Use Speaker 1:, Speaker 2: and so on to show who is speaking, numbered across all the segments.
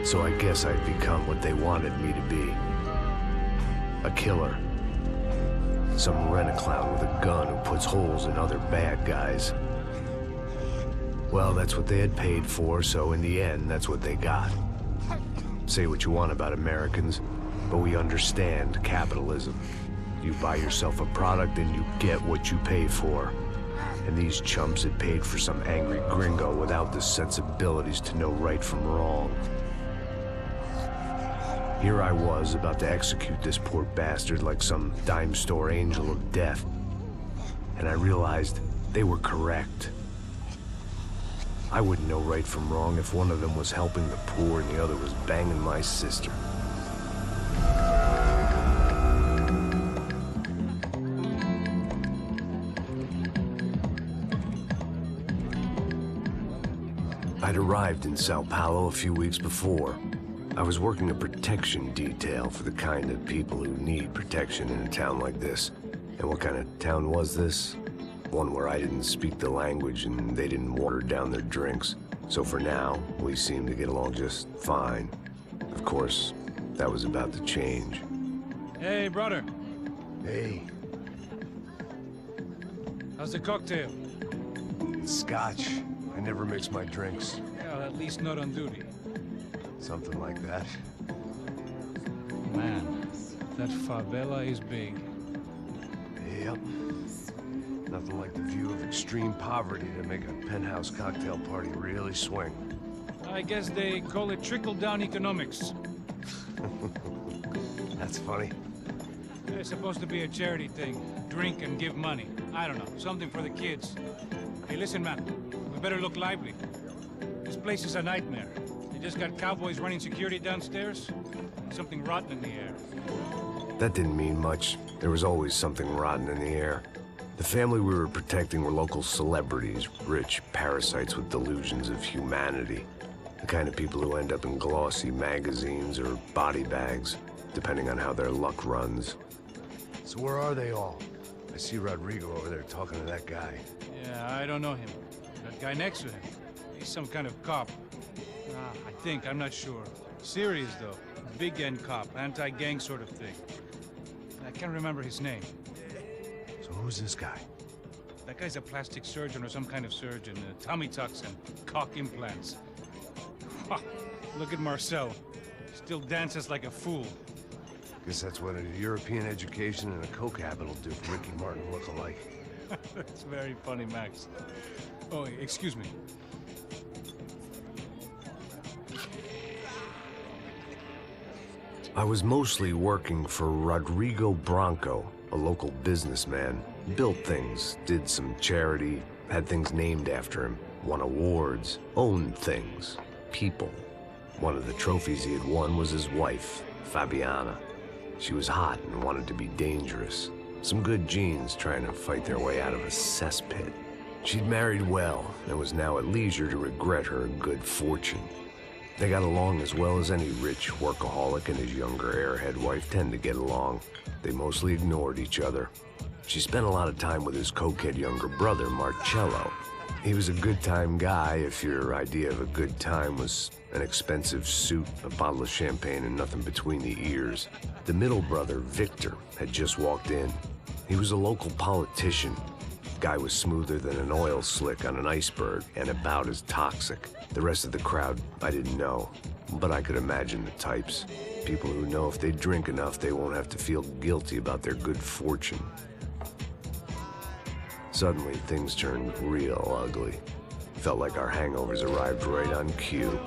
Speaker 1: So I guess I'd become what they wanted me to be. A killer. Some rent-a-clown with a gun who puts holes in other bad guys. Well, that's what they had paid for, so in the end, that's what they got. Say what you want about Americans, but we understand capitalism. You buy yourself a product and you get what you pay for. And these chumps had paid for some angry gringo without the sensibilities to know right from wrong. Here I was, about to execute this poor bastard like some dime store angel of death. And I realized they were correct. I wouldn't know right from wrong if one of them was helping the poor and the other was banging my sister. I'd arrived in Sao Paulo a few weeks before. I was working a protection detail for the kind of people who need protection in a town like this. And what kind of town was this? One where I didn't speak the language and they didn't water down their drinks. So for now, we seemed to get along just fine. Of course, that was about to change.
Speaker 2: Hey, brother.
Speaker 1: Hey.
Speaker 2: How's the cocktail?
Speaker 1: It's scotch. I never mix my drinks.
Speaker 2: Well, at least not on duty.
Speaker 1: Something like that.
Speaker 2: Man, that favela is big.
Speaker 1: Yep. Nothing like the view of extreme poverty to make a penthouse cocktail party really swing.
Speaker 2: I guess they call it trickle-down economics.
Speaker 1: That's funny.
Speaker 2: It's supposed to be a charity thing. Drink and give money. I don't know, something for the kids. Hey, listen, man. We better look lively. This place is a nightmare. They just got cowboys running security downstairs. Something rotten in the air.
Speaker 1: That didn't mean much. There was always something rotten in the air. The family we were protecting were local celebrities, rich parasites with delusions of humanity. The kind of people who end up in glossy magazines or body bags, depending on how their luck runs. So where are they all? I see Rodrigo over there talking to that guy.
Speaker 2: Yeah, I don't know him. That guy next to him. He's some kind of cop. I'm not sure. Serious, though. Big end cop, anti-gang sort of thing. I can't remember his name.
Speaker 1: So who's this guy?
Speaker 2: That guy's a plastic surgeon or some kind of surgeon. Tummy tucks and cock implants. Look at Marcel. Still dances like a fool.
Speaker 1: Guess that's what a European education and a coke habit will do for Ricky Martin look-alike.
Speaker 2: That's very funny, Max. Oh, excuse me.
Speaker 1: I was mostly working for Rodrigo Branco, a local businessman. Built things, did some charity, had things named after him, won awards, owned things, people. One of the trophies he had won was his wife, Fabiana. She was hot and wanted to be dangerous. Some good genes trying to fight their way out of a cesspit. She'd married well and was now at leisure to regret her good fortune. They got along as well as any rich workaholic and his younger airhead wife tend to get along. They mostly ignored each other. She spent a lot of time with his cokehead younger brother, Marcello. He was a good-time guy if your idea of a good time was an expensive suit, a bottle of champagne, and nothing between the ears. The middle brother, Victor, had just walked in. He was a local politician. Guy was smoother than an oil slick on an iceberg and about as toxic. The rest of the crowd, I didn't know, but I could imagine the types. People who know if they drink enough, they won't have to feel guilty about their good fortune. Suddenly, things turned real ugly. Felt like our hangovers arrived right on cue.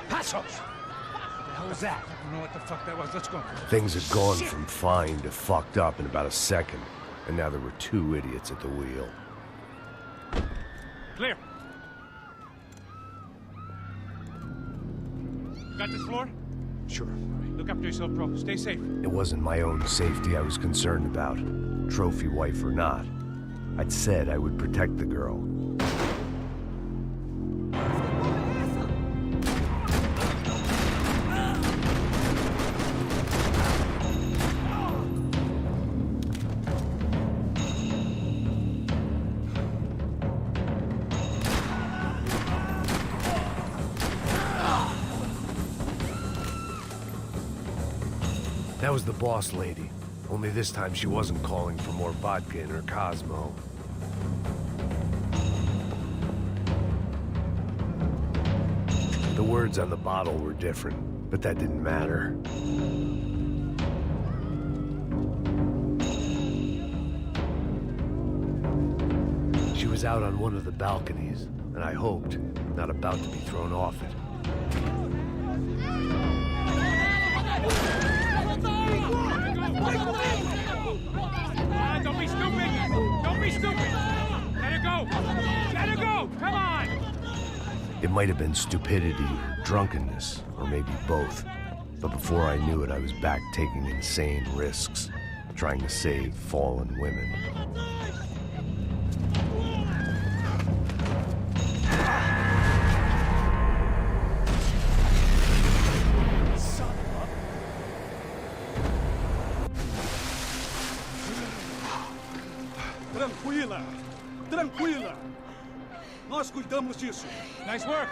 Speaker 2: Passos! What the hell was that? I don't know what the fuck that was. Let's go.
Speaker 1: Things had gone from fine to fucked up in about a second, and now there were two idiots at the wheel.
Speaker 2: Clear. Got this floor?
Speaker 1: Sure.
Speaker 2: Look after yourself, bro. Stay safe.
Speaker 1: It wasn't my own safety I was concerned about, trophy wife or not. I'd said I would protect the girl. That was the boss lady. Only this time she wasn't calling for more vodka in her Cosmo. The words on the bottle were different, but that didn't matter. She was out on one of the balconies, and I hoped not about to be thrown off it.
Speaker 2: Don't be stupid! Don't be stupid! Let her go! Let her go! Come on!
Speaker 1: It might have been stupidity or drunkenness, or maybe both. But before I knew it, I was back taking insane risks, trying to save fallen women.
Speaker 3: Tranquila! Tranquila! Nós cuidamos disso.
Speaker 2: Nice work!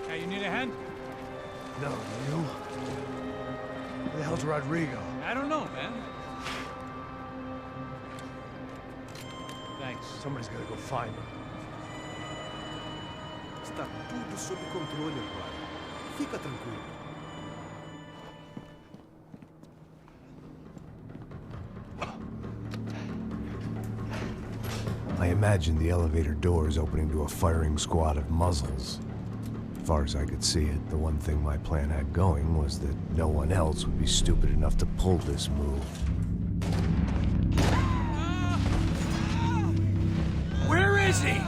Speaker 2: Hey, you need a hand?
Speaker 1: No, you? Where the hell's Rodrigo?
Speaker 2: I don't know, man. Thanks.
Speaker 1: Somebody's gotta go find him.
Speaker 3: Está tudo sob controle agora. Fica tranquilo.
Speaker 1: I imagined the elevator doors opening to a firing squad of muzzles. As far as I could see it, the one thing my plan had going was that no one else would be stupid enough to pull this move.
Speaker 2: Where is he?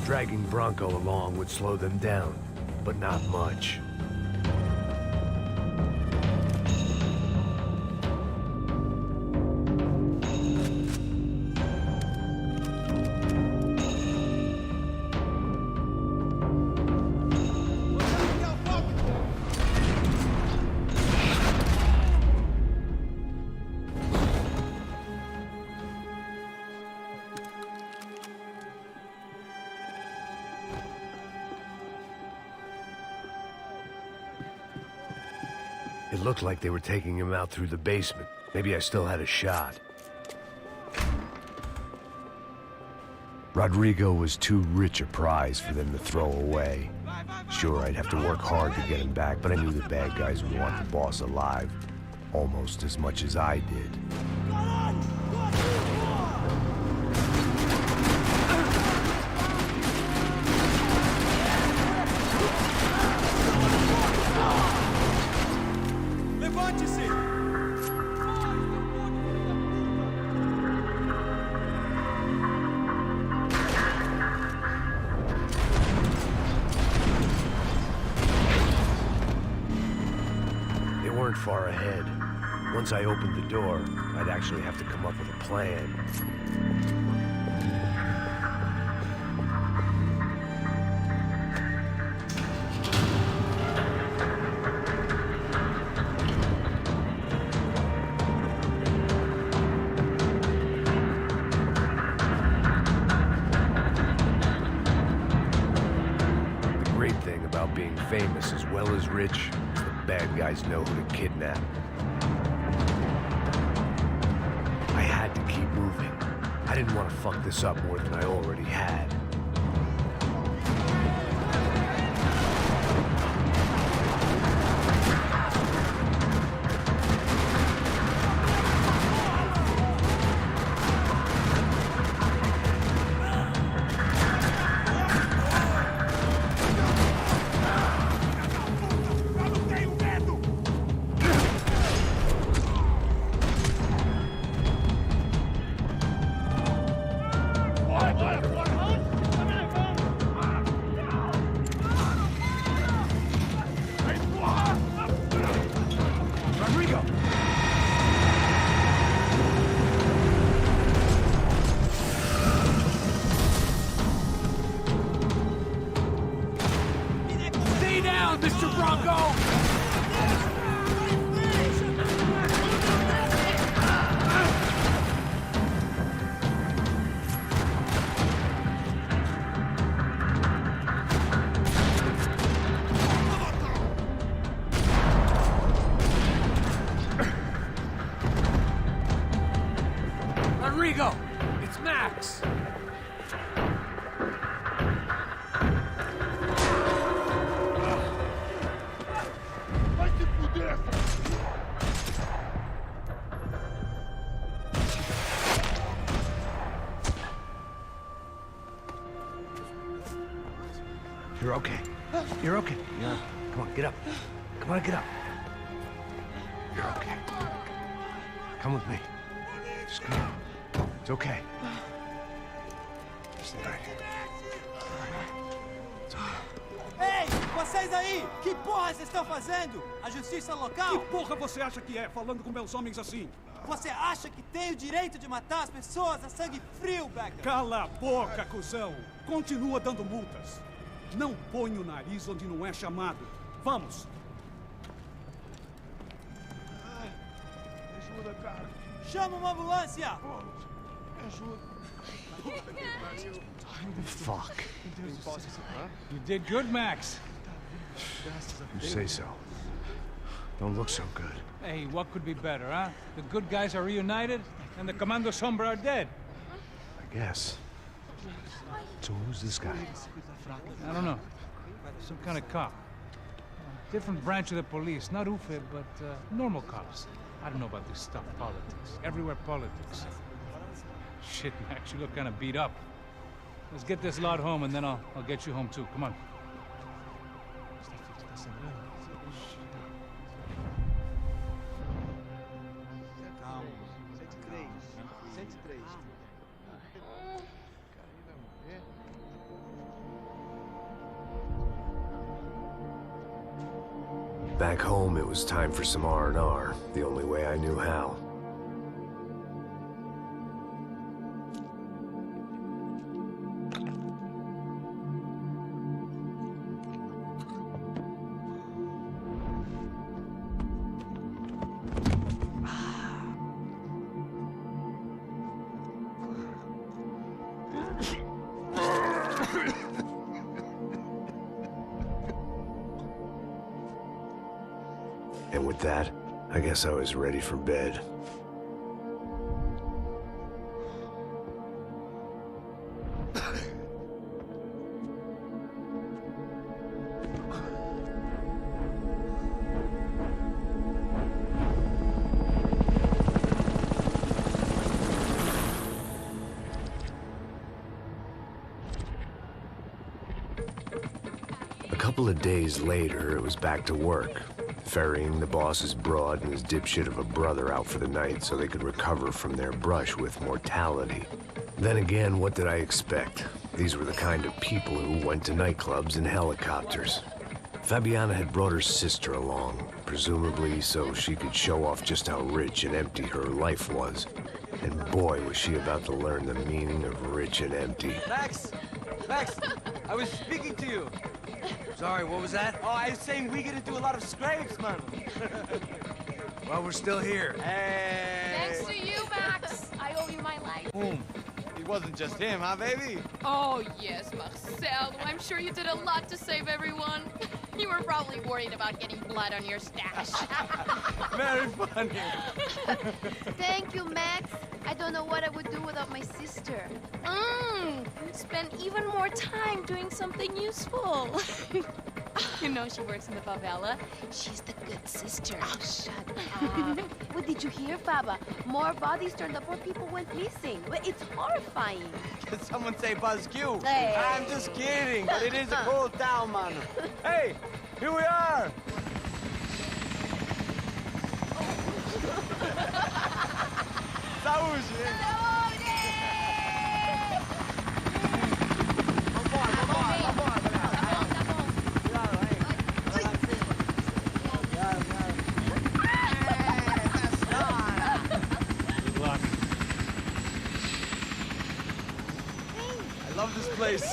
Speaker 1: Dragging Bronco along would slow them down, but not much. It looked like they were taking him out through the basement. Maybe I still had a shot. Rodrigo was too rich a prize for them to throw away. Sure, I'd have to work hard to get him back, but I knew the bad guys would want the boss alive almost as much as I did. far ahead. Once I opened the door, I'd actually have to come up with a plan. The great thing about being famous as well as rich is the bad guys know who to kidnap. I had to keep moving. I didn't want to fuck this up more than I already had.
Speaker 2: Mr. Bronco! Rodrigo! It's Max!
Speaker 1: You're okay. You're okay. Yeah. Come on, get up. Come on, get up. You're okay. Come with me. Just come on. It's okay. Stay right here. It's okay.
Speaker 4: Ei, vocês aí! Que porra vocês estão fazendo? A justiça local?
Speaker 3: Que porra você acha que é, falando com meus homens assim?
Speaker 4: Você acha que tem o direito de matar as pessoas a sangue frio, Becker?
Speaker 3: Cala a boca, cuzão! Continua dando multas. Não põe o nariz onde não é chamado. Vamos!
Speaker 5: Ajuda, cara.
Speaker 4: Chama uma ambulância!
Speaker 5: Ajuda.
Speaker 1: Fuck.
Speaker 2: You did good, Max.
Speaker 1: You say so. Don't look so good.
Speaker 2: Hey, what could be better, huh? The good guys are reunited, and the Commando Sombra are dead.
Speaker 1: I guess. So who's this guy?
Speaker 2: I don't know. Some kind of cop. Different branch of the police. Not UFE, but normal cops. I don't know about this stuff, politics. Everywhere politics. Shit, Max, you look kind of beat up. Let's get this lot home, and then I'll get you home, too. Come on.
Speaker 1: Back home, it was time for some R&R, the only way I knew how. And with that, I guess I was ready for bed. A couple of days later, it was back to work. Ferrying the boss's broad and his dipshit of a brother out for the night so they could recover from their brush with mortality. Then again, what did I expect? These were the kind of people who went to nightclubs in helicopters. Fabiana had brought her sister along, presumably so she could show off just how rich and empty her life was. And boy, was she about to learn the meaning of rich and empty.
Speaker 6: Max! Max! I was speaking to you.
Speaker 7: Sorry, what was that?
Speaker 6: Oh, I was saying we gotta do a lot of scrapes, man.
Speaker 7: Well, we're still here.
Speaker 6: Hey!
Speaker 8: Thanks to you, Max. I owe you my life.
Speaker 6: Boom. It wasn't just him, huh, baby?
Speaker 8: Oh, yes, Marcel. I'm sure you did a lot to save everyone. You were probably worried about getting blood on your stash.
Speaker 6: Very funny.
Speaker 9: Thank you, Max. I don't know what I would do without my sister.
Speaker 8: Spend even more time doing something useful. You know she works in the favela. She's the good sister.
Speaker 9: Oh, shut up. What did you hear, Faba? More bodies turned up where people went missing. It's horrifying.
Speaker 6: Did someone say Buzz Q?
Speaker 9: Hey.
Speaker 6: I'm just kidding, but it is a cool town, man. Hey, here we are. Saúde! I love this place.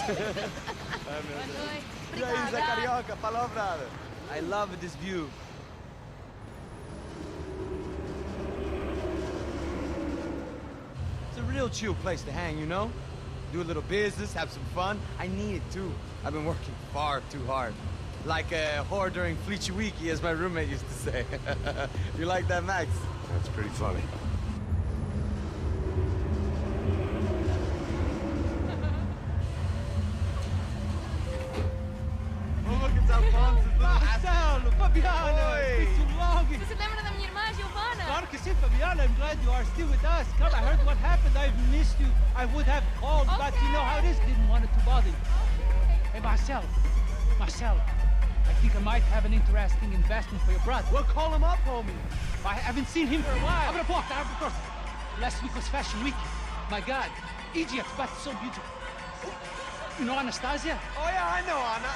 Speaker 6: E aí, Zé Carioca, falou, brother. I love this view. It's a real chill place to hang, you know? Do a little business, have some fun. I need it too. I've been working far too hard. Like a whore during Fleechy Weeky, as my roommate used to say. You like that, Max?
Speaker 1: That's pretty funny.
Speaker 3: Marcelo, Fabiana, it's been too long.
Speaker 8: Você se lembra da minha irmã, Giovanna?
Speaker 3: Claro que sim, Fabiana. I'm glad you are still with us. Come, I heard what happened. I've missed you. I would have called, but you know how it is. Didn't want it to bother you. Hey, Marcelo. Marcelo, I think I might have an interesting investment for your brother.
Speaker 6: Well, call him up, homie.
Speaker 3: I haven't seen him for a while. Abre a porta, abre a porta. Last week was Fashion Week. My God, Egypt, but so beautiful. You know Anastasia?
Speaker 6: Oh, yeah, I know Anna.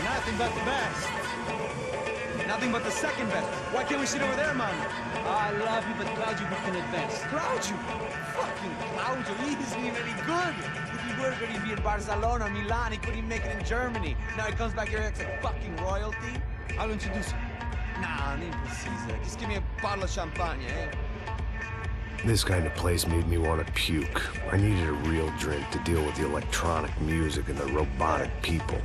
Speaker 6: Nothing but the best. Nothing but the second best. Why can't we sit over there, man?
Speaker 3: I love you, but Claudio booked in advance.
Speaker 6: Claudio? Fucking Claudio, he isn't even any good. If he were going to be in Barcelona, Milan, he couldn't even make it in Germany. Now he comes back here as a fucking royalty.
Speaker 3: I'll introduce you.
Speaker 6: Nah, I need precisa. Just give me a bottle of champagne, eh?
Speaker 1: This kind of place made me want to puke. I needed a real drink to deal with the electronic music and the robotic people.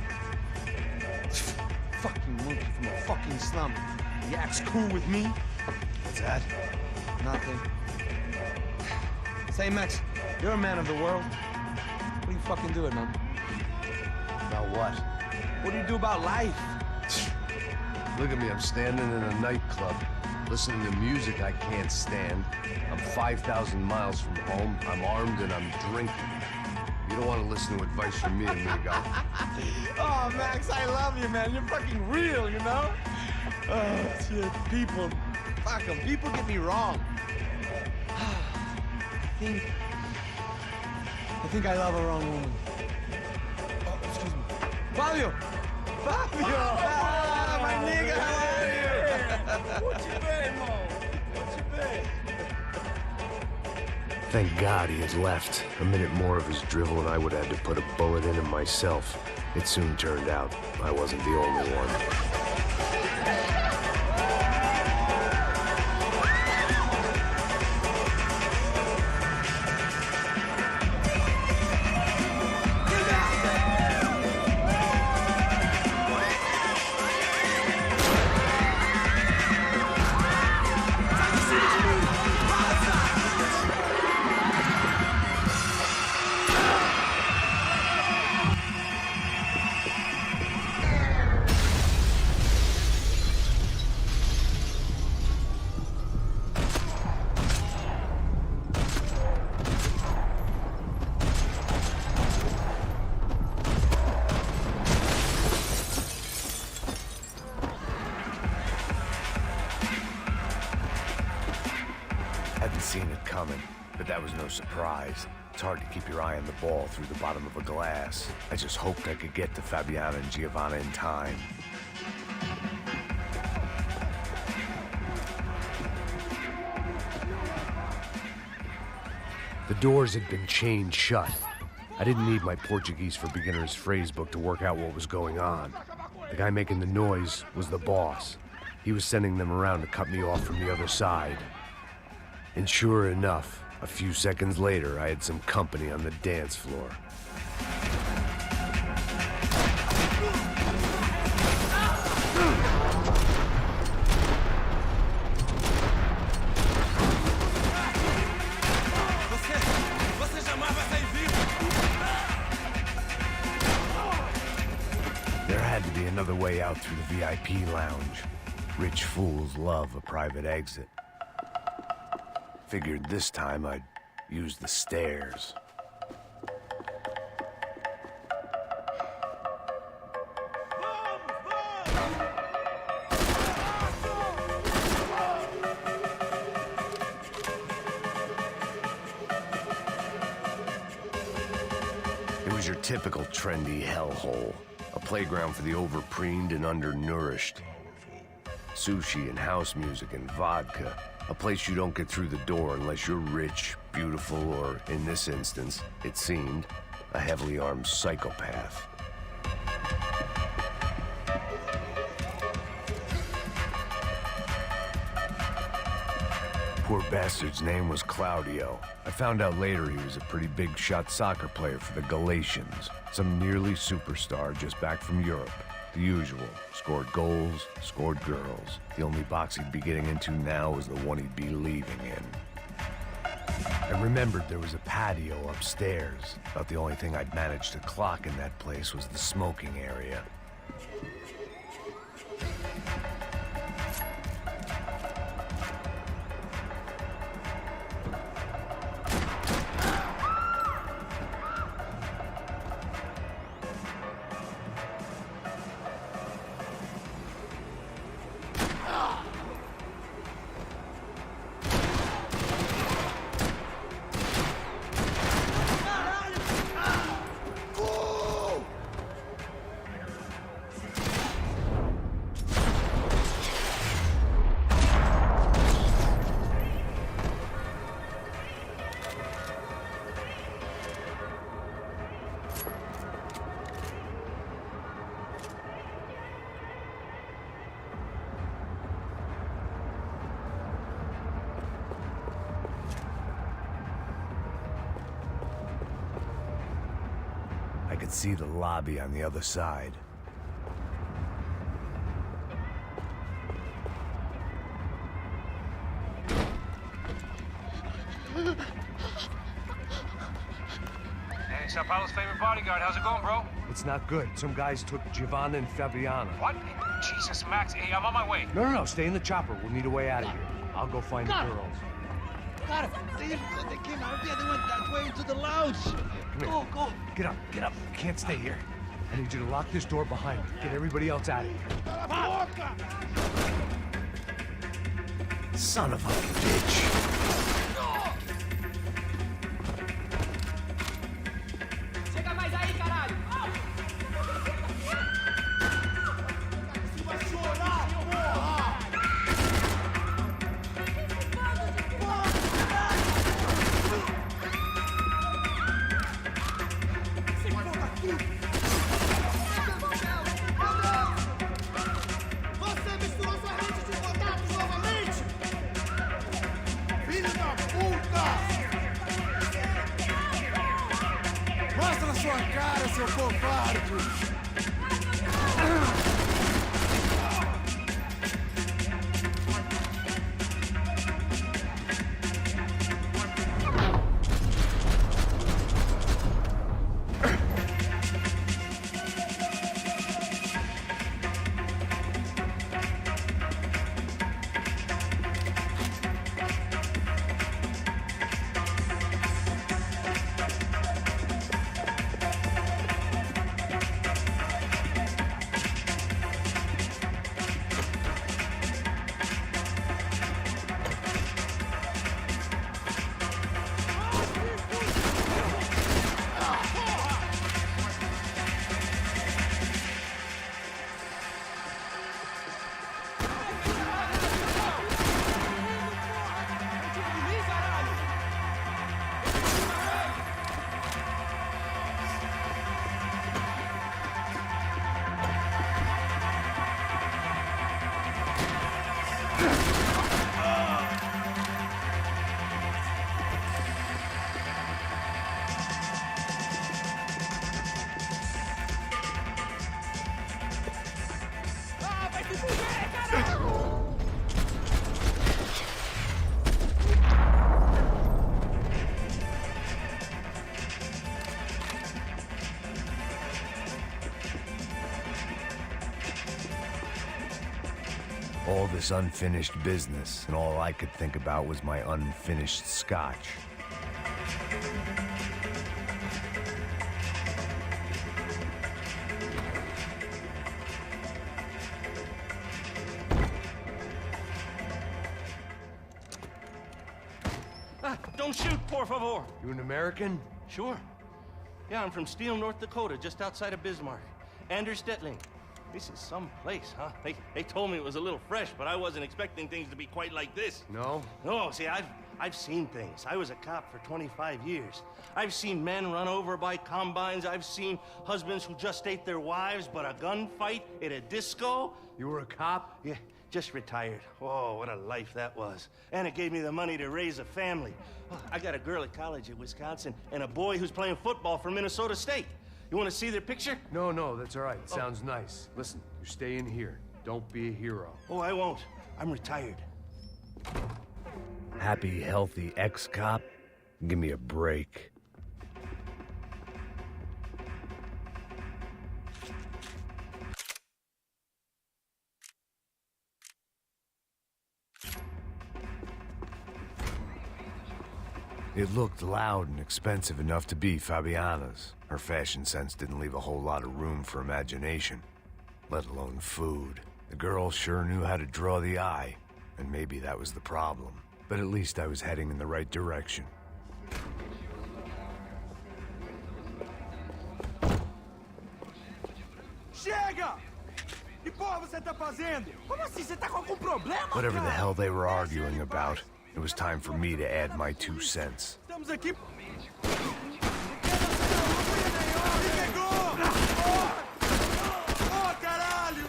Speaker 6: Fucking monkey from a fucking slum. He acts cool with me.
Speaker 1: What's that?
Speaker 6: Nothing. Say, Max, you're a man of the world. What do you fucking do it, man?
Speaker 1: About what?
Speaker 6: What do you do about life?
Speaker 1: Look at me, I'm standing in a nightclub, listening to music I can't stand. I'm 5,000 miles from home, I'm armed, and I'm drinking. You don't want to listen to advice from me, amigo.
Speaker 6: Oh, Max, I love you, man. You're fucking real, you know? Oh, shit, people. Fuck 'em. People get me wrong. I think I love a wrong woman. Oh, excuse me. Fabio! Fabio! Ah, my nigga, how are you?
Speaker 3: What you been, Mo? What you been?
Speaker 1: Thank God he had left. A minute more of his drivel and I would have had to put a bullet in him myself. It soon turned out I wasn't the only one. Seen it coming, but that was no surprise. It's hard to keep your eye on the ball through the bottom of a glass. I just hoped I could get to Fabiana and Giovanna in time. The doors had been chained shut. I didn't need my Portuguese for Beginners phrase book to work out what was going on. The guy making the noise was the boss. He was sending them around to cut me off from the other side. And sure enough, a few seconds later, I had some company on the dance floor. There had to be another way out through the VIP lounge. Rich fools love a private exit. Figured this time I'd use the stairs. It was your typical trendy hellhole. A playground for the overpreened and undernourished. Sushi and house music and vodka. A place you don't get through the door unless you're rich, beautiful, or, in this instance, it seemed, a heavily armed psychopath. Poor bastard's name was Claudio. I found out later he was a pretty big-shot soccer player for the Galatians. Some nearly superstar just back from Europe. The usual. Scored goals, scored girls. The only box he'd be getting into now was the one he'd be leaving in. I remembered there was a patio upstairs. About the only thing I'd managed to clock in that place was the smoking area. I could see the lobby on the other side.
Speaker 2: Hey, Sao Paulo's favorite bodyguard. How's it going, bro?
Speaker 1: It's not good. Some guys took Giovanna and Fabiana.
Speaker 2: What? Jesus, Max. Hey, I'm on my way.
Speaker 1: No, stay in the chopper. We'll need a way out of here. I'll go find the girls.
Speaker 3: Got it. They came out here. They went that way into the lounge. Go.
Speaker 1: Get up. You can't stay here. I need you to lock this door behind me. Get everybody else out of here. Son of a bitch.
Speaker 4: Chega mais aí, caralho! Isso vai chorar, porra!
Speaker 5: sua cara, seu covarde!
Speaker 1: All this unfinished business, and all I could think about was my unfinished scotch.
Speaker 10: Don't shoot, por favor.
Speaker 1: You an American?
Speaker 10: Sure. Yeah, I'm from Steele, North Dakota, just outside of Bismarck. Anders Stetling. This is some place, huh? They told me it was a little fresh, but I wasn't expecting things to be quite like this.
Speaker 1: No?
Speaker 10: No, see, I've seen things. I was a cop for 25 years. I've seen men run over by combines. I've seen husbands who just ate their wives, but a gunfight at a disco.
Speaker 1: You were a cop?
Speaker 10: Yeah, just retired. Oh, what a life that was. And it gave me the money to raise a family. Oh, I got a girl at college at Wisconsin and a boy who's playing football for Minnesota State. You want to see their picture?
Speaker 1: No, that's all right. It sounds nice. Listen, you stay in here. Don't be a hero.
Speaker 10: Oh, I won't. I'm retired.
Speaker 1: Happy, healthy ex-cop? Give me a break. It looked loud and expensive enough to be Fabiana's. Her fashion sense didn't leave a whole lot of room for imagination, let alone food. The girl sure knew how to draw the eye, and maybe that was the problem. But at least I was heading in the right direction.
Speaker 5: Chega! Que porra você tá fazendo? Como assim? Você tá com algum problema,
Speaker 1: Whatever the
Speaker 5: cara?
Speaker 1: hell they were arguing about, it was time for me to add my 2 cents.
Speaker 5: Estamos aqui... caralho!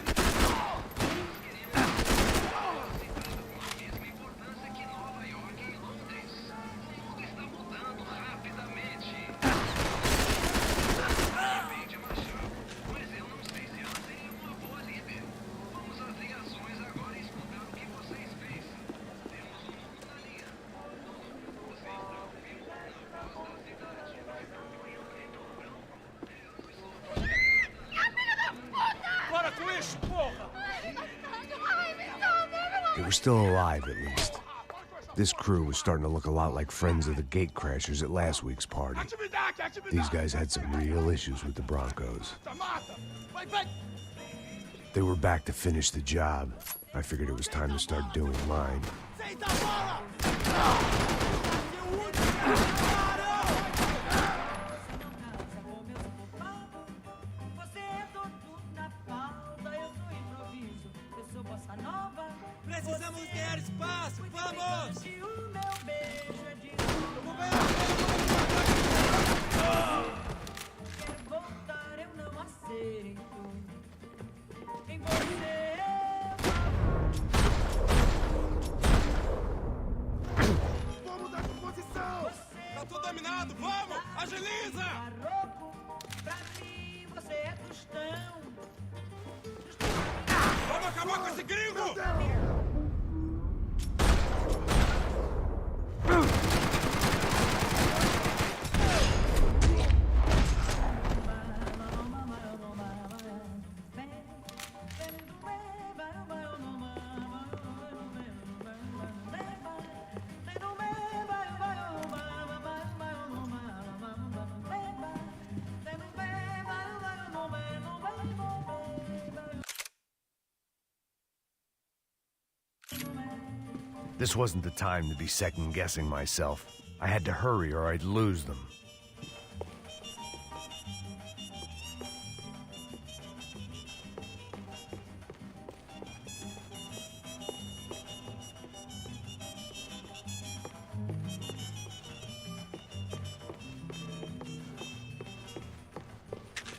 Speaker 1: They were still alive, at least. This crew was starting to look a lot like friends of the gatecrashers at last week's party. These guys had some real issues with the Broncos. They were back to finish the job. I figured it was time to start doing mine.
Speaker 4: Precisamos ganhar espaço, vamos!
Speaker 5: Vamos dar composição! Tá tudo dominado, vamos! Agiliza! Vamos acabar com esse gringo!
Speaker 1: This wasn't the time to be second-guessing myself. I had to hurry or I'd lose them.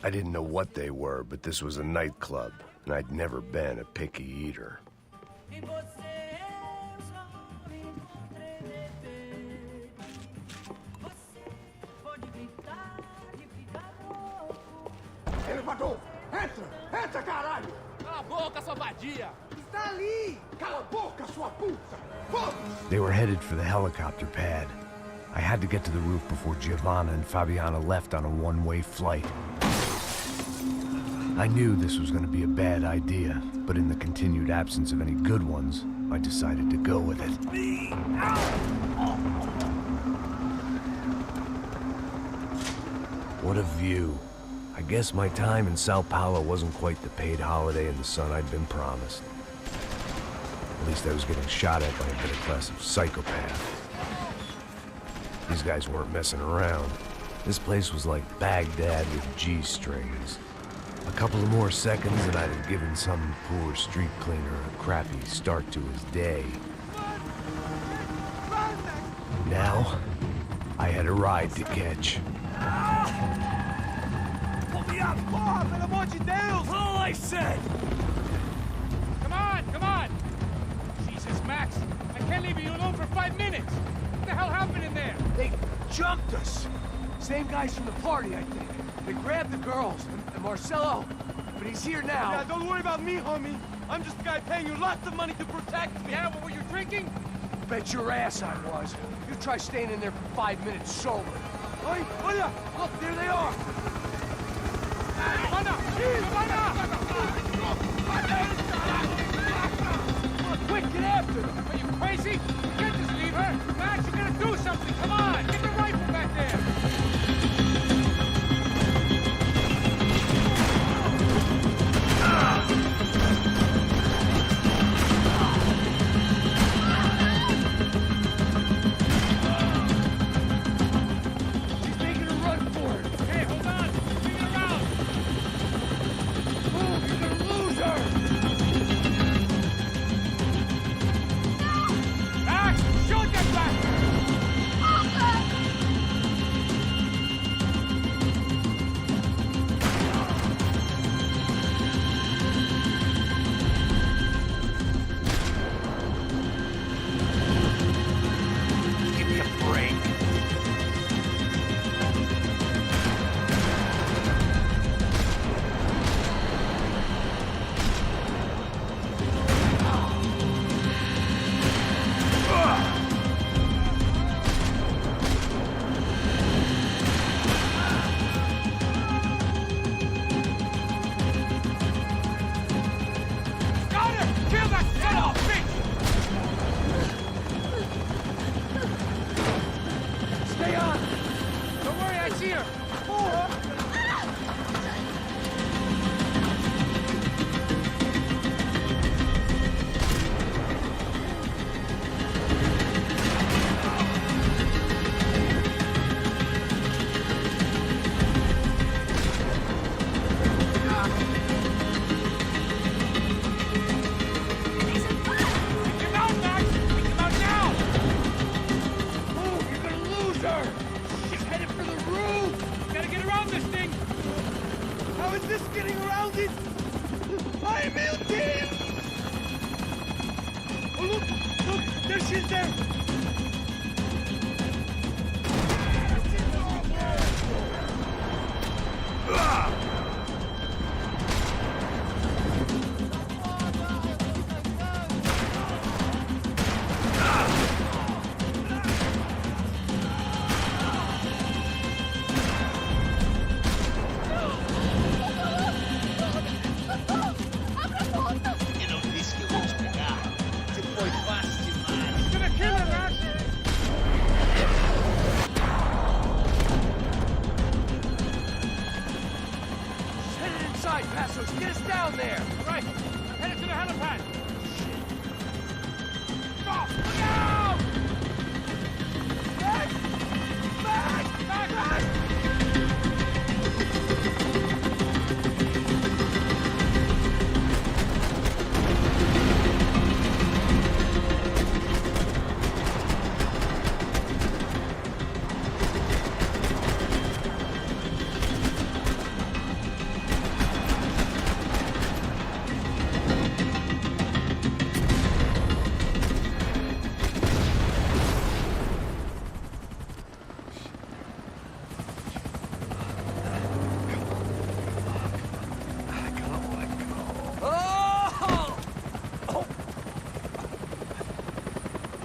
Speaker 1: I didn't know what they were, but this was a nightclub, and I'd never been a picky eater.
Speaker 5: Elevador! Entra! Entra, caralho!
Speaker 3: Cala a boca, sua vadia!
Speaker 5: Está ali! Cala a boca, sua puta! Vamos!
Speaker 1: They were headed for the helicopter pad. I had to get to the roof before Giovanna and Fabiana left on a one-way flight. I knew this was going to be a bad idea, but in the continued absence of any good ones, I decided to go with it. What a view. I guess my time in Sao Paulo wasn't quite the paid holiday in the sun I'd been promised. At least I was getting shot at by a better class of psychopath. These guys weren't messing around. This place was like Baghdad with G-strings. A couple of more seconds and I'd have given some poor street cleaner a crappy start to his day. Now, I had a ride to catch.
Speaker 5: Pull me up! Porra, pelo amor de Deus!
Speaker 3: All I said! Come on, come on! Jesus, Max, I can't leave you alone for 5 minutes! What the hell happened in there?
Speaker 7: They jumped us. Same guys from the party, I think. They grabbed the girls, and Marcelo, but he's here now.
Speaker 5: Yeah, don't worry about me, homie. I'm just a guy paying you lots of money to protect me.
Speaker 3: Yeah, but were you drinking?
Speaker 7: Bet your ass I was. You try staying in there for 5 minutes sober.
Speaker 5: Oi, olha!
Speaker 7: Look, there they are. Quick, get after them.
Speaker 3: Are you crazy? You can't just leave her! Max, you gotta do something! Come on! Get the rifle back there!
Speaker 7: She's making a run for it.
Speaker 3: Hey, hold on! Swing it around!
Speaker 7: Move, you're gonna lose her.
Speaker 3: Max, shoot that bastard!
Speaker 1: Give me a break.
Speaker 3: Got her! Kill that son-of-a bitch!
Speaker 7: Stay on.
Speaker 3: Don't worry, I see her! Come out, Max! Come out now!
Speaker 7: Move, you're gonna lose her. She's headed for the roof.
Speaker 3: Gotta get around this thing!
Speaker 5: How is this getting around it? Ai, meu Deus! Oh, look! There she is there!
Speaker 7: boats. Get us down there.
Speaker 3: Right. Headed to the helipad.
Speaker 7: Stop! Look out! Back! Back! Back! Back!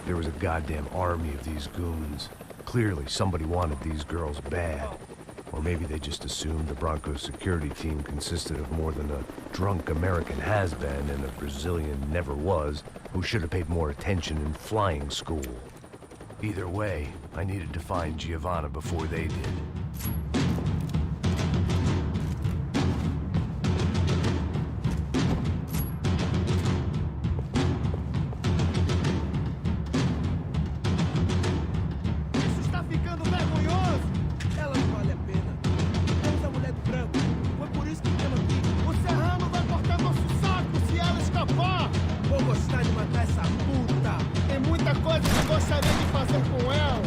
Speaker 1: There was a goddamn army of these goons. Clearly, somebody wanted these girls bad. Or maybe they just assumed the Broncos security team consisted of more than a drunk American has-been and a Brazilian never-was who should have paid more attention in flying school. Either way, I needed to find Giovanna before they did.
Speaker 5: Isso está ficando vergonhoso! Ela não vale a pena. Temos a mulher do branco. Foi por isso que temos aqui. O Serrano vai cortar nosso saco se ela escapar! Vou gostar de matar essa puta! Tem muita coisa que eu gostaria de fazer com ela!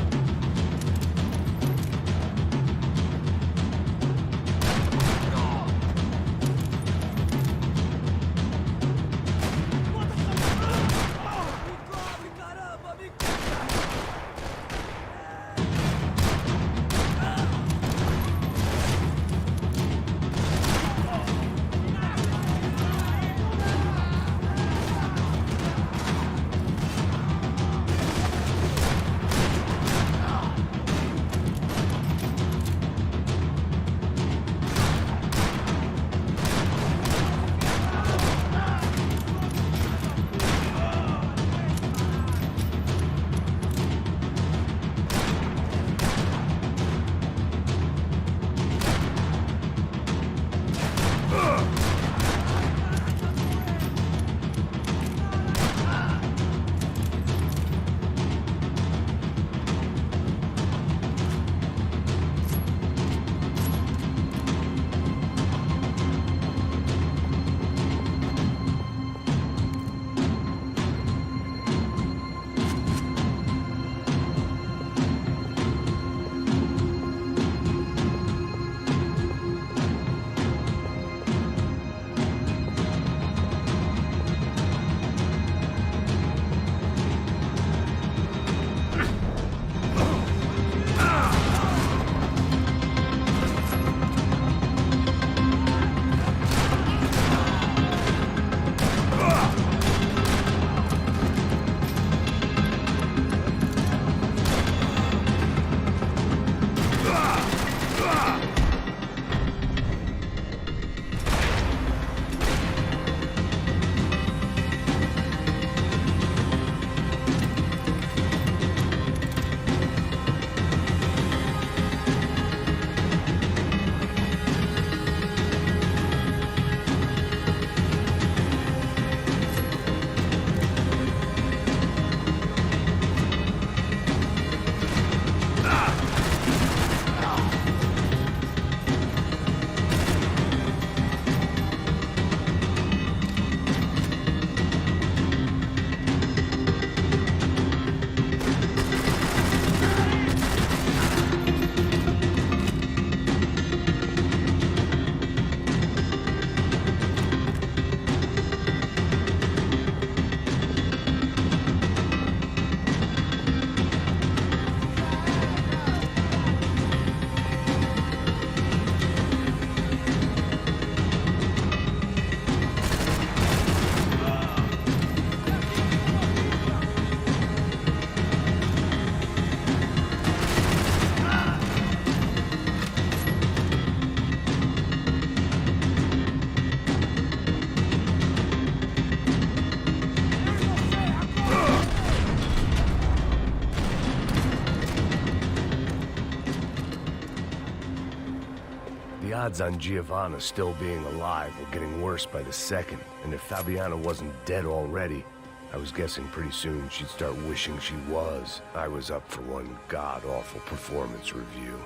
Speaker 1: The odds on Giovanna still being alive were getting worse by the second, and if Fabiana wasn't dead already, I was guessing pretty soon she'd start wishing she was. I was up for one god-awful performance review.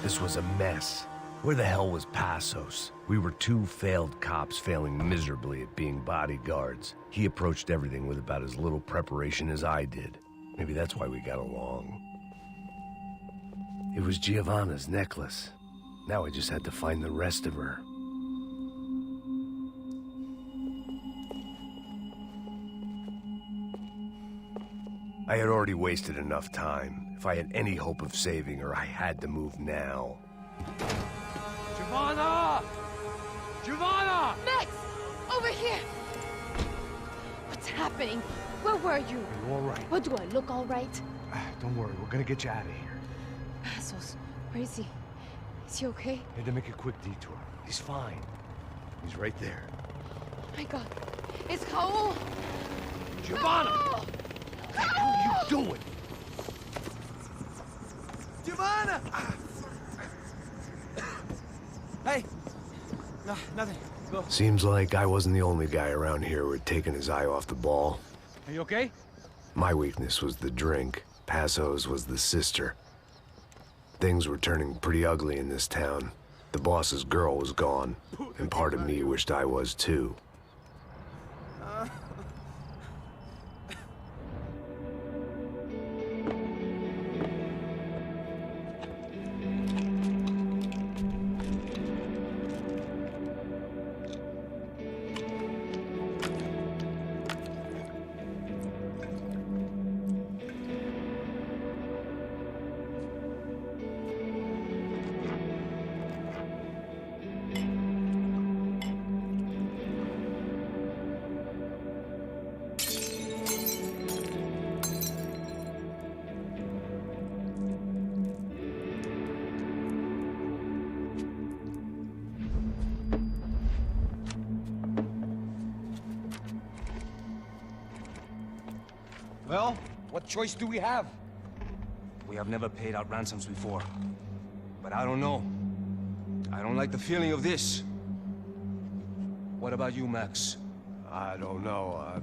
Speaker 1: This was a mess. Where the hell was Passos? We were two failed cops failing miserably at being bodyguards. He approached everything with about as little preparation as I did. Maybe that's why we got along. It was Giovanna's necklace. Now I just had to find the rest of her. I had already wasted enough time. If I had any hope of saving her, I had to move now.
Speaker 7: Giovanna! Giovanna!
Speaker 9: Max! Over here! What's happening? Where were you?
Speaker 7: Are you all right?
Speaker 9: What, do I look all right?
Speaker 7: Don't worry, we're gonna get you out of here.
Speaker 9: Passos, where is he? Is he okay?
Speaker 7: Had to make a quick detour. He's fine. He's right there.
Speaker 9: Oh my God. It's Raul!
Speaker 7: Giovanna!
Speaker 9: No!
Speaker 7: What the hell are you doing?
Speaker 4: Giovanna! Hey! No, nothing. Go.
Speaker 1: Seems like I wasn't the only guy around here who had taken his eye off the ball.
Speaker 2: Are you okay?
Speaker 1: My weakness was the drink. Passos was the sister. Things were turning pretty ugly in this town. The boss's girl was gone, and part of me wished I was too.
Speaker 6: Well, what choice do we have?
Speaker 11: We have never paid out ransoms before. But I don't know. I don't like the feeling of this. What about you, Max?
Speaker 12: I don't know.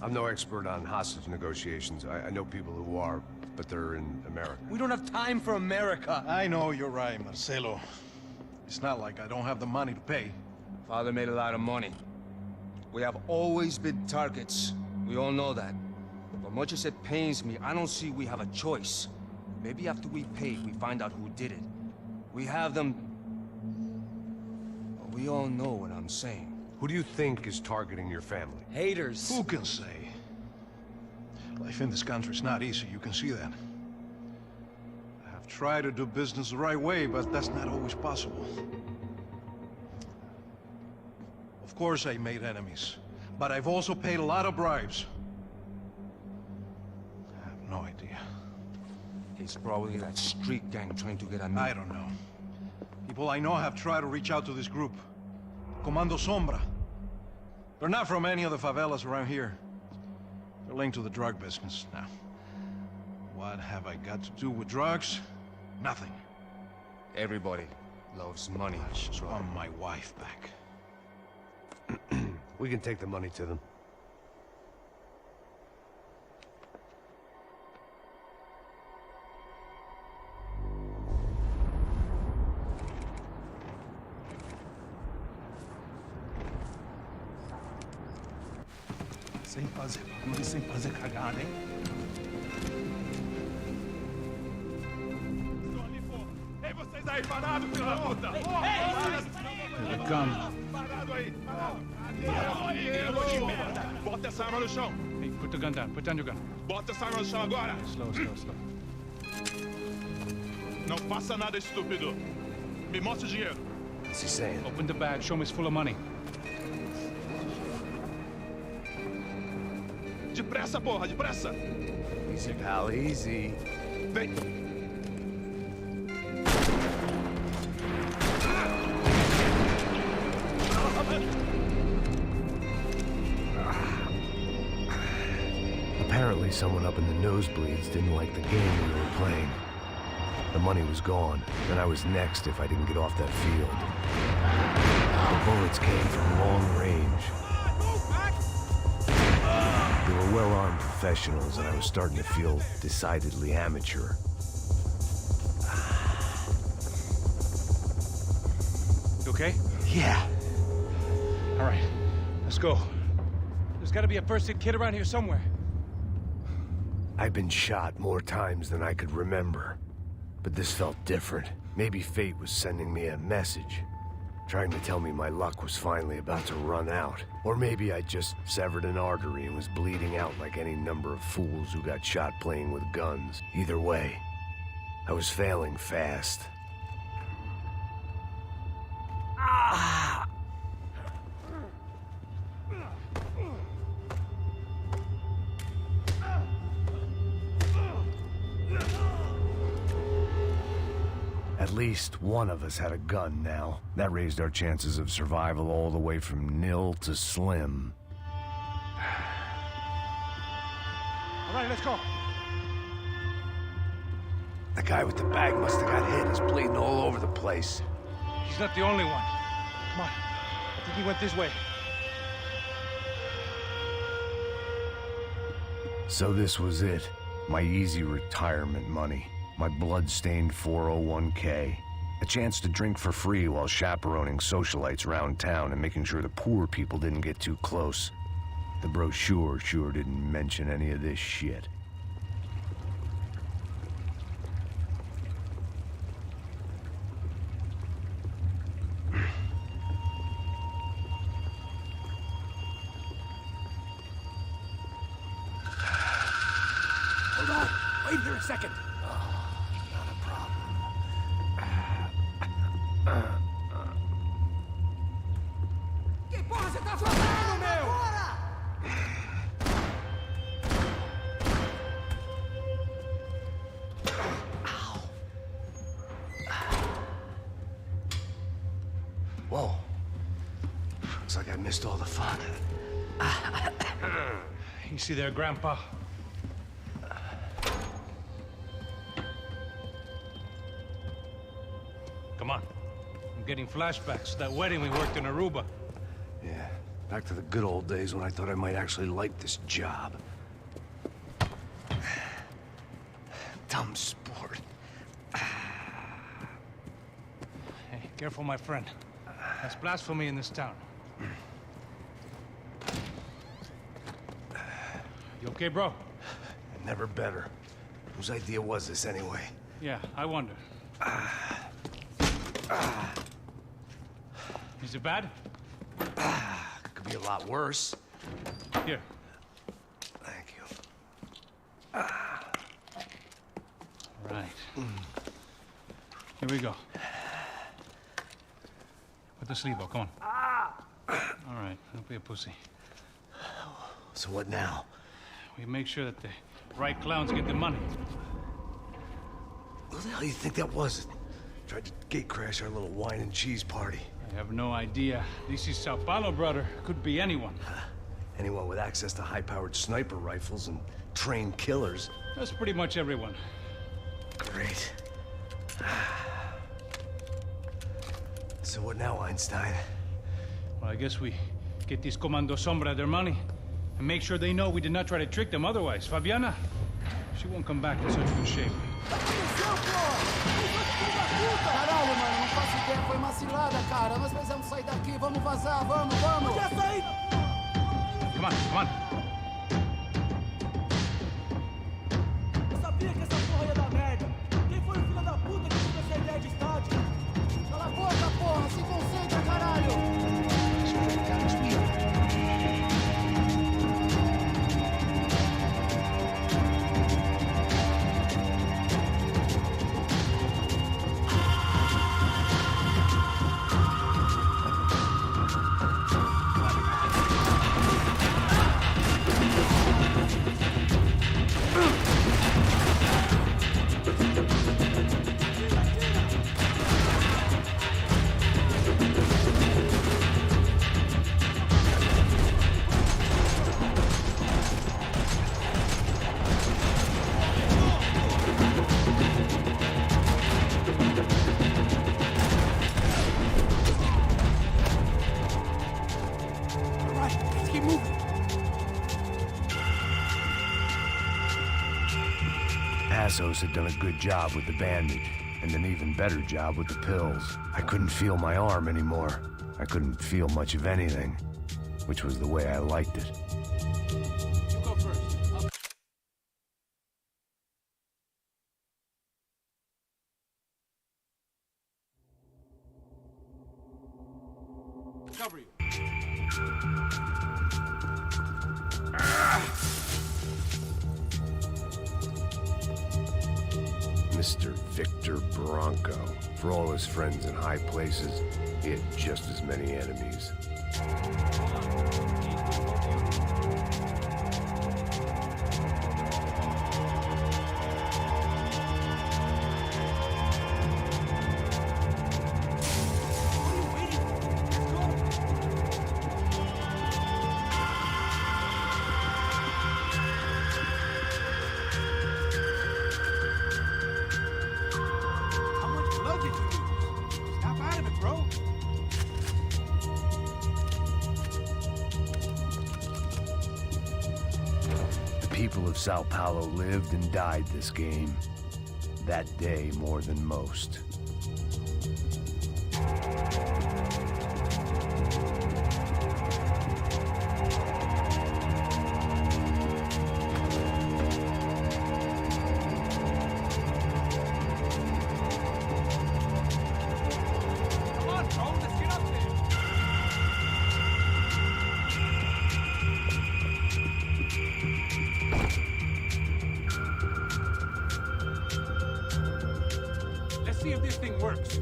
Speaker 12: I'm no expert on hostage negotiations. I know people who are, but they're in America.
Speaker 6: We don't have time for America.
Speaker 13: I know you're right, Marcelo. It's not like I don't have the money to pay.
Speaker 11: Father made a lot of money. We have always been targets. We all know that. But much as it pains me, I don't see we have a choice. Maybe after we pay, we find out who did it. We have them... But we all know what I'm saying.
Speaker 12: Who do you think is targeting your family?
Speaker 6: Haters.
Speaker 13: Who can say? Life in this country is not easy, you can see that. I have tried to do business the right way, but that's not always possible. Of course I made enemies, but I've also paid a lot of bribes. I have no idea.
Speaker 11: It's probably that street gang trying to get at me.
Speaker 13: I don't know. People I know have tried to reach out to this group. Comando Sombra. They're not from any of the favelas around here. They're linked to the drug business. Now, what have I got to do with drugs? Nothing.
Speaker 11: Everybody loves money.
Speaker 13: I just want my wife back.
Speaker 12: We can take the money to them.
Speaker 13: Sem fazer cagada, hein? Estou ali, pô! Ei, vocês aí, parados, filho da puta!
Speaker 2: Here they come.
Speaker 13: Parado aí, parado! Bota essa arma no chão!
Speaker 2: Hey, put the gun down. Put down your gun.
Speaker 13: Bota essa arma no chão agora!
Speaker 2: Slow, slow, slow.
Speaker 13: Não faça nada, estúpido! Me mostre o dinheiro!
Speaker 12: What's he saying?
Speaker 2: Open the bag. Show me it's full of money.
Speaker 13: Depressa, porra, depressa!
Speaker 12: Easy, pal, easy.
Speaker 13: Vem!
Speaker 1: Apparently someone up in the nosebleeds didn't like the game we were playing. The money was gone, and I was next if I didn't get off that field. The bullets came from long range. They were well-armed professionals, and I was starting to feel decidedly amateur.
Speaker 2: You okay?
Speaker 1: Yeah.
Speaker 2: All right, let's go. There's gotta be a first-aid kit around here somewhere.
Speaker 1: I've been shot more times than I could remember. But this felt different. Maybe fate was sending me a message, trying to tell me my luck was finally about to run out. Or maybe I just severed an artery and was bleeding out like any number of fools who got shot playing with guns. Either way, I was failing fast. Ah! At least one of us had a gun now. That raised our chances of survival all the way from nil to slim.
Speaker 2: All right, let's go.
Speaker 1: The guy with the bag must have got hit. He's bleeding all over the place.
Speaker 2: He's not the only one. Come on. I think he went this way.
Speaker 1: So this was it. My easy retirement money. My blood-stained 401k. A chance to drink for free while chaperoning socialites around town and making sure the poor people didn't get too close. The brochure sure didn't mention any of this shit.
Speaker 7: Hold on! Wait here a second!
Speaker 5: Que porra você tá fazendo, meu?
Speaker 1: Whoa. Looks like I missed all the fun.
Speaker 2: You see there, Grandpa? Come on. I'm getting flashbacks to that wedding we worked in Aruba.
Speaker 1: Yeah, back to the good old days when I thought I might actually like this job. Dumb sport.
Speaker 2: Hey, careful, my friend. That's blasphemy in this town. You okay, bro?
Speaker 1: Never better. Whose idea was this anyway?
Speaker 2: Yeah, I wonder. Is it bad?
Speaker 1: Could be a lot worse.
Speaker 2: Here.
Speaker 1: Thank you.
Speaker 2: Right. Here we go. Put the sleeve on, come on. All right, don't be a pussy.
Speaker 1: So what now?
Speaker 2: We make sure that the right clowns get the money.
Speaker 1: Who the hell do you think that was? Tried to gate crash our little wine and cheese party.
Speaker 2: I have no idea. This is Sao Paulo, brother. Could be anyone.
Speaker 1: Anyone with access to high-powered sniper rifles and trained killers.
Speaker 2: That's pretty much everyone.
Speaker 1: Great. So what now, Einstein?
Speaker 2: Well, I guess we get these Comando Sombra their money and make sure they know we did not try to trick them otherwise. Fabiana, she won't come back in such good shape.
Speaker 5: Caralho, mano, não faço ideia, foi uma cilada, cara. Nós precisamos sair daqui, vamos vazar, vamos! Podia sair!
Speaker 2: Come on, come on.
Speaker 5: Eu sabia que essa porra ia dar merda. Quem foi o filho da puta que teve essa ideia de estádio? Cala a boca, porra! Se concentra, caralho!
Speaker 7: keep moving.
Speaker 1: Passos had done a good job with the bandage, and an even better job with the pills. I couldn't feel my arm anymore. I couldn't feel much of anything, which was the way I liked it.
Speaker 7: You go first. I'll cover you.
Speaker 1: Mr. Victor Bronco. For all his friends in high places, he had just as many enemies. People of Sao Paulo lived and died this game. That day more than most.
Speaker 7: Come on, bro, let's get up there. Let's see if this thing works.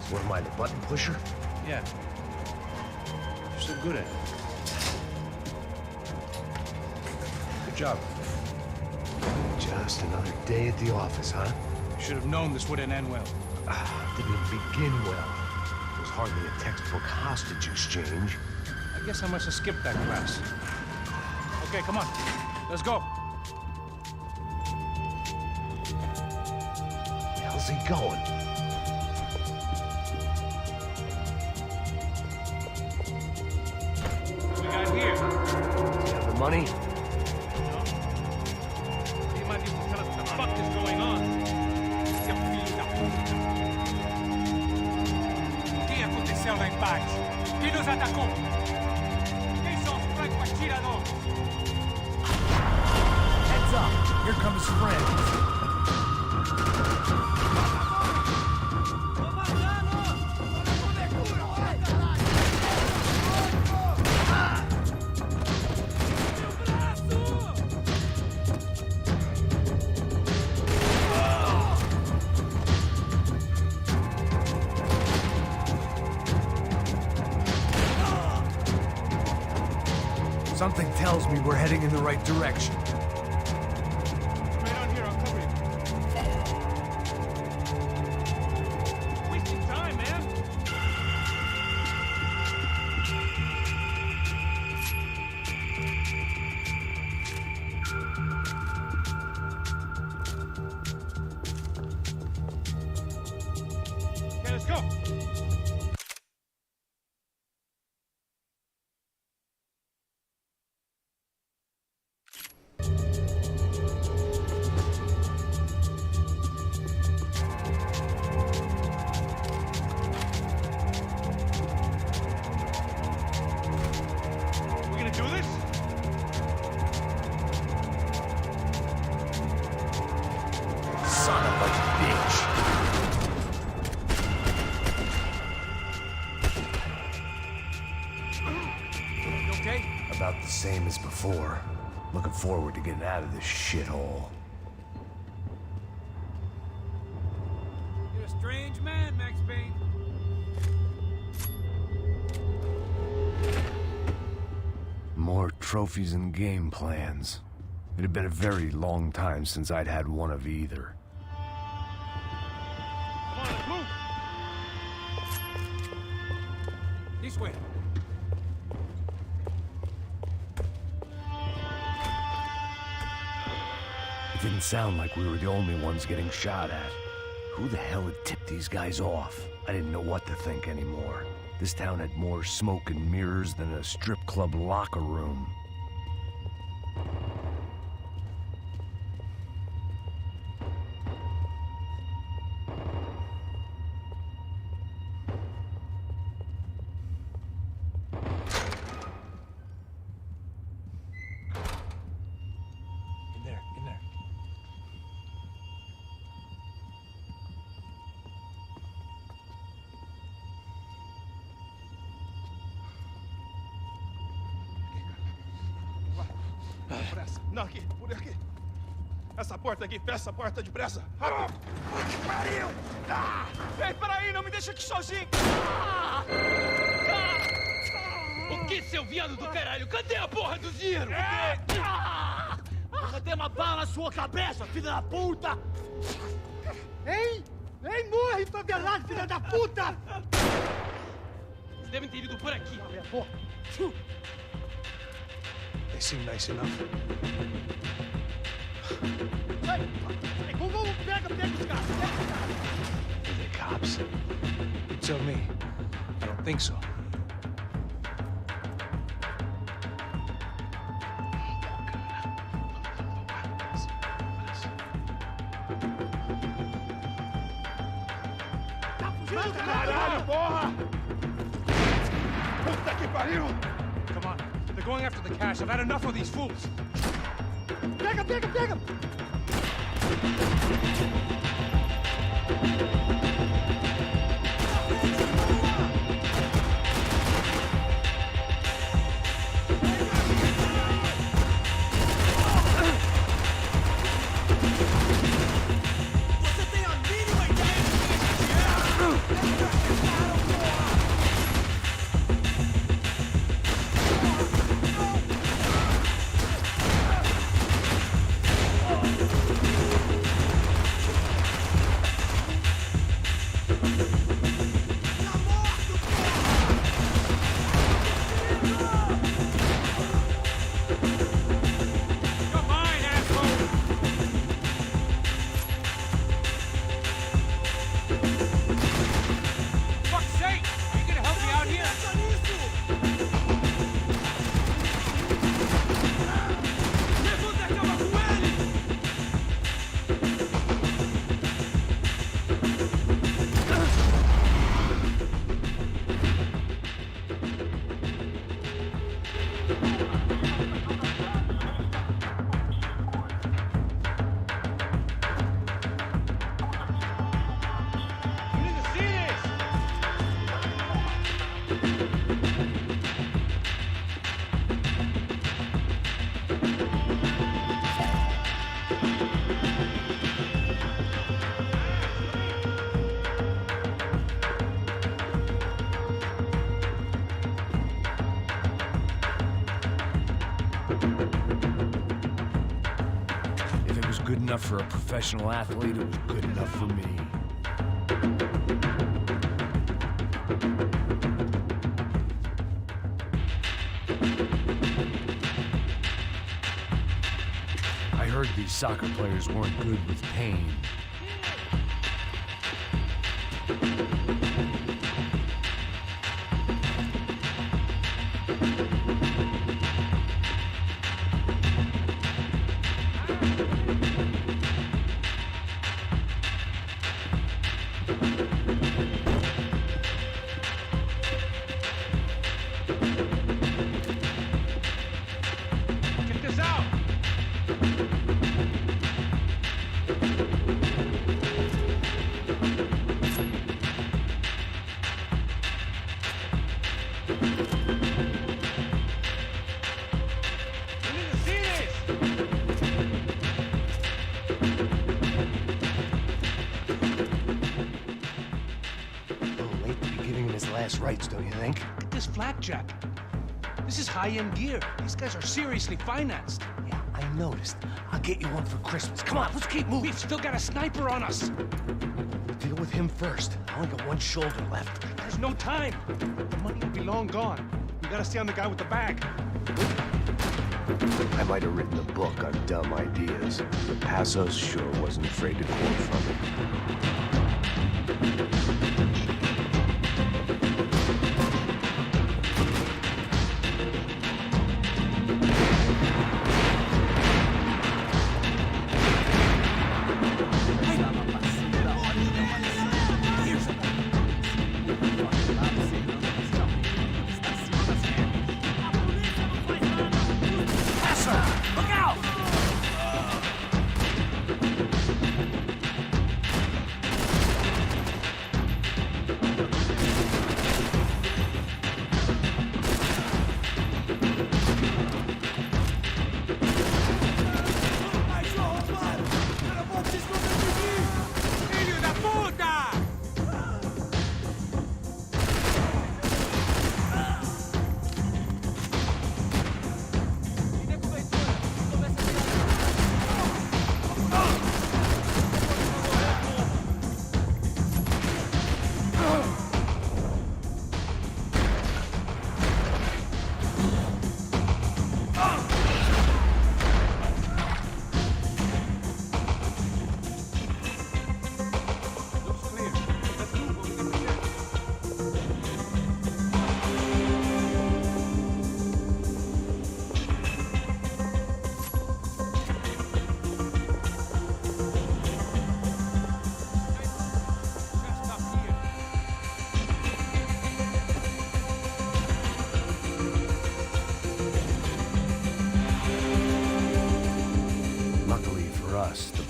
Speaker 1: What am I, the button pusher?
Speaker 2: Yeah. You're so good at it. Good job.
Speaker 1: Just another day at the office, huh?
Speaker 2: You should have known this wouldn't end well.
Speaker 1: Didn't even begin well. It was hardly a textbook hostage exchange.
Speaker 2: I guess I must have skipped that class. Okay, come on. Let's go.
Speaker 1: Where the hell's he going?
Speaker 2: What we got here?
Speaker 1: Does he have the money?
Speaker 2: He might be able to tell us what the fuck is going on. Seu filho da puta. O que aconteceu lá embaixo? Quem nos atacou? Quem são os francos atiradores?
Speaker 7: Heads up. Here come his friends.
Speaker 5: Something tells me we're heading in the right direction.
Speaker 2: Straight on here, I'll cover you. Wasting time, man. Okay, let's go. We gonna do this?
Speaker 5: Son of a bitch.
Speaker 2: You okay?
Speaker 1: About the same as before. Looking forward to getting out of this shithole.
Speaker 2: You're a strange man, Max Payne.
Speaker 1: More trophies and game plans. It had been a very long time since I'd had one of either.
Speaker 2: Come on, let's move. This way.
Speaker 1: It didn't sound like we were the only ones getting shot at. Who the hell had tipped these guys off? I didn't know what to think anymore. This town had more smoke and mirrors than a strip club locker room.
Speaker 7: In there.
Speaker 5: Pressa. Não, aqui, por aqui. Essa porta aqui, fecha essa porta depressa. Rápido. Que pariu! Ei, peraí, não me deixa aqui sozinho.
Speaker 3: O que, seu viado do caralho? Cadê a porra do dinheiro?
Speaker 5: Cadê uma bala na sua cabeça, filha da puta? Ei! Ei, morre, favelado, filha da puta!
Speaker 3: Vocês devem ter ido por aqui.
Speaker 13: They seem nice enough.
Speaker 5: Vamos, pega os caras.
Speaker 13: Are they cops? You tell me. I don't think so.
Speaker 5: Tá fugindo, caralho, porra! Puta que pariu!
Speaker 2: Come on. They're going after the cash. I've had enough of these fools.
Speaker 5: Pega! Você tem a mínima ideia de quem a gente
Speaker 1: If it was good enough for a professional athlete, it was good enough for me. I heard these soccer players weren't good with Payne.
Speaker 2: Check this out. You need to see this.
Speaker 12: A little late to be giving him his last rites, don't you think?
Speaker 2: Look at this flakjack. This is high-end gear. These guys are seriously financed.
Speaker 12: Yeah, I noticed. I'll get you one for Christmas. Come on, let's keep moving.
Speaker 2: We've still got a sniper on us.
Speaker 12: We'll deal with him first. I only got one shoulder left.
Speaker 2: There's no time. The money will be long gone. We gotta stay on the guy with the bag.
Speaker 1: I might have written a book on dumb ideas, but Passos sure wasn't afraid to quote from it.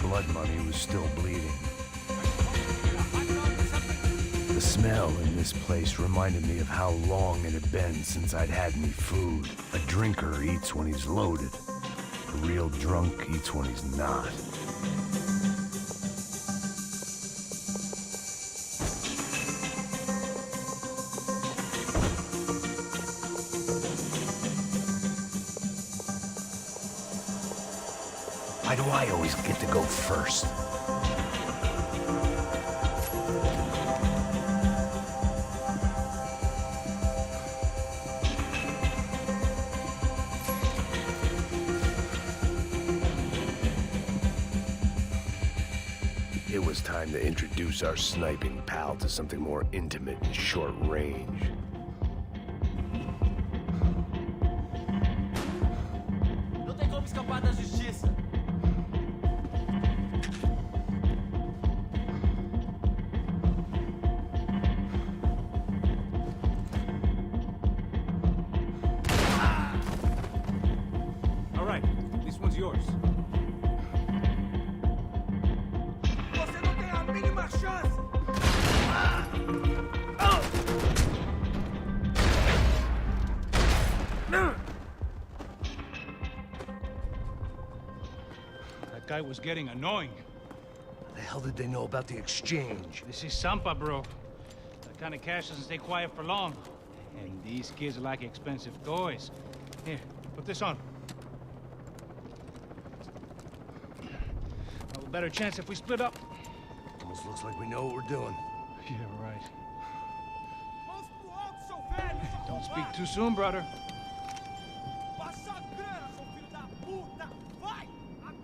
Speaker 1: Blood money was still bleeding. The smell in this place reminded me of how long it had been since I'd had any food. A drinker eats when he's loaded. A real drunk eats when he's not. Why do I always get to go first? It was time to introduce our sniping pal to something more intimate and short range.
Speaker 4: Não tem como escapar da justiça.
Speaker 2: All right, this one's yours.
Speaker 5: Você não tem a mínima chance!
Speaker 2: That guy was getting annoying.
Speaker 1: The hell did they know about the exchange?
Speaker 2: This is Sampa, bro. That kind of cash doesn't stay quiet for long. And these kids like expensive toys. Here, put this on. Have a better chance if we split up.
Speaker 1: Almost looks like we know what we're doing.
Speaker 2: Yeah, right.
Speaker 5: Mãos pro alto, seu velho! seu
Speaker 2: Don't speak
Speaker 5: covarde!
Speaker 2: too soon, brother.
Speaker 5: Passa a grana, seu filho da puta! Vai!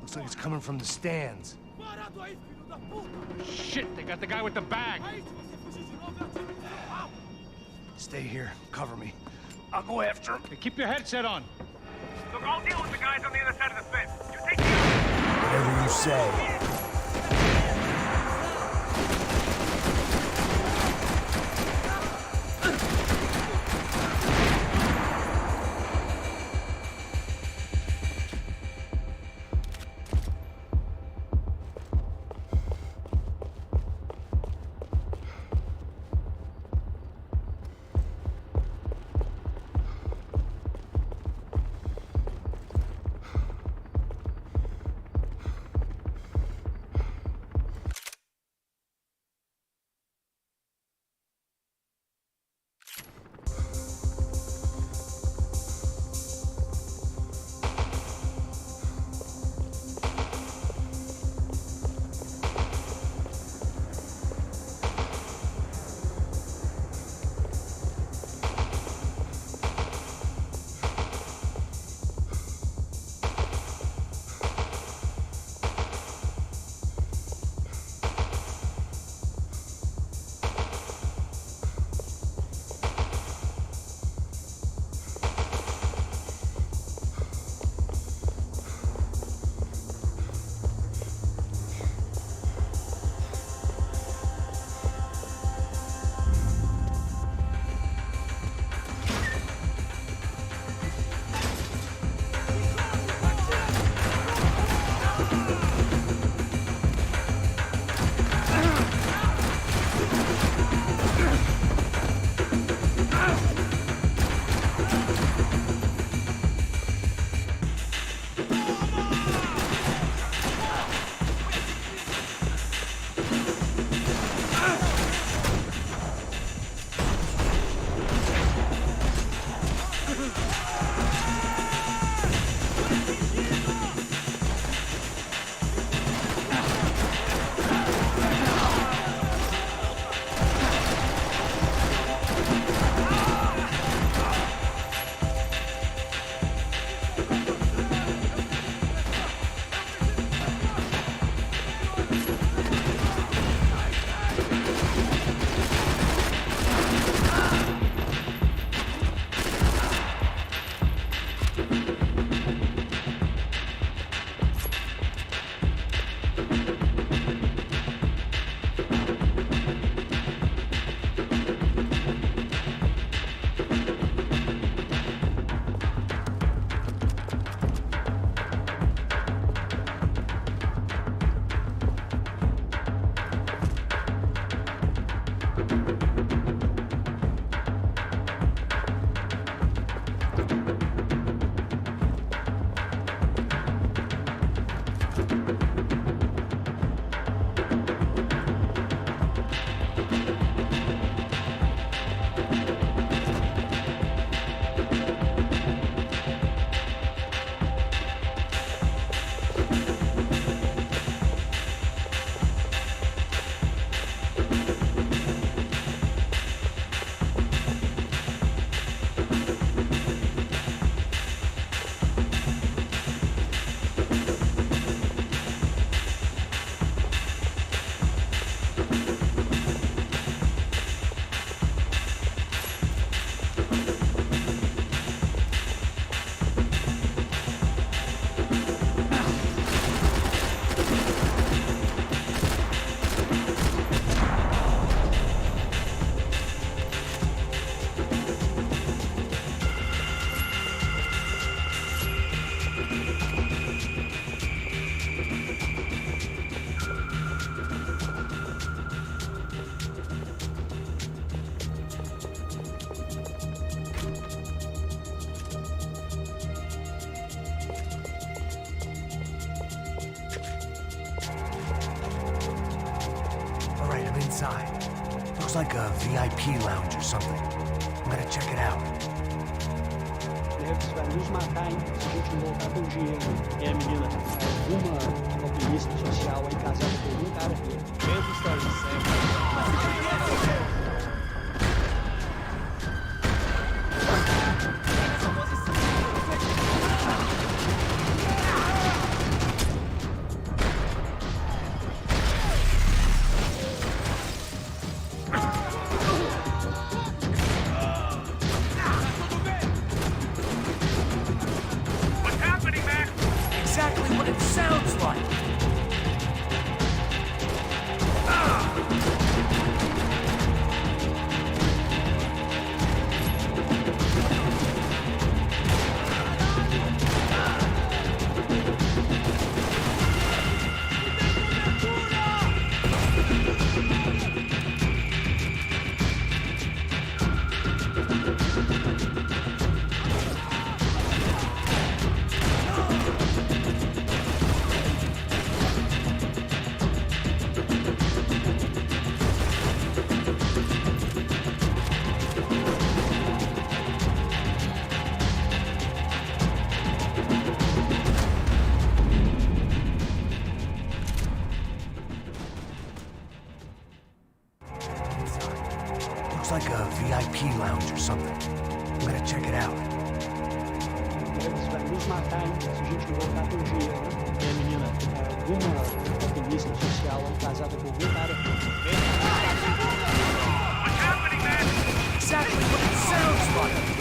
Speaker 1: Looks like it's coming from the stands.
Speaker 5: Parado aí, filho da puta!
Speaker 2: Shit, they got the guy with the bag.
Speaker 5: Aí, se você fugir de novo, eu atiro no seu rabo!
Speaker 1: Stay here, cover me. I'll go after him.
Speaker 2: Hey, keep your headset on.
Speaker 14: Look, I'll deal with the guys on the other side of the fence. You take the
Speaker 1: Whatever you say.
Speaker 15: Looks like a VIP lounge or something. I'm gonna check it out.
Speaker 3: Você vai nos matar, hein? Se a gente não voltar com dinheiro. É, menina, alguma alpinista social aí casada com algum cara aqui. Mesma história de sempre.
Speaker 15: Exactly what it sounds like! Looks like a VIP lounge or something. I'm gonna check it out.
Speaker 3: Você vai nos matar, hein? Se a gente não voltar com dinheiro. É, menina, alguma alpinista social aí casada com algum cara aqui.
Speaker 15: Exactly what it sounds like!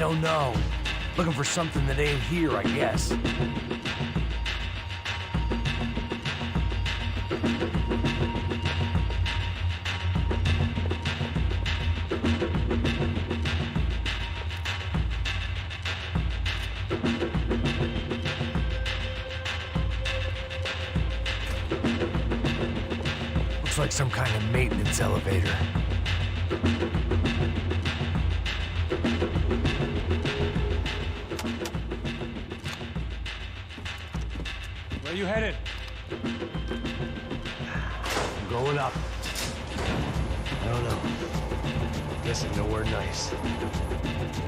Speaker 15: don't know. Looking for something that ain't here, I guess. Looks like some kind of maintenance elevator.
Speaker 2: Where you headed?
Speaker 15: I'm going up. I don't know. Guessing nowhere nice.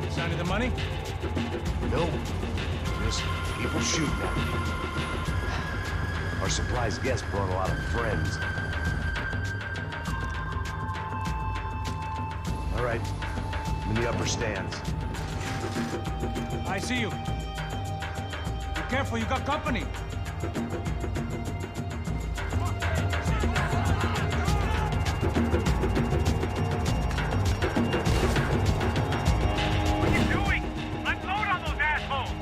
Speaker 2: Sign of the money?
Speaker 1: Nope. Just people shooting at me. Our surprise guest brought a lot of friends. All right. I'm in the upper stands.
Speaker 2: I see you. Be careful, you got company.
Speaker 14: What are you doing? Unload on those assholes!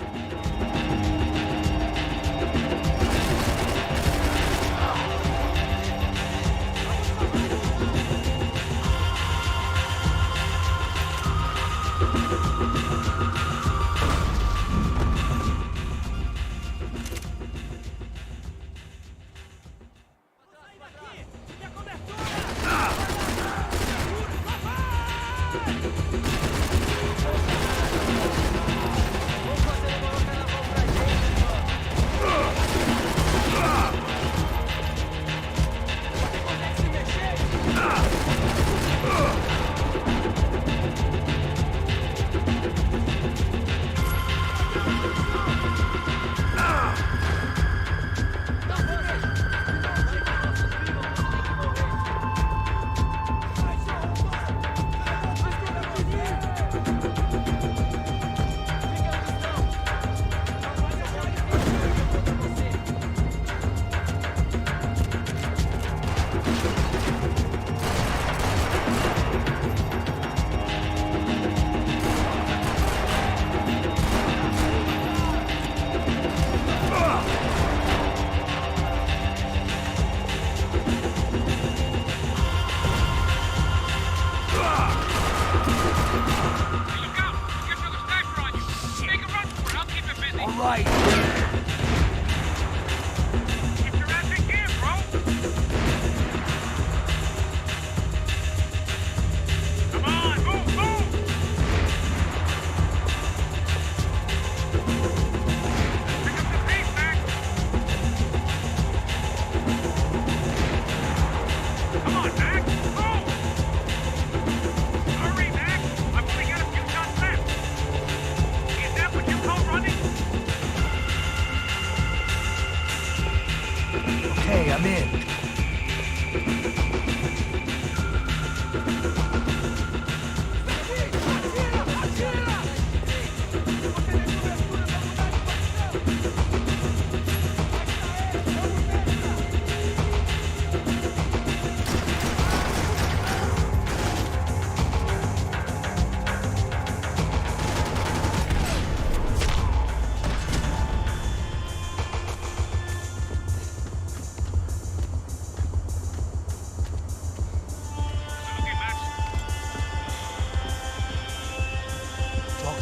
Speaker 15: I'm in.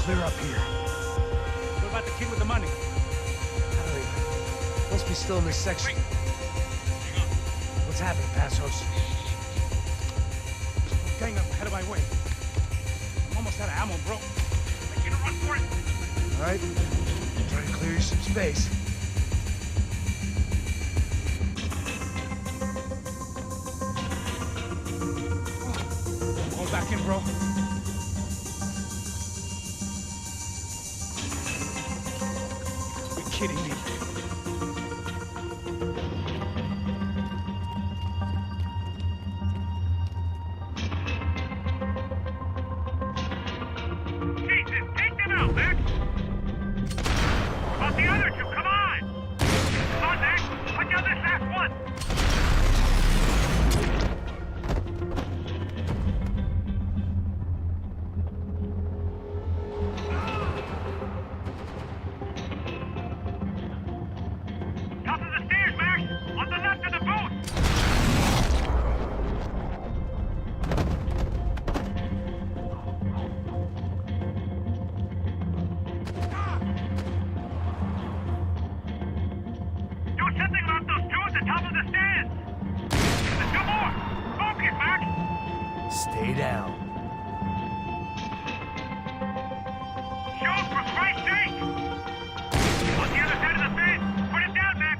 Speaker 15: Clear up here.
Speaker 2: What about the kid with the money?
Speaker 15: Must be still in this section. What's happening, Passos?
Speaker 2: Gang up ahead of my way. I'm almost out of ammo, bro. Make it a run for it.
Speaker 15: All right. Try to clear you some space.
Speaker 2: Hold back in, bro. Kidding me.
Speaker 14: Jesus, take them out, Max! About the other two, come on! Come on, Max! Put down this last one! the top of the stairs! There's two more! Focus, Max!
Speaker 15: Stay down.
Speaker 14: Shoot, for Christ's sake! On the other side of the fence! Put it down, Max!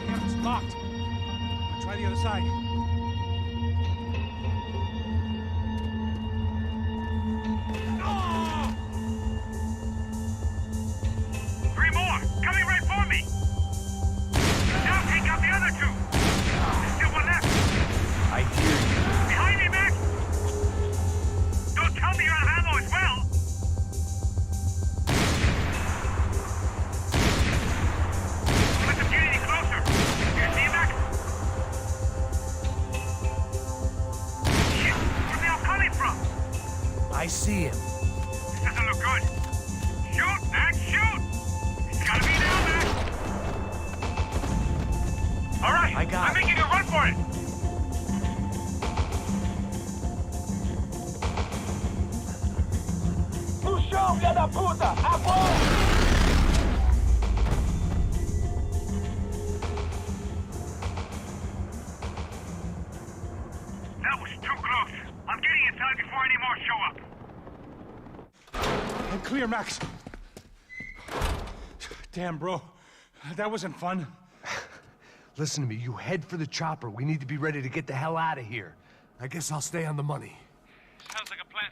Speaker 2: Damn, it's locked. Try the other side.
Speaker 14: Three more! Coming right for me! Now take out the other two! There's still one left!
Speaker 15: I hear you.
Speaker 14: Behind me, Max! Don't tell me you're out of ammo as well! Don't let them get any closer! You see, Max? Shit! Where are they all coming from?
Speaker 15: I see him.
Speaker 14: This doesn't look good! Shoot, Max, shoot! It's gotta be now, Max! Alright,
Speaker 15: I got
Speaker 14: I'm
Speaker 15: it.
Speaker 14: making a run for it!
Speaker 5: No chão, filha da puta! Agora!
Speaker 14: That was too close. I'm getting inside before any more show up.
Speaker 2: I'm clear, Max. Damn, bro. That wasn't fun.
Speaker 15: Listen to me, you head for the chopper. We need to be ready to get the hell out of here. I guess I'll stay on the money.
Speaker 14: Sounds like a plan.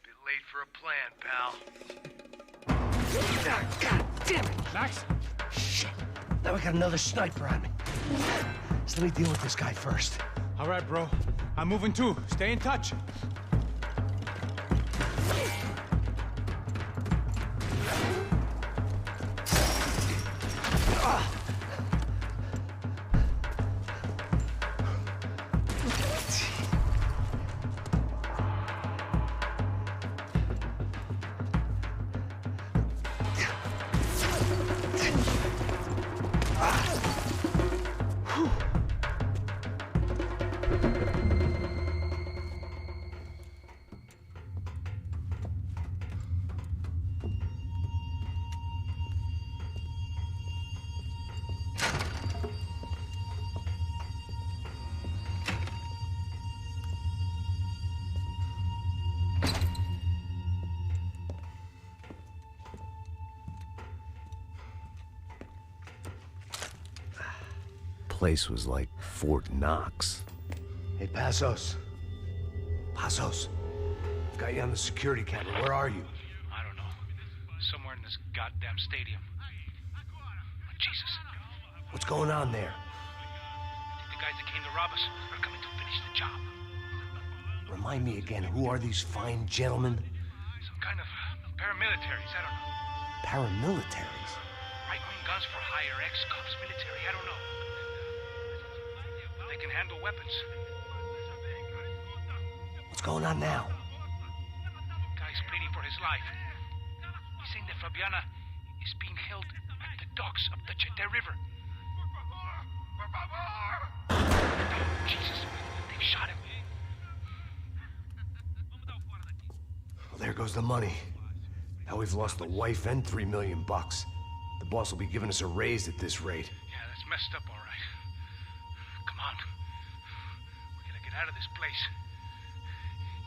Speaker 15: Bit late for a plan, pal.
Speaker 2: God damn it, Max.
Speaker 15: Shit. Now we got another sniper on me. So let me deal with this guy first.
Speaker 2: All right, bro. I'm moving too. Stay in touch.
Speaker 1: Place was like Fort Knox.
Speaker 15: Hey, Passos. Passos. I've got you on the security camera. Where are you?
Speaker 2: I don't know. Somewhere in this goddamn stadium. Jesus.
Speaker 15: What's going on there?
Speaker 2: I think the guys that came to rob us are coming to finish the job.
Speaker 15: Remind me again, who are these fine gentlemen?
Speaker 2: Some kind of paramilitaries, I don't know.
Speaker 15: Paramilitaries?
Speaker 2: Right-wing guns for hire, ex-cops, military, I don't know. They can handle weapons.
Speaker 15: What's going on now?
Speaker 2: Guy's pleading for his life. He's saying that Fabiana is being held at the docks of the Chete River. Jesus, they've shot him.
Speaker 15: Well, there goes the money. Now we've lost the wife and $3 million bucks. The boss will be giving us a raise at this rate.
Speaker 2: Yeah, that's messed up, all right. Come on. We gotta get out of this place.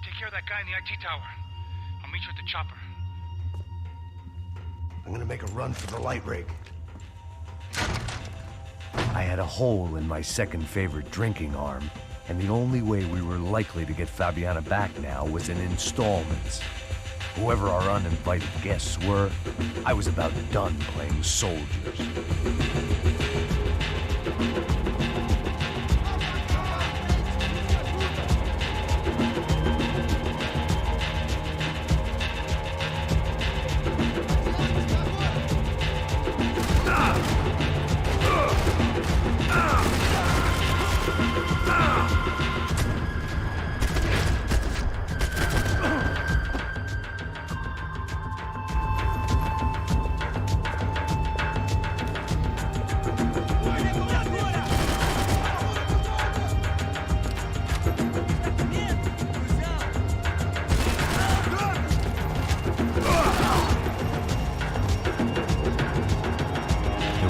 Speaker 2: Take care of that guy in the IT tower. I'll meet you at the chopper.
Speaker 15: I'm gonna make a run for the light rig. I had a hole in my second favorite drinking arm, and the only way we were likely to get Fabiana back now was in installments. Whoever our uninvited guests were, I was about done playing soldiers.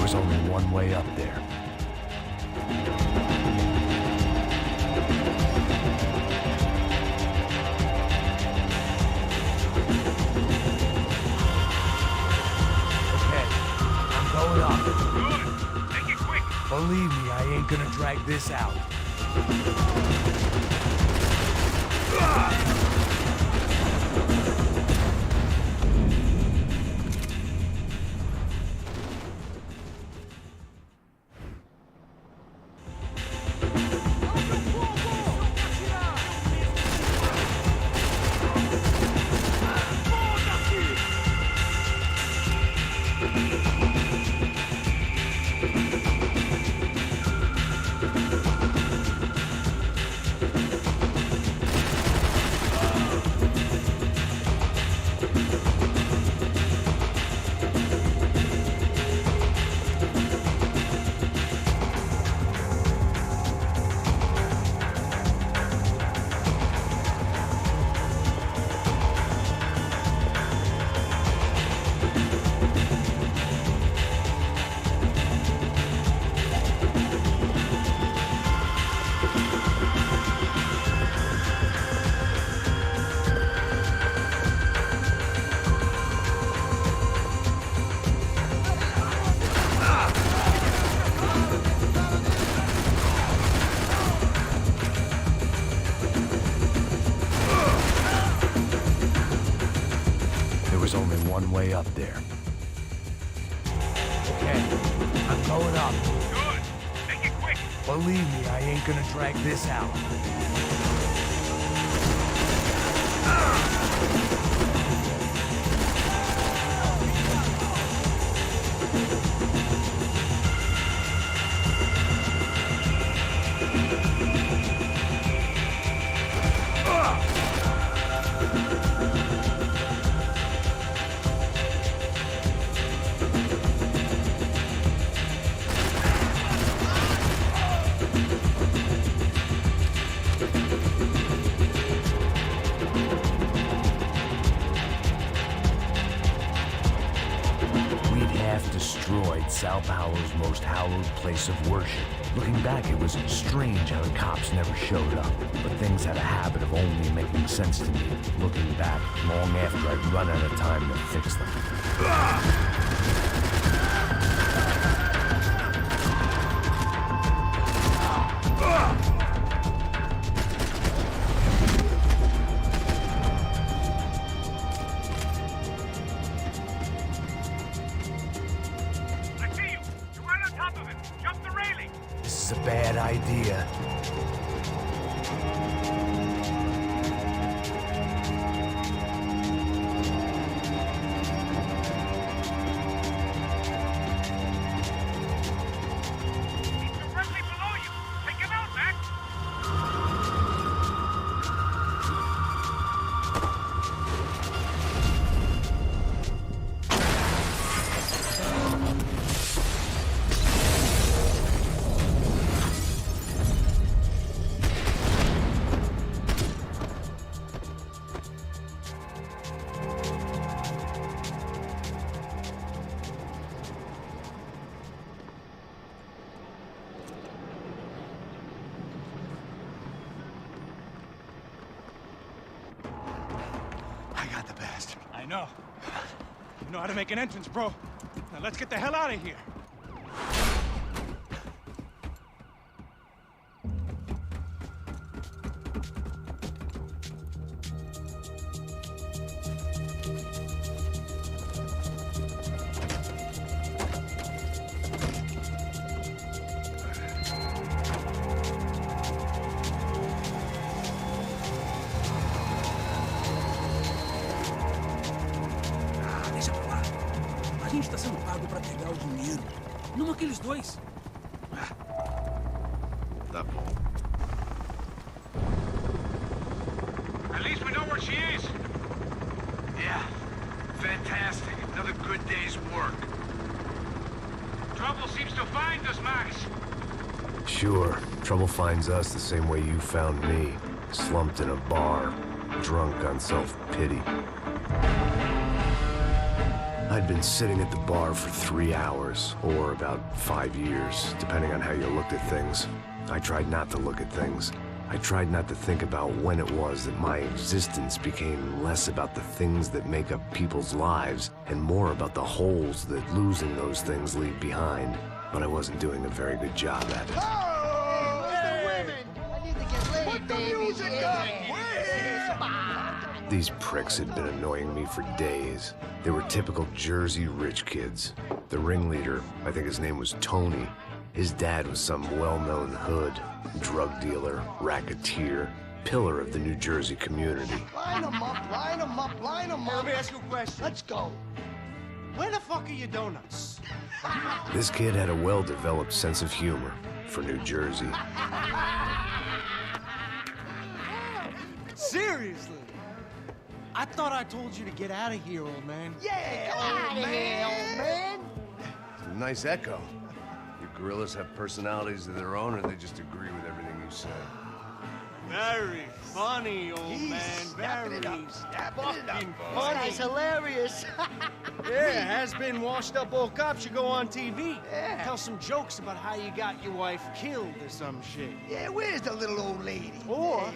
Speaker 15: was only one way up there.
Speaker 7: Okay, I'm going up.
Speaker 14: Good. Make it quick.
Speaker 7: Believe me, I ain't gonna drag this out.
Speaker 15: There was only one way up there.
Speaker 7: Okay, I'm going up.
Speaker 14: Good. Make it quick.
Speaker 7: Believe me, I ain't gonna drag this out.
Speaker 15: Destroyed Sao Paulo's most hallowed place of worship. Looking back, it was strange how the cops never showed up. But things had a habit of only making sense to me, looking back, long after I'd run out of time to fix them.
Speaker 7: This is a bad idea.
Speaker 2: I know. You know how to make an entrance, bro. Now let's get the hell out of here.
Speaker 16: A gente tá sendo pago pra pegar o dinheiro. Não aqueles dois.
Speaker 12: Tá bom.
Speaker 14: At least we know where she is.
Speaker 11: Yeah. Fantastic. Another good day's work.
Speaker 14: Trouble seems to find us, Max.
Speaker 1: Sure. Trouble finds us the same way you found me. Slumped in a bar. Drunk on self-pity. I'd been sitting at the bar for 3 hours, or about 5 years, depending on how you looked at things. I tried not to look at things. I tried not to think about when it was that my existence became less about the things that make up people's lives and more about the holes that losing those things leave behind. But I wasn't doing a very good job at it. These pricks had been annoying me for days. They were typical Jersey rich kids. The ringleader, I think his name was Tony. His dad was some well-known hood, drug dealer, racketeer, pillar of the New Jersey community.
Speaker 5: Line them up, line them up, line them up.
Speaker 10: Let me ask you a question.
Speaker 5: Let's go.
Speaker 10: Where the fuck are your donuts?
Speaker 1: This kid had a well-developed sense of humor for New Jersey.
Speaker 10: Seriously? I thought I told you to get out of here, old man.
Speaker 5: Yeah, old man.
Speaker 12: It's a nice echo. Your gorillas have personalities of their own, or they just agree with everything you say?
Speaker 10: Very funny, old man. Very fucking funny.
Speaker 5: That's hilarious.
Speaker 10: Yeah, has-been washed-up old cop should go on TV.
Speaker 5: Yeah.
Speaker 10: Tell some jokes about how you got your wife killed or some shit.
Speaker 5: Yeah, where's the little old lady?
Speaker 10: Or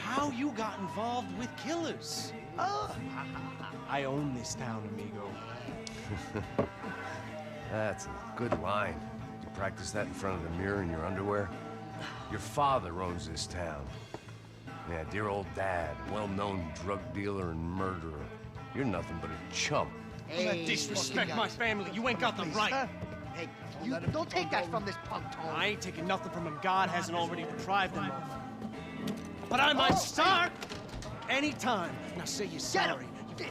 Speaker 10: how you got involved with killers.
Speaker 5: Oh.
Speaker 10: I own this town, amigo.
Speaker 12: That's a good line. You practice that in front of the mirror in your underwear? Your father owns this town. Yeah, dear old dad, well-known drug dealer and murderer. You're nothing but a chump.
Speaker 10: Hey, disrespect my family. You ain't got the right.
Speaker 5: Hey, you don't take that from this punk, Tony.
Speaker 10: I ain't taking nothing from him. God hasn't already deprived him of. But I might start anytime. Now say you're sorry.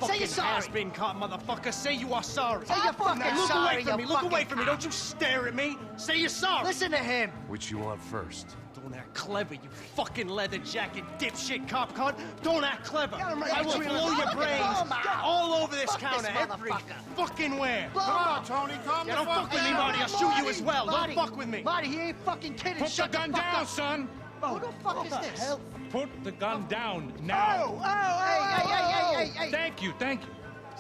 Speaker 5: Say you're sorry.
Speaker 10: Has-been caught, motherfucker. Say you are sorry.
Speaker 5: Say you're fucking
Speaker 10: Look
Speaker 5: sorry,
Speaker 10: away from me.
Speaker 5: you
Speaker 10: Look away
Speaker 5: fucking
Speaker 10: from me. Don't you stare at me. Say you're sorry.
Speaker 5: Listen to him.
Speaker 12: Which you want first?
Speaker 10: Don't act clever, you fucking leather jacket dipshit cop cunt. Don't act clever. I will blow your brains all over this counter, every fucking where.
Speaker 5: Come on,
Speaker 10: Tony. Come don't fuck with me, Marty. I'll shoot you as well. Don't fuck with me.
Speaker 5: Marty, he ain't fucking kidding.
Speaker 2: Put the gun down, son.
Speaker 5: Who the fuck is this?
Speaker 2: Put the gun down now.
Speaker 5: Hey.
Speaker 2: Thank you.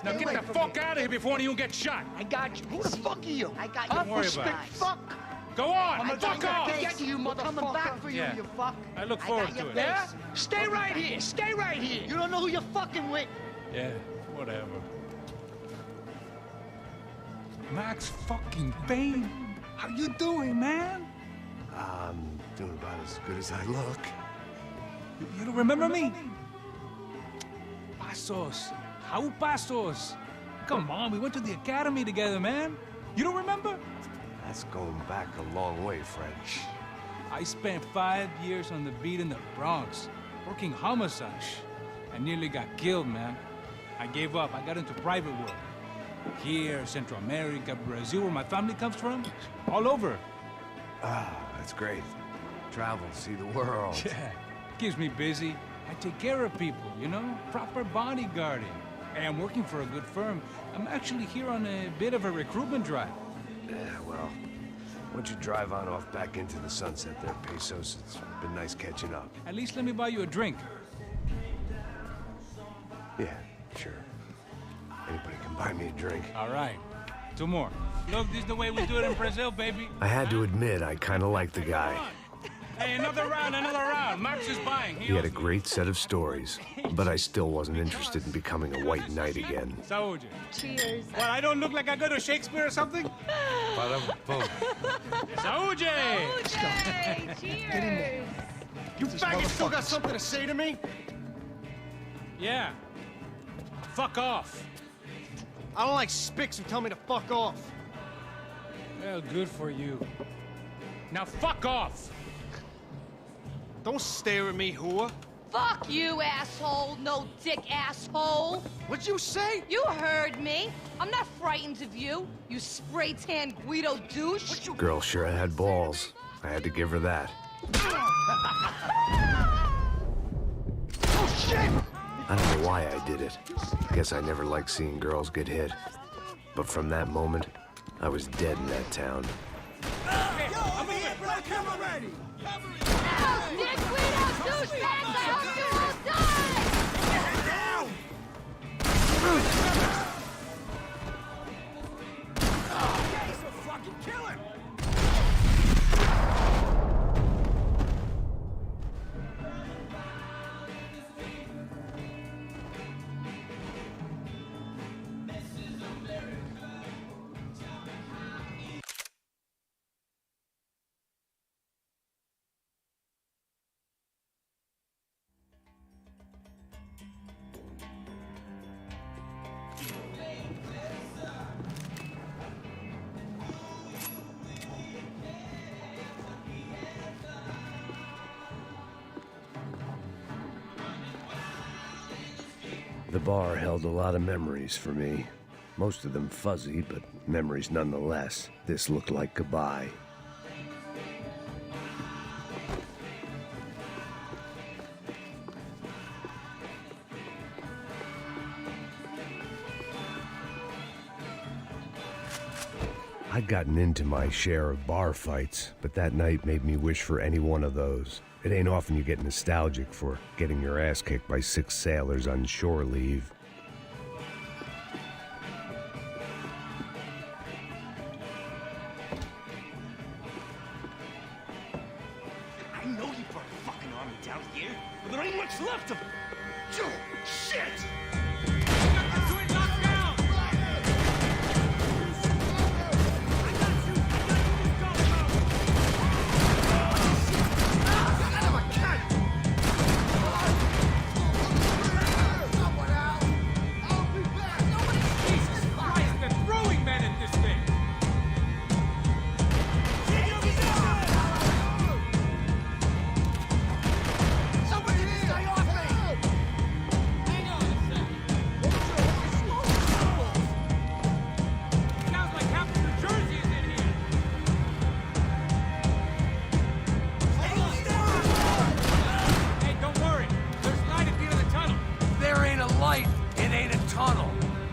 Speaker 2: Now get the fuck out of here before one of you gets shot.
Speaker 5: I got you. Who the fuck are you? I got you.
Speaker 2: Don't worry about it.
Speaker 5: Fuck.
Speaker 2: Go on, fuck off.
Speaker 5: I get you, motherfucker. Coming back for you,
Speaker 2: Yeah.
Speaker 5: you fuck.
Speaker 2: I look forward to it.
Speaker 5: Yeah? Stay right here. Stay right here. You don't know who you're fucking with.
Speaker 2: Yeah, whatever. Max fucking Payne. How you doing, man?
Speaker 12: I'm doing about as good as I look.
Speaker 2: You don't remember me? Pasos. How Pasos? Come on, we went to the academy together, man. You don't remember?
Speaker 12: That's going back a long way, French.
Speaker 2: I spent 5 years on the beat in the Bronx, working homicide. I nearly got killed, man. I gave up. I got into private work. Here, Central America, Brazil, where my family comes from. All over.
Speaker 12: Ah, that's great. Travel, see the world.
Speaker 2: Yeah, keeps me busy. I take care of people, you know? Proper bodyguarding. Hey, I'm working for a good firm. I'm actually here on a bit of a recruitment drive.
Speaker 12: Yeah, well, why don't you drive on off back into the sunset there, Pesos? It's been nice catching up.
Speaker 2: At least let me buy you a drink.
Speaker 12: Yeah, sure. Anybody can buy me a drink.
Speaker 2: All right. 2 more. Look, this is the way we do it in Brazil, baby.
Speaker 1: I had to admit, I kind of liked the guy.
Speaker 2: Hey, another round. Max is buying.
Speaker 1: He had a great set of stories, but I still wasn't interested in becoming a white knight again.
Speaker 2: Saúde.
Speaker 8: Cheers.
Speaker 2: What, I don't look like I go to Shakespeare or something? Saúde!
Speaker 8: Cheers.
Speaker 10: You faggots still got something to say to me?
Speaker 2: Yeah. Fuck off.
Speaker 10: I don't like spics who tell me to fuck off.
Speaker 2: Well, good for you. Now fuck off.
Speaker 10: Don't stare at me, whore.
Speaker 8: Fuck you, asshole. No dick, asshole.
Speaker 10: What'd you say?
Speaker 8: You heard me. I'm not frightened of you, you spray-tan Guido douche.
Speaker 1: Girl sure had balls. I had to give her that.
Speaker 5: Oh, shit!
Speaker 1: I don't know why I did it. Guess I never liked seeing girls get hit. But from that moment, I was dead in that town.
Speaker 5: Camera ready!
Speaker 8: Dick Guido douchebags, I hope you all die!
Speaker 15: The bar held a lot of memories for me. Most of them fuzzy, but memories nonetheless. This looked like goodbye. I'd gotten into my share of bar fights, but that night made me wish for any one of those. It ain't often you get nostalgic for getting your ass kicked by 6 sailors on shore leave.
Speaker 5: I know you brought a fucking army down here, but there ain't much left of them. Shit!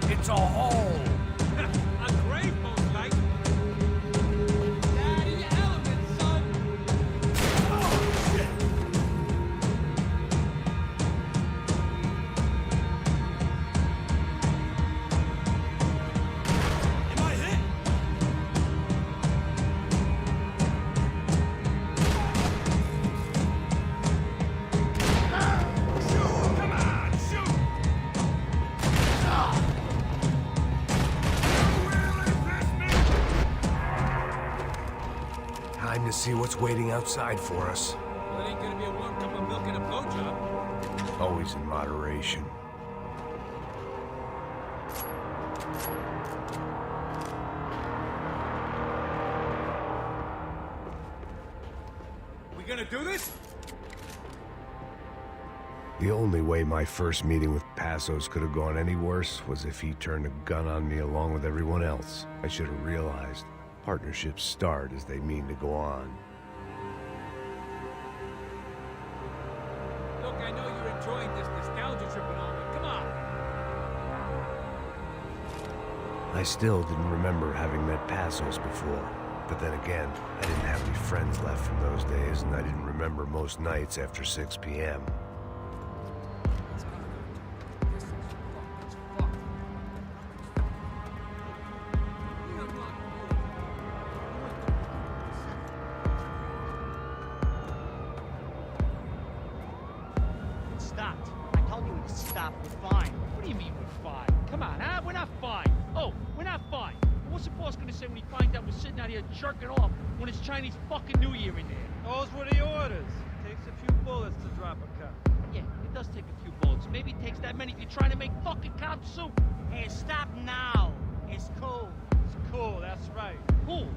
Speaker 15: It's a hole!
Speaker 3: A grave, most likely. Get out of your element, son! Oh, shit!
Speaker 5: Am I hit? Shoot! Come on, shoot!
Speaker 15: Time to see what's waiting outside for us.
Speaker 3: Well, it ain't gonna be a warm cup of milk and a blowjob.
Speaker 15: Always in moderation.
Speaker 3: We gonna do this?
Speaker 15: The only way my first meeting with Passos could have gone any worse was if he turned a gun on me along with everyone else. I should have realized. Partnerships start as they mean to go on.
Speaker 3: Look, I know you're enjoying this nostalgia trip and all, but come on.
Speaker 15: I still didn't remember having met Passos before. But then again, I didn't have any friends left from those days, and I didn't remember most nights after 6 p.m.
Speaker 3: Stopped. I told you to stop. We're fine. What do you mean we're fine? Come on, huh? We're not fine. Oh, we're not fine. What's the boss gonna say when he finds out we're sitting out here jerking off when it's Chinese fucking New Year in there?
Speaker 17: Those were the orders. Takes a few bullets to drop a cop.
Speaker 3: Yeah, it does take a few bullets. Maybe it takes that many if you're trying to make fucking cop soup.
Speaker 17: Hey, stop now. It's cool. It's cool, that's right.
Speaker 3: Cool.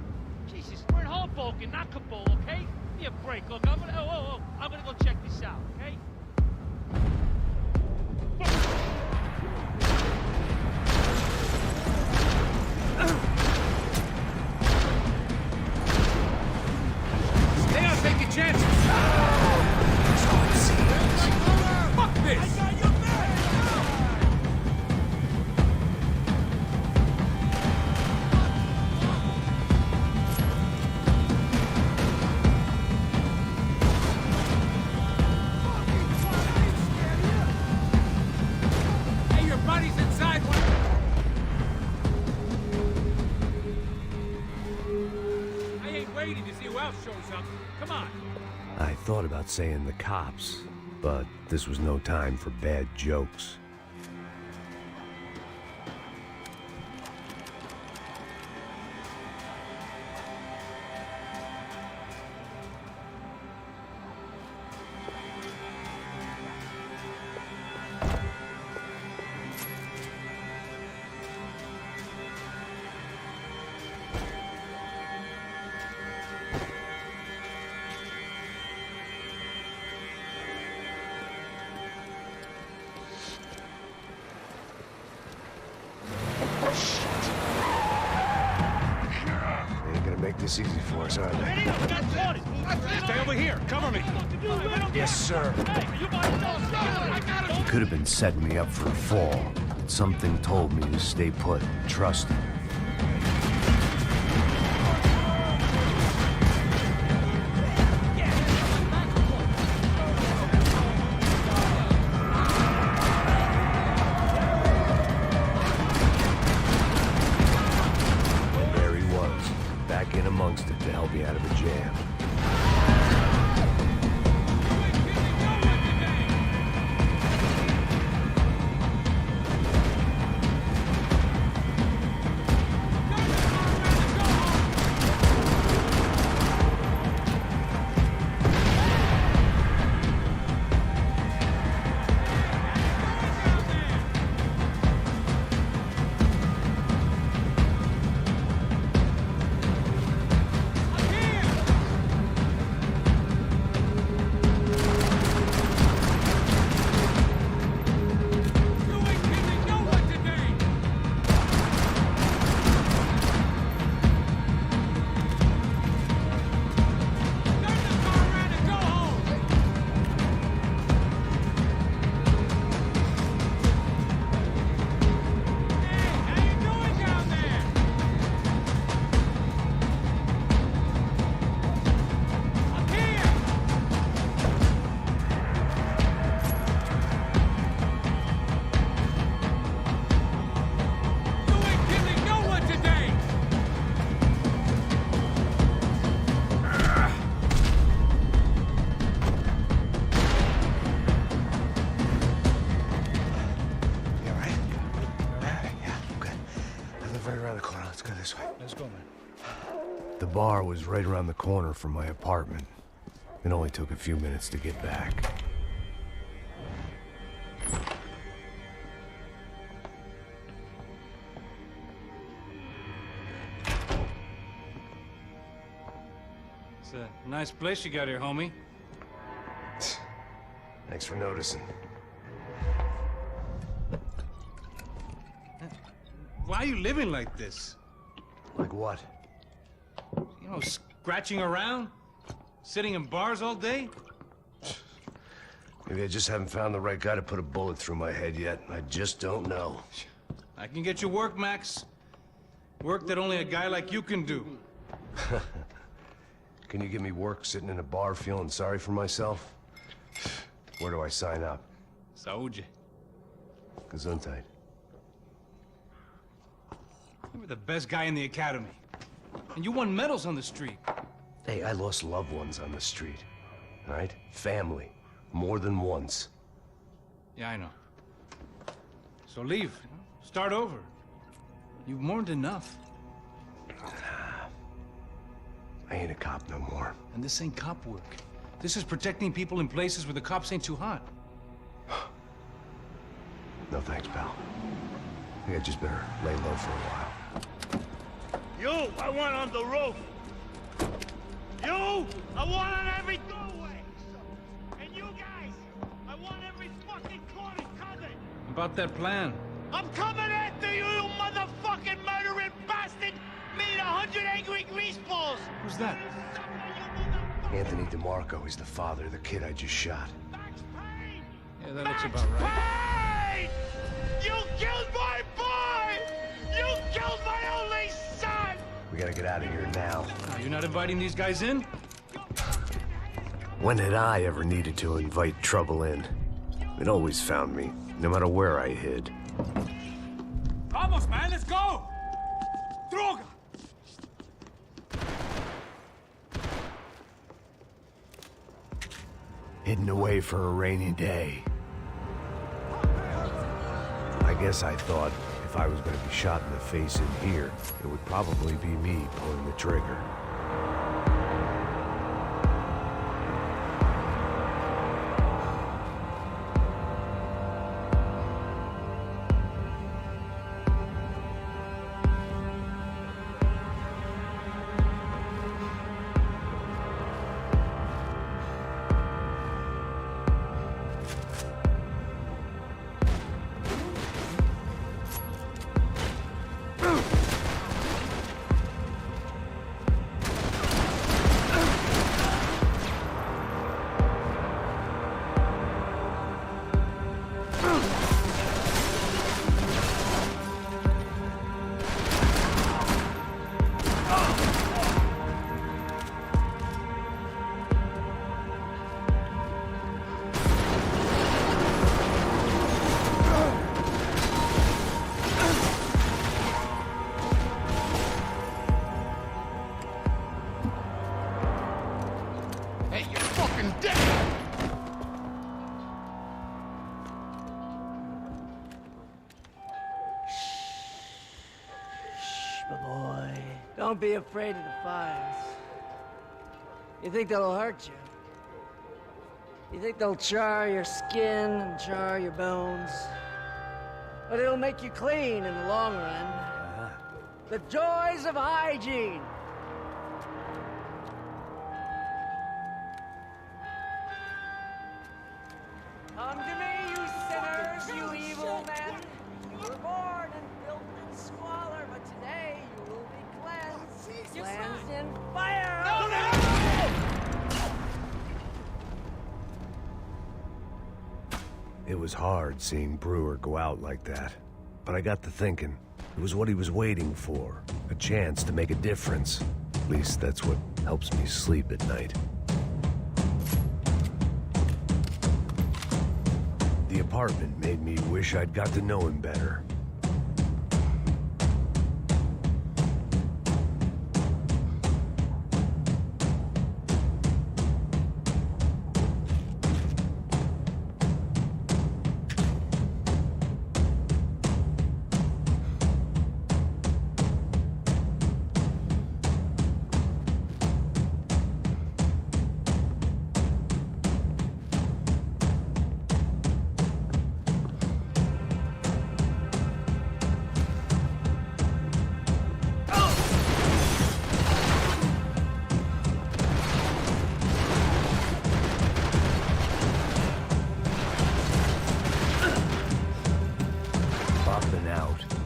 Speaker 3: Jesus, we're in Hoboken, not Kabul, okay? Give me a break. Look, I'm gonna go check this out, okay? Stay on, take your chances. Fuck this! Hey, your buddy's inside. I ain't waiting to see who else shows up. Come on.
Speaker 15: I thought about saying the cops, but this was no time for bad jokes.
Speaker 12: gonna make this easy for us, aren't they?
Speaker 2: Stay over here. Cover me.
Speaker 12: Yes, sir.
Speaker 15: He could have been setting me up for a fall, but something told me to stay put and trust him. Amongst it to help me out of a jam. The bar was right around the corner from my apartment. It only took a few minutes to get back.
Speaker 2: It's a nice place you got here, homie.
Speaker 12: Thanks for noticing.
Speaker 2: Why are you living like this?
Speaker 12: Like what?
Speaker 2: You know, scratching around? Sitting in bars all day?
Speaker 12: Maybe I just haven't found the right guy to put a bullet through my head yet. I just don't know.
Speaker 2: I can get you work, Max. Work that only a guy like you can do.
Speaker 12: Can you give me work sitting in a bar feeling sorry for myself? Where do I sign up?
Speaker 2: Saúde.
Speaker 12: Gesundheit.
Speaker 2: You were the best guy in the academy. And you won medals on the street.
Speaker 12: Hey, I lost loved ones on the street. All right? Family. More than once.
Speaker 2: Yeah, I know. So leave. Start over. You've mourned enough.
Speaker 12: I ain't a cop no more.
Speaker 2: And this ain't cop work. This is protecting people in places where the cops ain't too hot.
Speaker 12: No thanks, pal. I think I just better lay low for a while.
Speaker 14: You, I want on the roof. You, I want on every doorway. And you guys, I want every fucking corner covered.
Speaker 2: About that plan.
Speaker 14: I'm coming after you, you motherfucking murdering bastard! Me and 100 angry greaseballs!
Speaker 2: Who's that?
Speaker 12: Anthony DeMarco. He's the father of the kid I just shot.
Speaker 2: Yeah, that looks about right.
Speaker 14: Payne! You killed my boy! You killed my only son!
Speaker 12: We gotta get out of here now.
Speaker 2: You're not inviting these guys in?
Speaker 1: When had I ever needed to invite trouble in? It always found me, no matter where I hid.
Speaker 3: Vamos, man, let's go! Droga!
Speaker 15: Hidden away for a rainy day. I guess I thought if I was going to be shot in the face in here, it would probably be me pulling the trigger.
Speaker 18: Don't be afraid of the fires. You think they'll hurt you? You think they'll char your skin and char your bones? But it'll make you clean in the long run. The joys of hygiene! Come to me, you sinners, you evil men! You were born in filth and squalor, but today you will be cleansed. Cleansed in fire!
Speaker 15: It was hard seeing Brewer go out like that. But I got to thinking, it was what he was waiting for. A chance to make a difference. At least that's what helps me sleep at night. The apartment made me wish I'd got to know him better.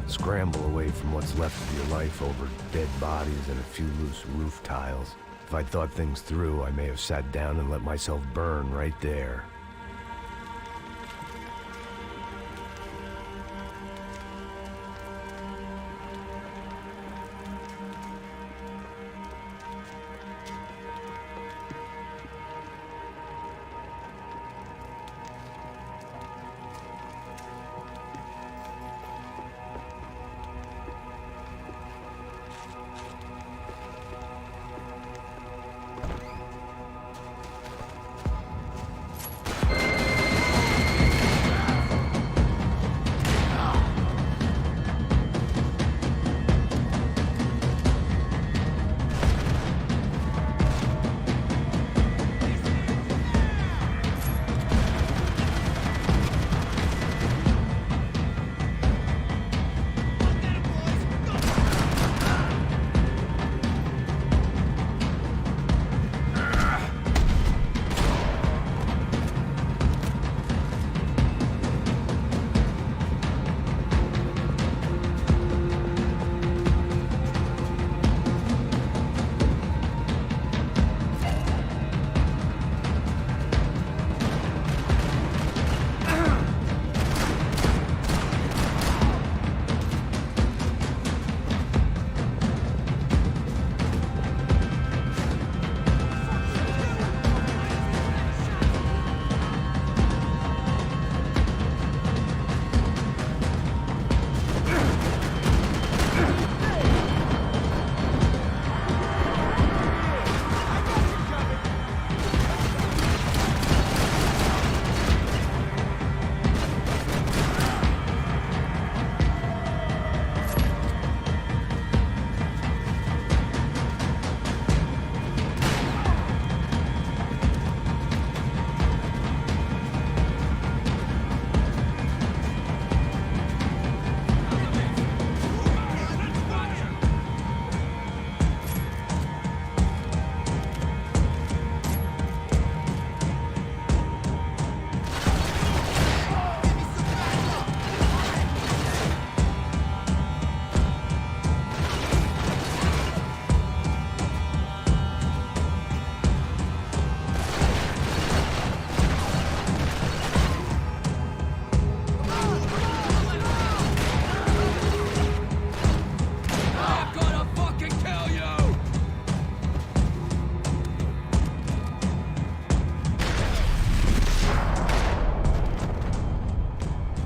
Speaker 15: Scramble away from what's left of your life over dead bodies and a few loose roof tiles. If I'd thought things through, I may have sat down and let myself burn right there.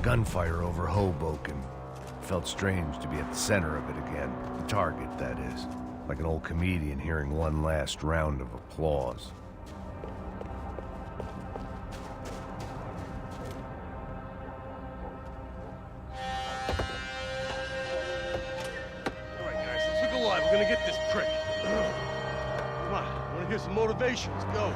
Speaker 15: Gunfire over Hoboken. Felt strange to be at the center of it again. The target, that is. Like an old comedian hearing one last round of applause.
Speaker 19: Alright guys, let's look alive. We're gonna get this
Speaker 5: Come on, wanna hear some motivation? Let's go.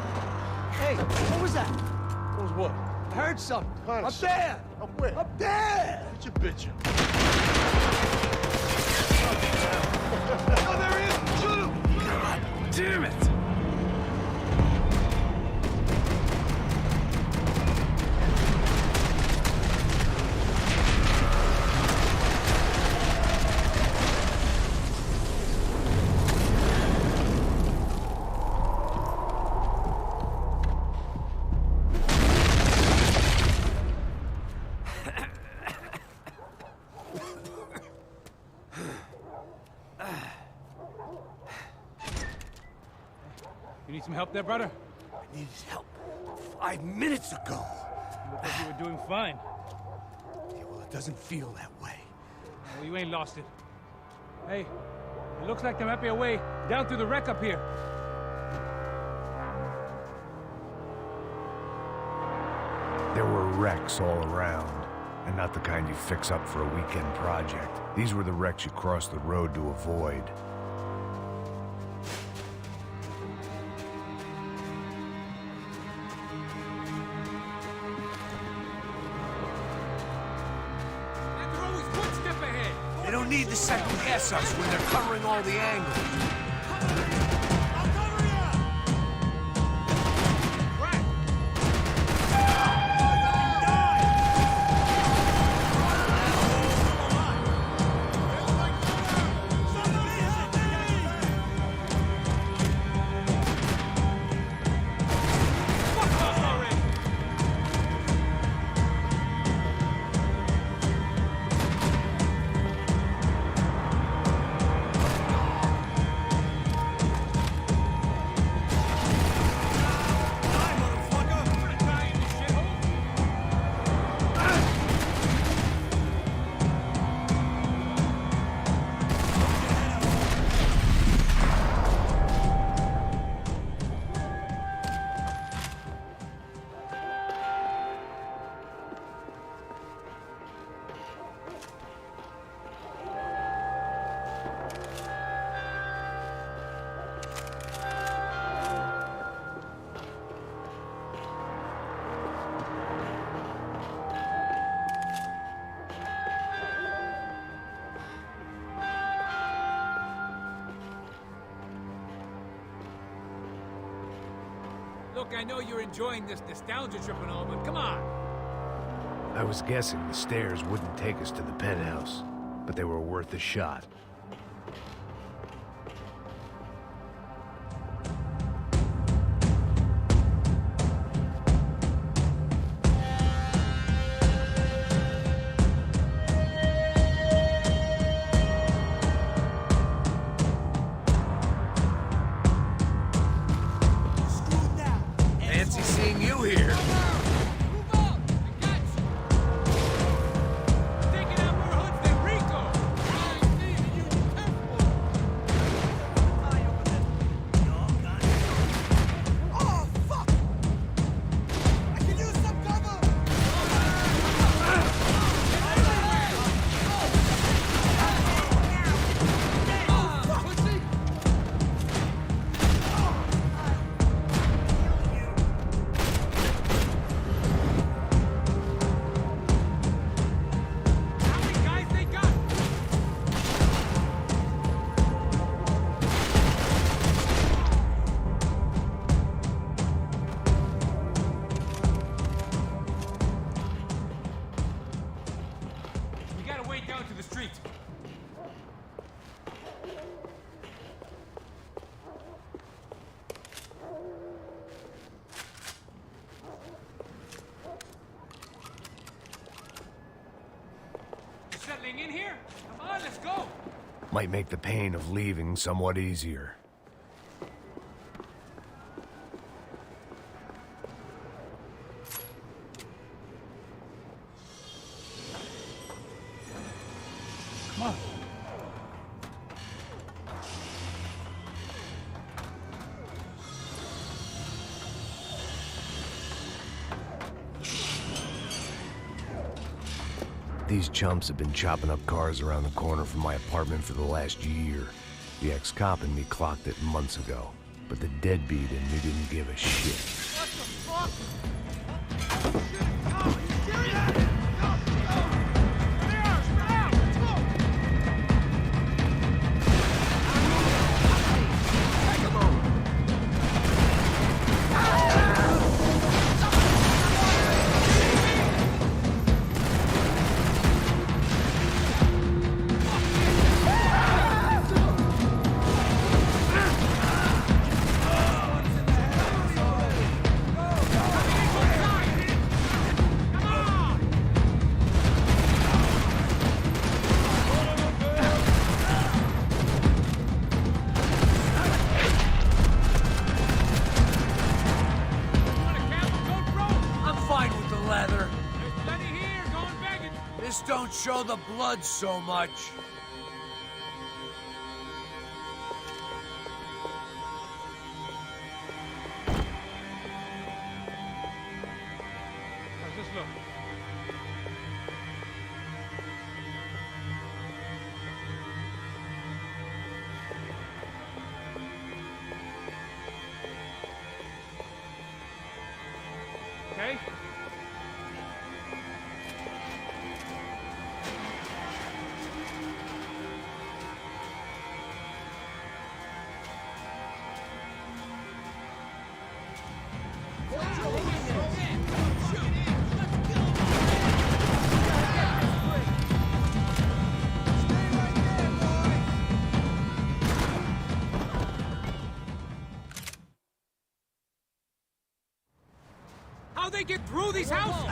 Speaker 7: Hey, what was that?
Speaker 5: What was what?
Speaker 7: I heard something.
Speaker 5: Kind
Speaker 7: Up there!
Speaker 5: Up where?
Speaker 7: Up there!
Speaker 5: What you bitching? Oh, there he is! Shoot him!
Speaker 15: God damn it!
Speaker 2: You need some help there, brother?
Speaker 7: I needed help 5 minutes ago.
Speaker 2: You look like you were doing fine.
Speaker 7: Yeah, well, it doesn't feel that way.
Speaker 2: Well, you ain't lost it. Hey, it looks like there might be a way down through the wreck up here.
Speaker 15: There were wrecks all around, and not the kind you fix up for a weekend project. These were the wrecks you cross the road to avoid.
Speaker 7: They don't need to second guess us when they're covering all the angles.
Speaker 3: Look, I know you're enjoying this nostalgia trip and all, but come on.
Speaker 15: I was guessing the stairs wouldn't take us to the penthouse, but they were worth a shot. Fancy seeing you here.
Speaker 2: Down to the street. You settling in here? Come on, let's go.
Speaker 15: Might make the pain of leaving somewhat easier.
Speaker 2: Come on.
Speaker 15: These chumps have been chopping up cars around the corner from my apartment for the last year. The ex-cop in me clocked it months ago, but the deadbeat in me didn't give a shit.
Speaker 5: What the fuck?
Speaker 7: Don't show the blood so much.
Speaker 2: How's this look? Okay?
Speaker 3: How'd they get through these houses?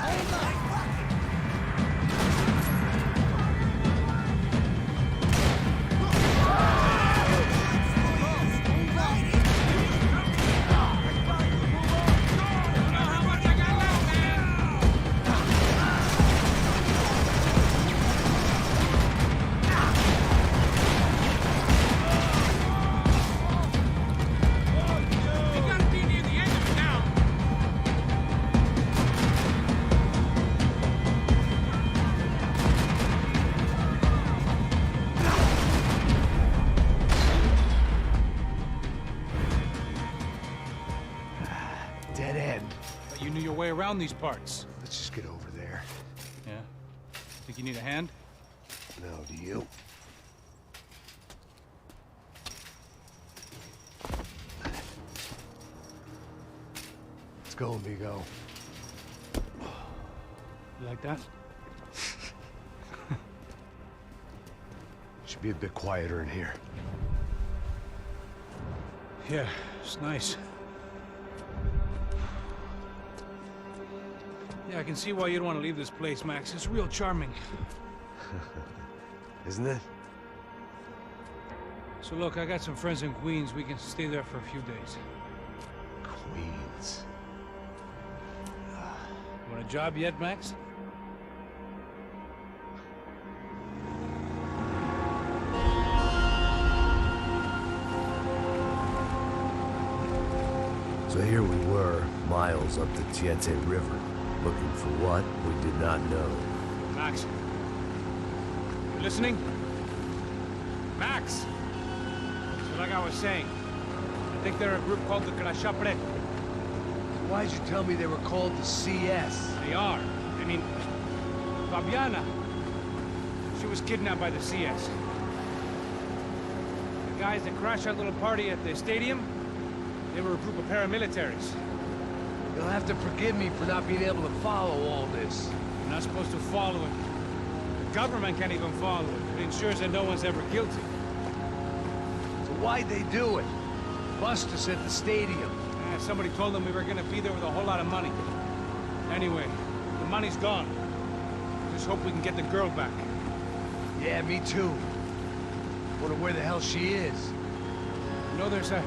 Speaker 15: Dead end.
Speaker 2: But you knew your way around these parts.
Speaker 15: Let's just get over there.
Speaker 2: Yeah? Think you need a hand?
Speaker 15: No, do you? Let's go, amigo.
Speaker 2: You like that?
Speaker 15: Should be a bit quieter in here.
Speaker 2: Yeah, it's nice. Yeah, I can see why you'd want to leave this place, Max. It's real charming.
Speaker 15: Isn't it?
Speaker 2: So look, I got some friends in Queens. We can stay there for a few days.
Speaker 15: Queens.
Speaker 2: Want a job yet, Max?
Speaker 15: So here we were, miles up the Tietze River, looking for what we did not know.
Speaker 2: Max. You listening? Max! So like I was saying, I think they're a group called the Crashapret.
Speaker 12: Why'd you tell me they were called the CS?
Speaker 2: They are. I mean, Fabiana. She was kidnapped by the CS. The guys that crashed that little party at the stadium, they were a group of paramilitaries.
Speaker 12: You'll have to forgive me for not being able to follow all this.
Speaker 2: You're not supposed to follow it. The government can't even follow it. It ensures that no one's ever guilty.
Speaker 12: So why'd they do it? Bust us at the stadium.
Speaker 2: Somebody told them we were gonna be there with a whole lot of money. Anyway, the money's gone. Just hope we can get the girl back.
Speaker 12: Yeah, me too. Wonder where the hell she is.
Speaker 2: You know there's a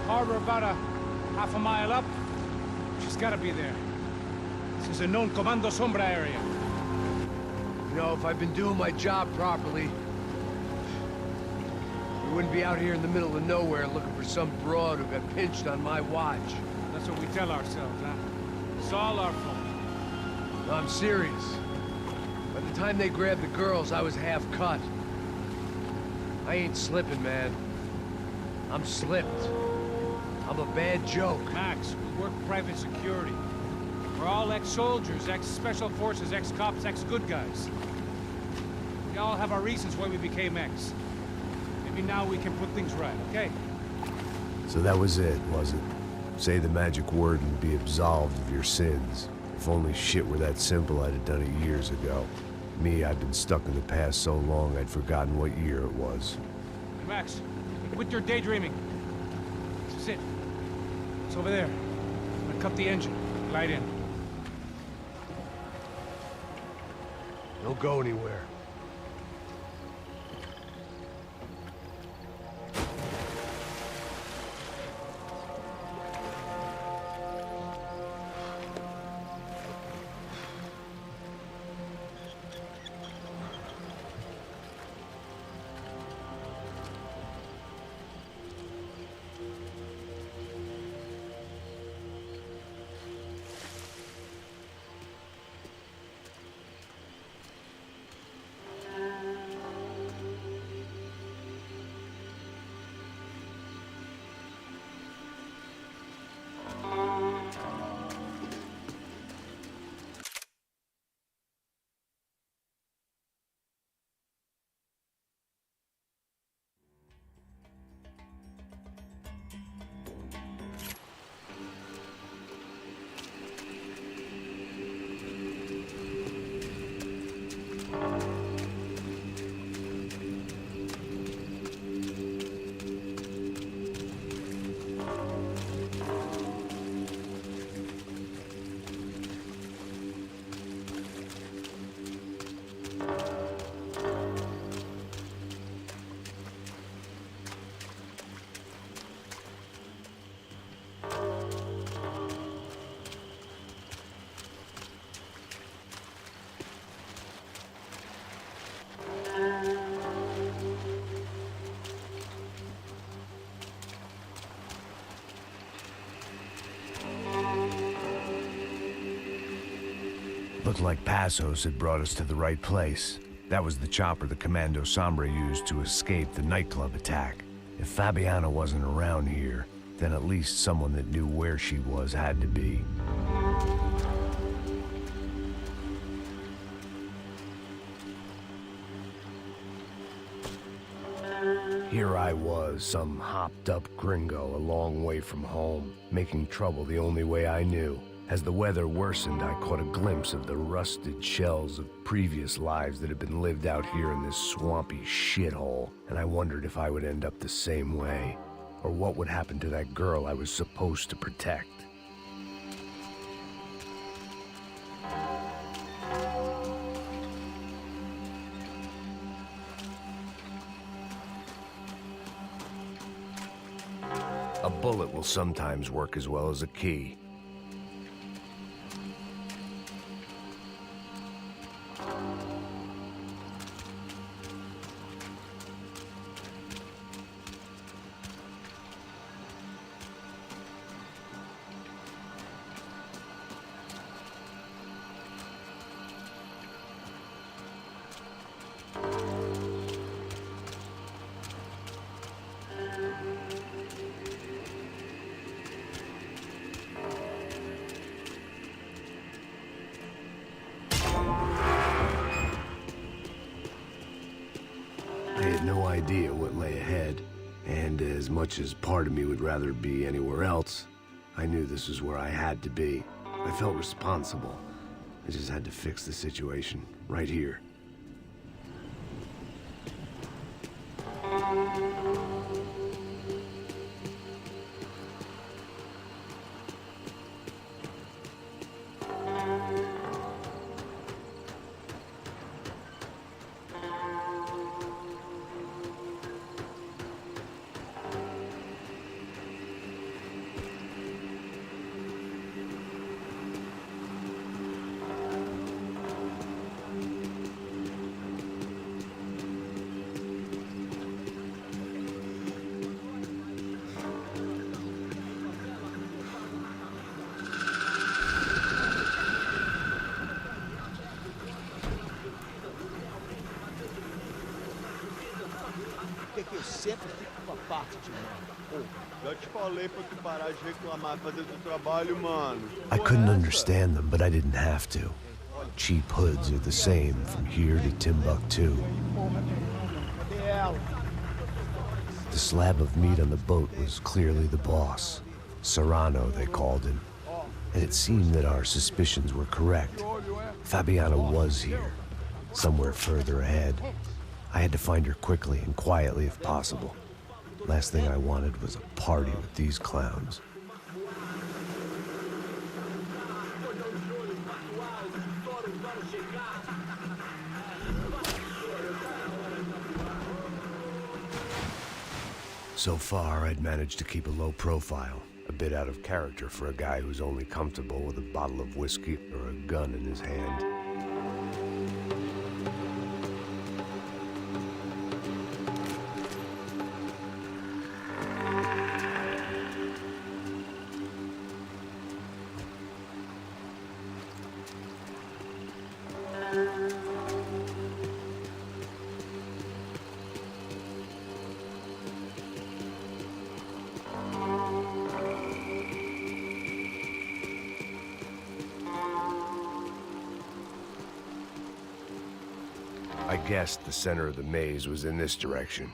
Speaker 2: harbor about a half a mile up? She's gotta be there. This is a known Comando Sombra area.
Speaker 12: You know, if I'd been doing my job properly, we wouldn't be out here in the middle of nowhere looking for some broad who got pinched on my watch.
Speaker 2: That's what we tell ourselves, huh? It's all our fault.
Speaker 12: No, I'm serious. By the time they grabbed the girls, I was half cut. I ain't slipping, man.
Speaker 15: I'm slipped. I'm a bad joke.
Speaker 2: Max, we work private security. We're all ex-soldiers, ex-special forces, ex-cops, ex-good guys. We all have our reasons why we became ex. Maybe now we can put things right, okay?
Speaker 1: So that was it, was it? Say the magic word and be absolved of your sins. If only shit were that simple, I'd have done it years ago. Me, I've been stuck in the past so long, I'd forgotten what year it was.
Speaker 2: Max, quit your daydreaming. This is it. It's over there. I'm gonna cut the engine. Glide in.
Speaker 1: Don't go anywhere. Looked like Passos had brought us to the right place. That was the chopper the Commando Sombra used to escape the nightclub attack. If Fabiana wasn't around here, then at least someone that knew where she was had to be. Here I was, some hopped-up gringo a long way from home, making trouble the only way I knew. As the weather worsened, I caught a glimpse of the rusted shells of previous lives that had been lived out here in this swampy shithole, and I wondered if I would end up the same way, or what would happen to that girl I was supposed to protect. A bullet will sometimes work as well as a key. I had no idea what lay ahead, and as much as part of me would rather be anywhere else, I knew this was where I had to be. I felt responsible. I just had to fix the situation, right here.
Speaker 5: Que eu sempre fico com a parte de mão.
Speaker 19: Já te falei pra tu parar de reclamar e fazer teu trabalho, mano.
Speaker 1: I couldn't understand them, but I didn't have to. Cheap hoods are the same from here to Timbuktu. The slab of meat on the boat was clearly the boss. Serrano, they called him. And it seemed that our suspicions were correct. Fabiana was here, somewhere further ahead. I had to find her quickly and quietly if possible. Last thing I wanted was a party with these clowns. So far, I'd managed to keep a low profile, a bit out of character for a guy who's only comfortable with a bottle of whiskey or a gun in his hand. I guessed the center of the maze was in this direction.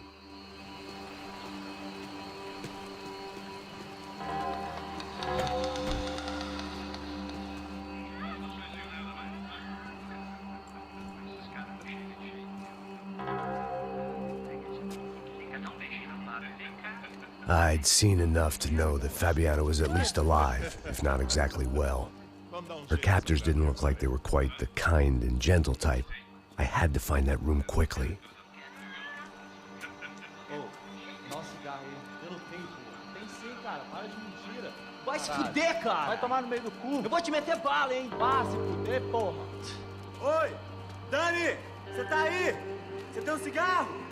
Speaker 1: I'd seen enough to know that Fabiana was at least alive, if not exactly well. Her captors didn't look like they were quite the kind and gentle type. I had to find that room quickly.
Speaker 4: Vai se fuder, cara! Vai tomar no meio do cu! Eu vou te meter bala, hein? Vá se fuder, porra! Oi! Dani! Você tá aí? Você tem um cigarro?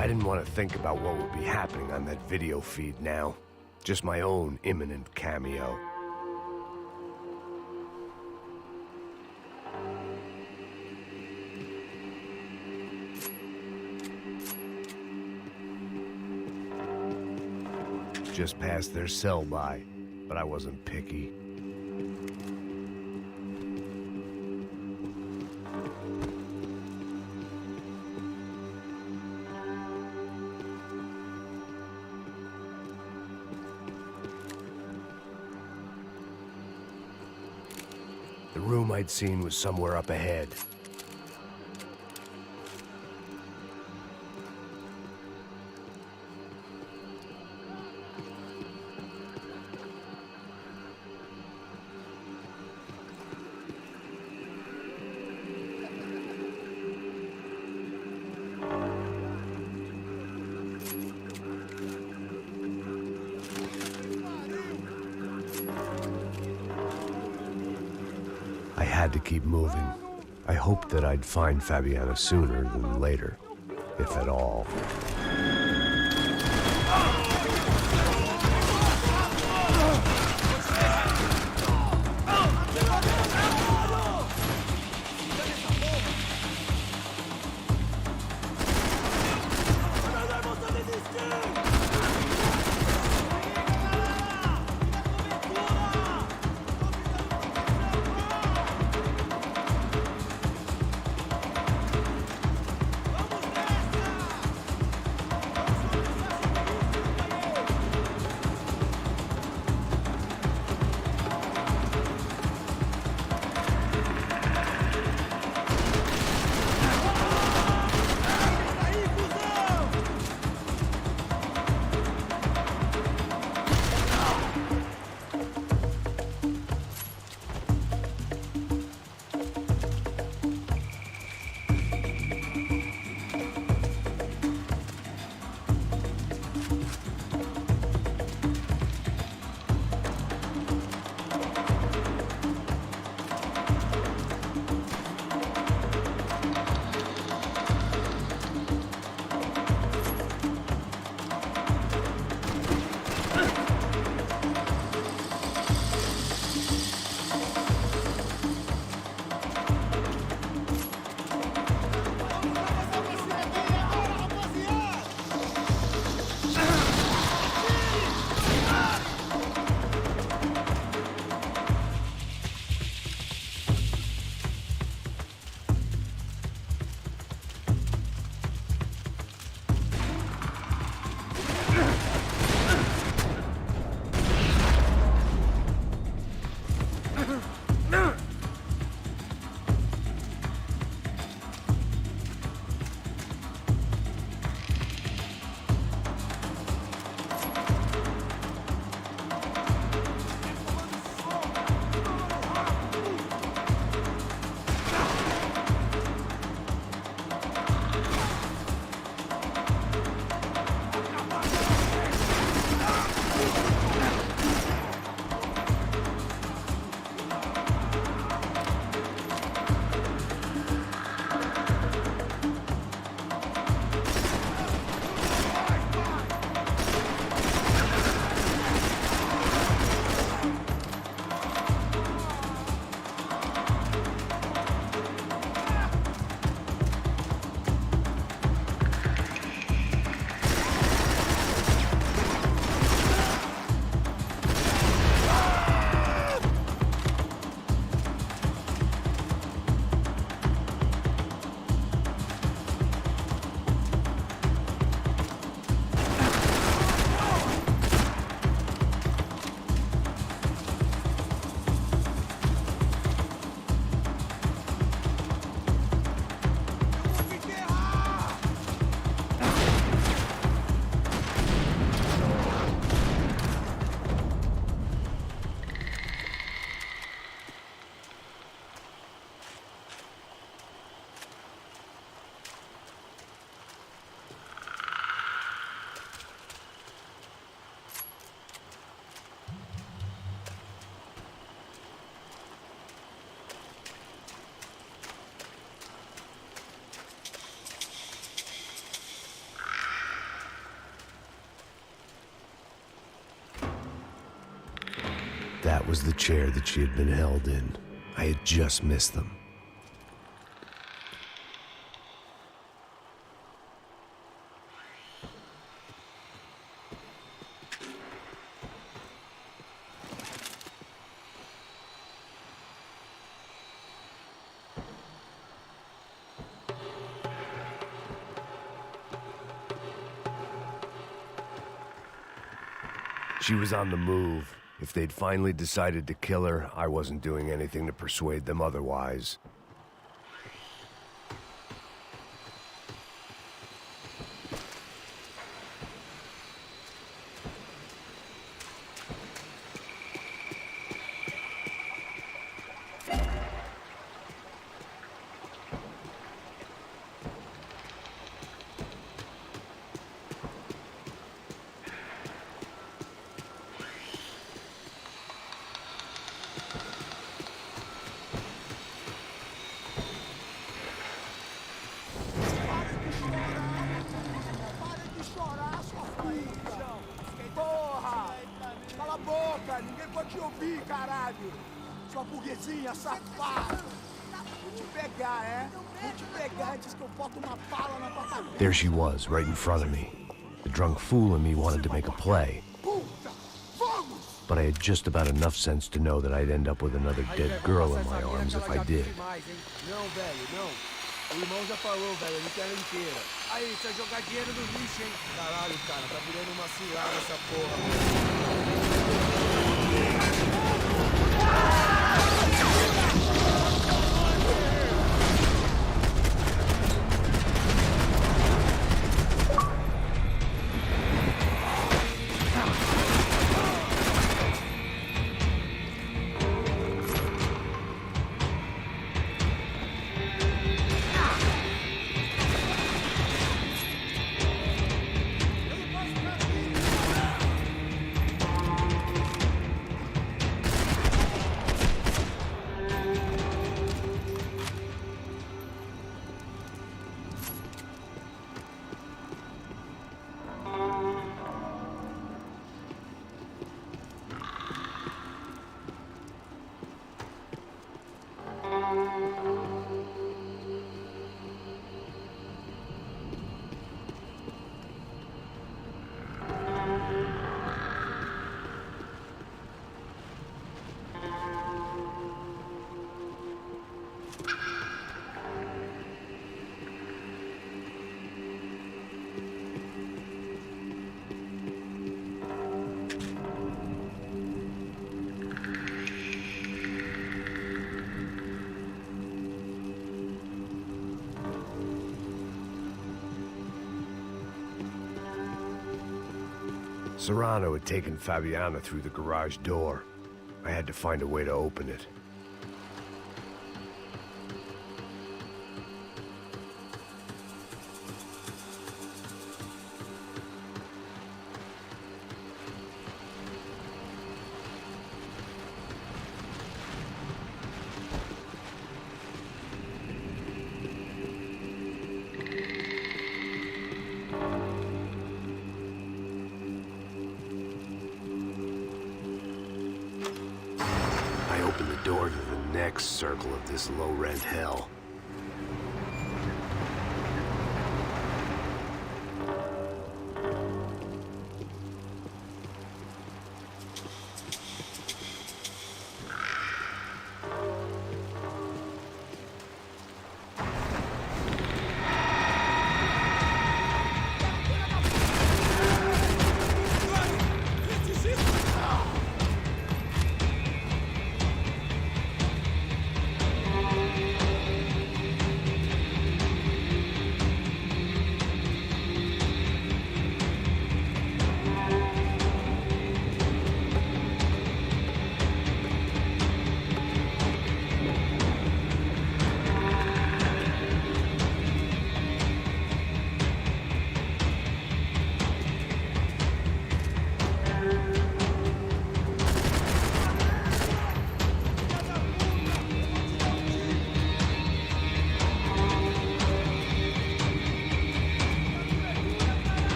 Speaker 1: I didn't want to think about what would be happening on that video feed now. Just my own imminent cameo. Just passed their sell-by, but I wasn't picky. The room I'd seen was somewhere up ahead. I had to keep moving. I hoped that I'd find Fabiana sooner than later, if at all. That was the chair that she had been held in. I had just missed them. She was on the move. If they'd finally decided to kill her, I wasn't doing anything to persuade them otherwise.
Speaker 5: Ninguém pode te ouvir, caralho! Sua burguesinha safada! Vou te pegar, é? Vou te pegar antes que eu boto uma bala na tua cabeça!
Speaker 1: There she was, right in front of me. The drunk fool in me wanted to make a play. But I had just about enough sense to know that I'd end up with another dead girl in my arms if I did.
Speaker 5: Não, velho, não. O irmão já falou, velho, a gente era inteira. Aí, isso é jogar dinheiro no lixo, hein? Caralho, cara, tá virando uma cilada essa porra.
Speaker 1: Serrano had taken Fabiana through the garage door. I had to find a way to open it. Door to the next circle of this low-rent hell.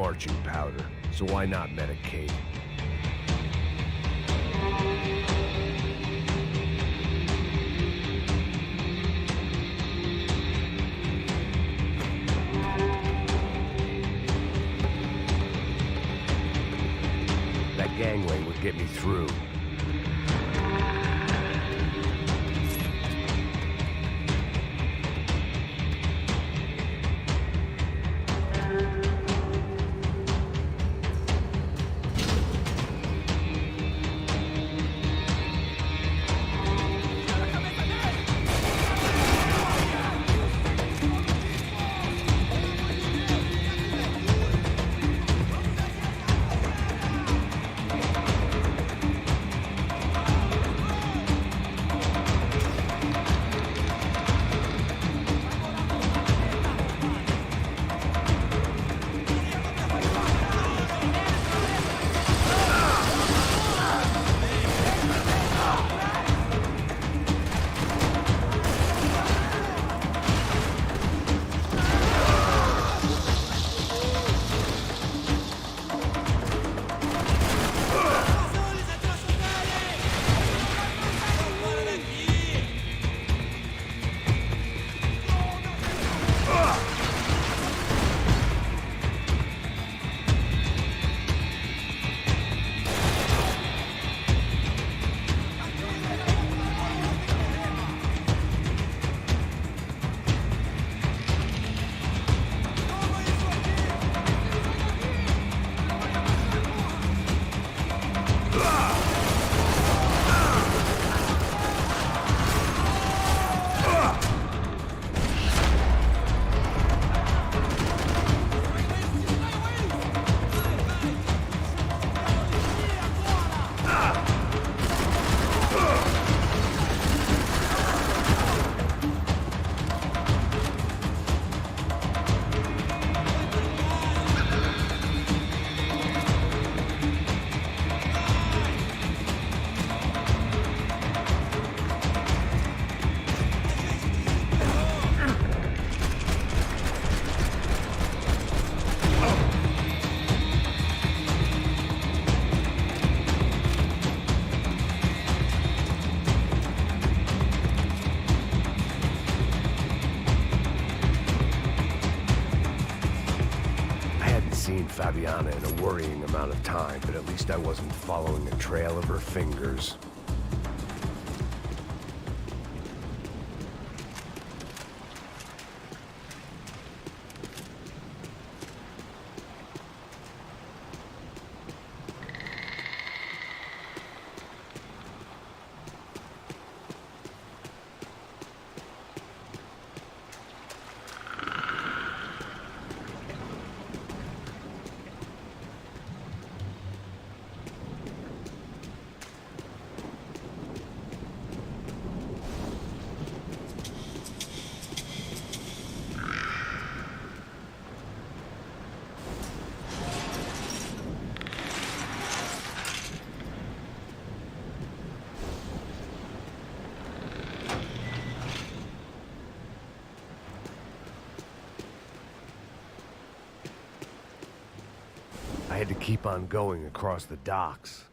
Speaker 1: marching powder, so why not medicate? That gangway would get me through. Fabiana in a worrying amount of time, but at least I wasn't following a trail of her fingers. I had to keep on going across the docks.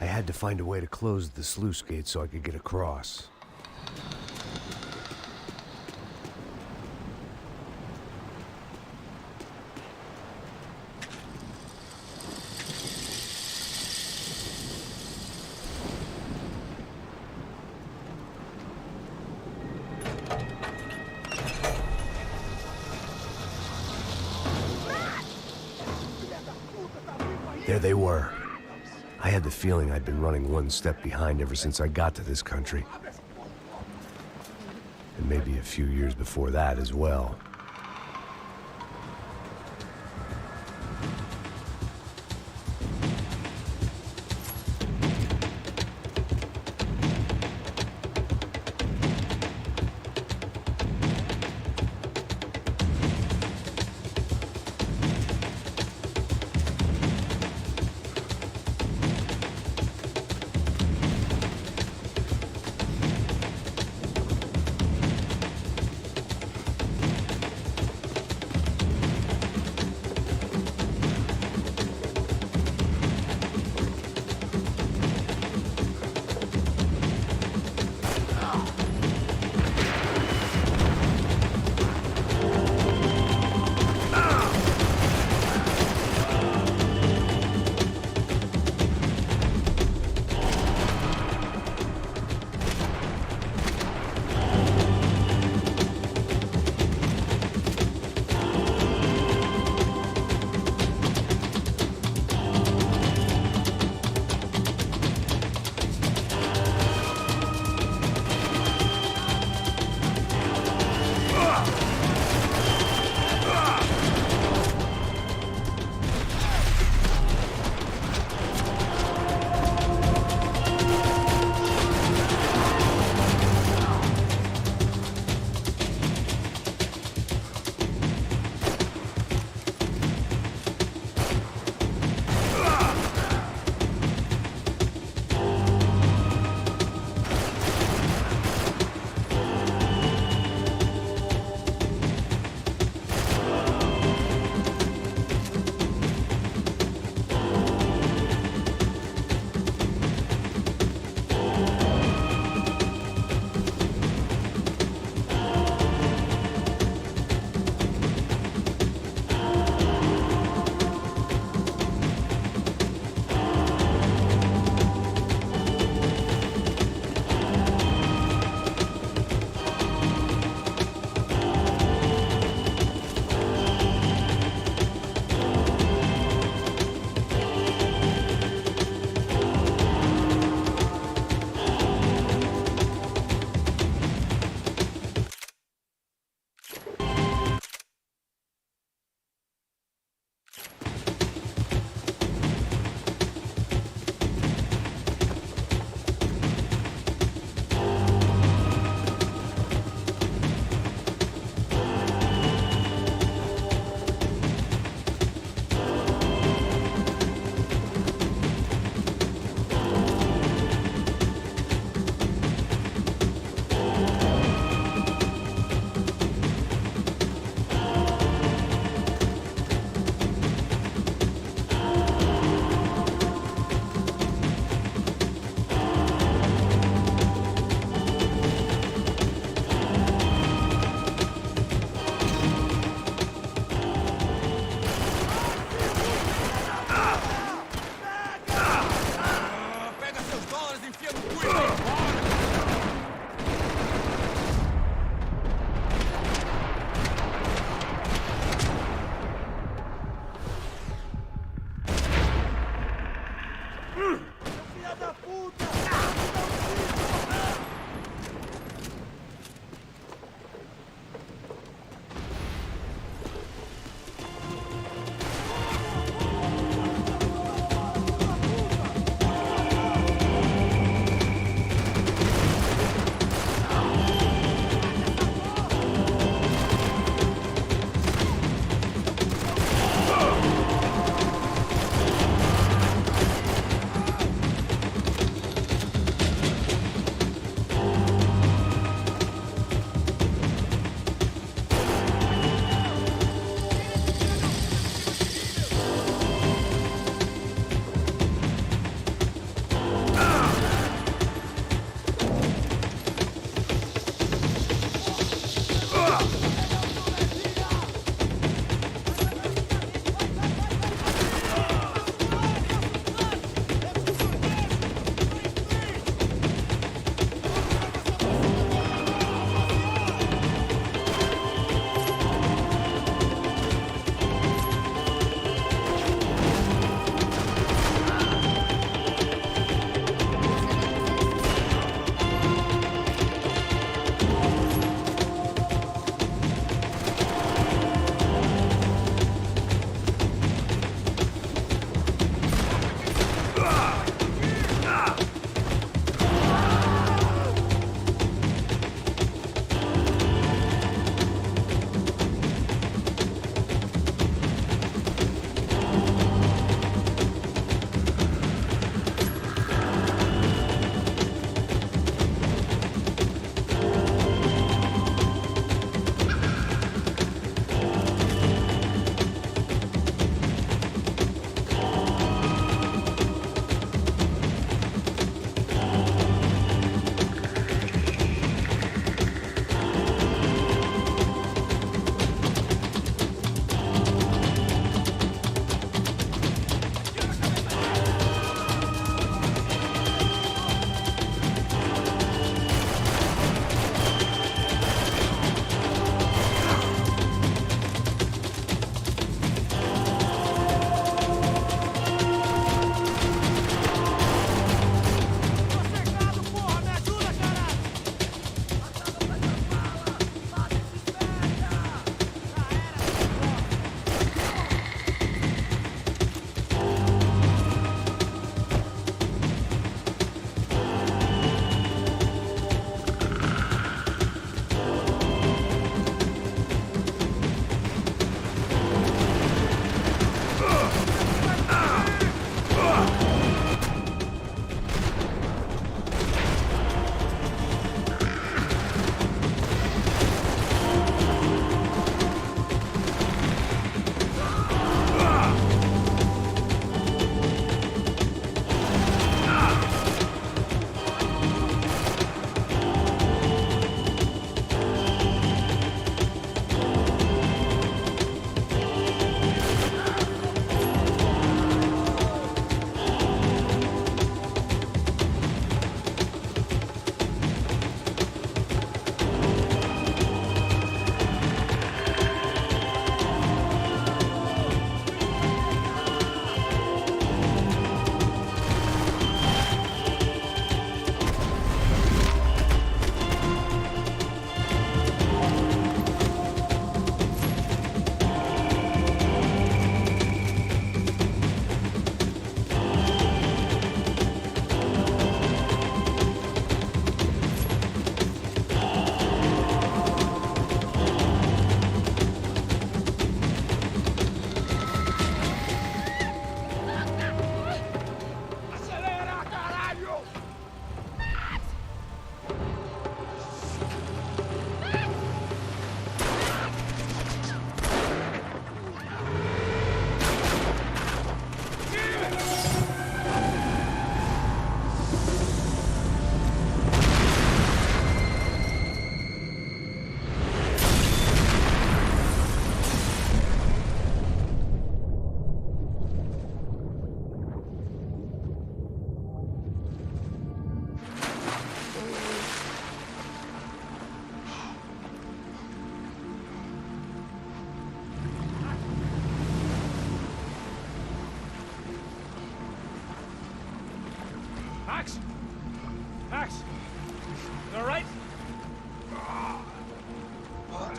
Speaker 1: I had to find a way to close the sluice gate so I could get across. There they were. I had the feeling I'd been running one step behind ever since I got to this country. And maybe a few years before that as well.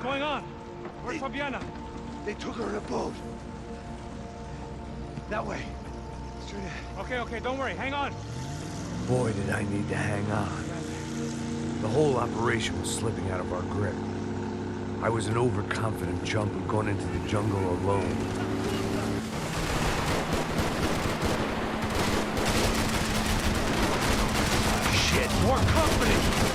Speaker 2: going on? Where's Fabiana?
Speaker 7: They took her in a boat. That way. Straight ahead.
Speaker 2: Okay, don't worry. Hang on.
Speaker 15: Boy, did I need to hang on. The whole operation was slipping out of our grip. I was an overconfident chump who'd gone into the jungle alone. Shit, more company!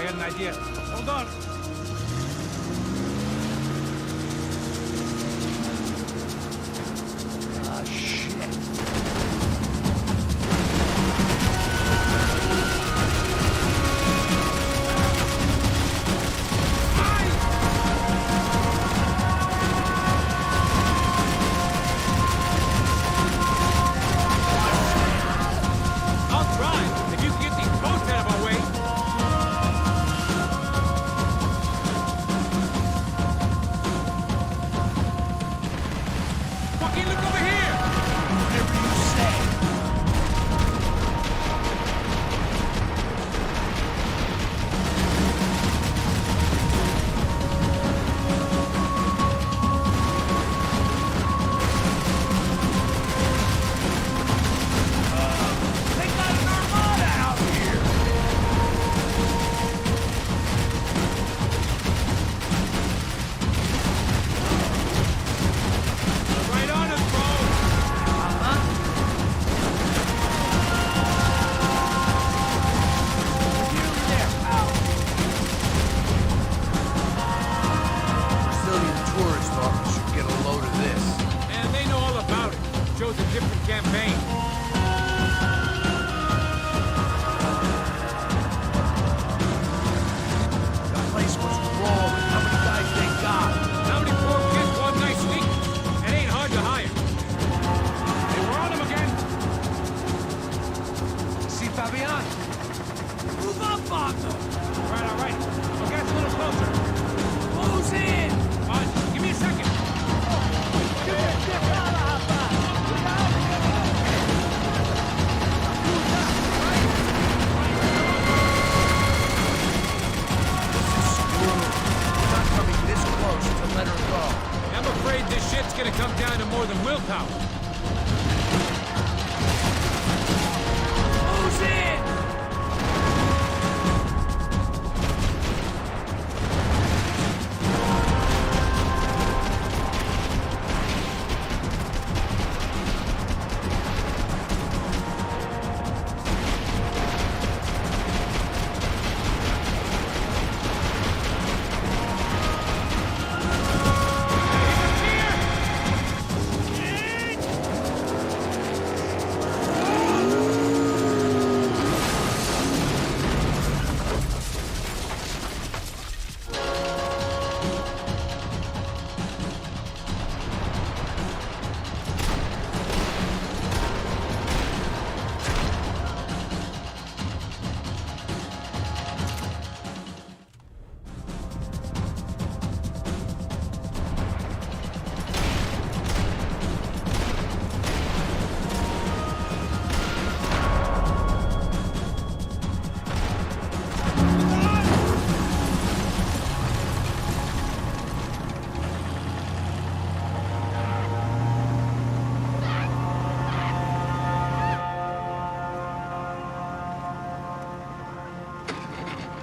Speaker 2: I got an idea. Hold on.
Speaker 15: Ah, shit.
Speaker 2: I'll try, if you can get these boats out of our way. Joaquin, look over here!
Speaker 15: Whatever you say. They got an armada out here!
Speaker 2: Right on us, bro!
Speaker 15: Brazilian tourist office should get a load of this.
Speaker 2: Man, they know all about it. Shows a different campaign.
Speaker 15: The place was rolling. How many guys they got?
Speaker 2: How many poor kids one nice week? It ain't hard to hire. Hey, we're on them again.
Speaker 15: See Fabian? Move up on them!
Speaker 2: All right. We'll get a little closer.
Speaker 15: Who's in?
Speaker 2: Give me a second.
Speaker 15: Not coming this close to let her go.
Speaker 2: I'm afraid this shit's gonna come down to more than willpower.
Speaker 15: Who's in?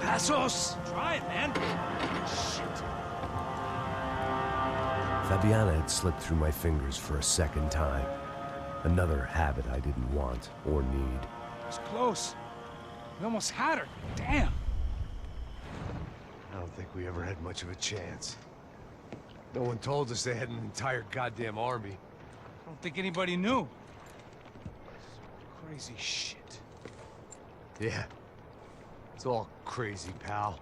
Speaker 7: Passos!
Speaker 2: Try it, man.
Speaker 15: Fabiana had slipped through my fingers for a second time. Another habit I didn't want or need.
Speaker 2: It's close. We almost had her. Damn.
Speaker 12: I don't think we ever had much of a chance. No one told us they had an entire goddamn army.
Speaker 2: I don't think anybody knew. Crazy shit.
Speaker 12: Yeah. It's all crazy, pal.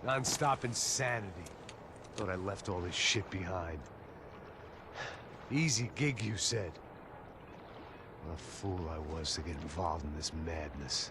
Speaker 12: Non-stop insanity. Thought I left all this shit behind. Easy gig, you said. What a fool I was to get involved in this madness.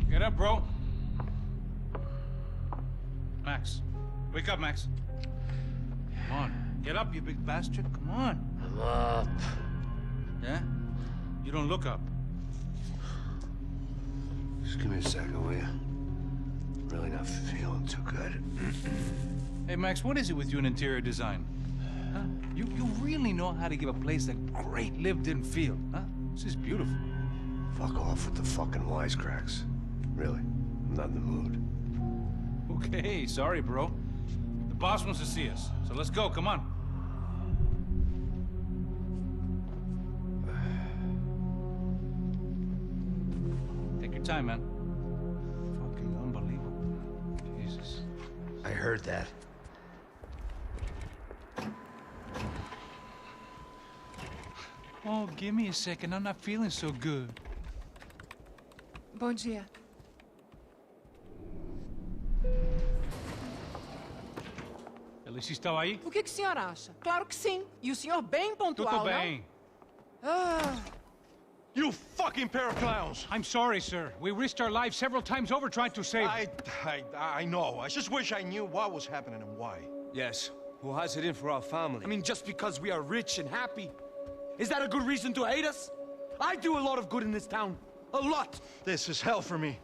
Speaker 2: Get up, bro. Max. Wake up, Max. Come on. Get up, you big bastard. Come on.
Speaker 12: I'm up.
Speaker 2: Yeah? You don't look up.
Speaker 12: Just give me a second, will you? Really not feeling too good.
Speaker 2: Hey, Max, what is it with you in interior design? Huh? You really know how to give a place a great lived-in feel, huh? This is beautiful.
Speaker 12: Fuck off with the fucking wisecracks. Really, I'm not in the mood.
Speaker 2: Okay, sorry, bro. The boss wants to see us, so let's go, come on. Take your time, man. Fucking unbelievable. Jesus.
Speaker 12: I heard that.
Speaker 2: Oh, give me a second. I'm not feeling so good.
Speaker 20: Bom dia.
Speaker 2: Alice estava aí?
Speaker 20: O que o senhor acha? Claro que sim. E o senhor bem pontual,
Speaker 2: Tudo bem.
Speaker 20: não? Ah.
Speaker 13: You fucking pair of clowns!
Speaker 2: I'm sorry, sir. We risked our lives several times over trying to save...
Speaker 13: I know. I just wish I knew what was happening and why.
Speaker 11: Yes. Who has it in for our family?
Speaker 7: I mean, just because we are rich and happy, is that a good reason to hate us? I do a lot of good in this town. A lot!
Speaker 13: This is hell for me.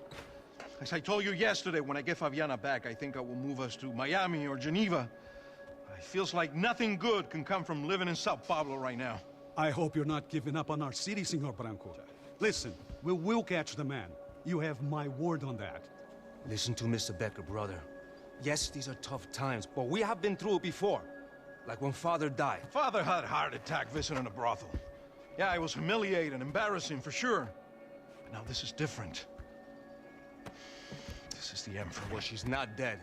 Speaker 13: As I told you yesterday, when I get Fabiana back, I think I will move us to Miami or Geneva. It feels like nothing good can come from living in Sao Paulo right now.
Speaker 21: I hope you're not giving up on our city, Senor Branco. Listen, we will catch the man. You have my word on that.
Speaker 11: Listen to Mr. Becker, brother. Yes, these are tough times, but we have been through it before. Like when Father died.
Speaker 13: Father had a heart attack visiting a brothel. Yeah, it was humiliating, embarrassing, for sure. But now this is different. This is the Emperor.
Speaker 11: Well, she's not dead.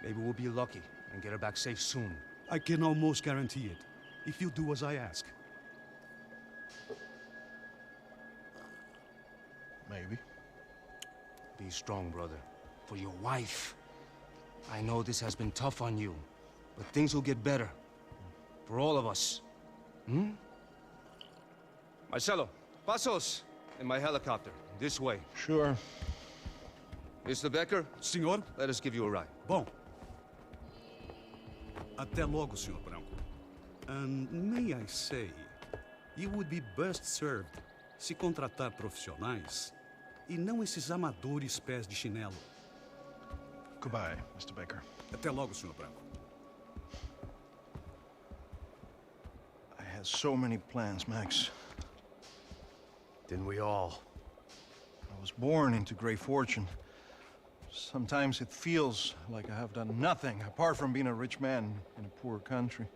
Speaker 11: Maybe we'll be lucky and get her back safe soon.
Speaker 21: I can almost guarantee it, if you do as I ask.
Speaker 13: Maybe.
Speaker 11: Be strong, brother. For your wife. I know this has been tough on you, but things will get better. For all of us. Hmm? Marcelo, pasos in my helicopter. This way.
Speaker 13: Sure.
Speaker 11: Mr. Becker?
Speaker 21: Senhor?
Speaker 11: Let us give you a ride.
Speaker 21: Bom. Até logo, Senhor Branco. And may I say, you would be best served se contratar profissionais e não esses amadores pés de chinelo.
Speaker 13: Goodbye, Mr. Becker.
Speaker 21: Até logo, Senhor Branco.
Speaker 13: I had so many plans, Max.
Speaker 12: Didn't we all?
Speaker 13: I was born into great fortune. Sometimes it feels like I have done nothing apart from being a rich man in a poor country.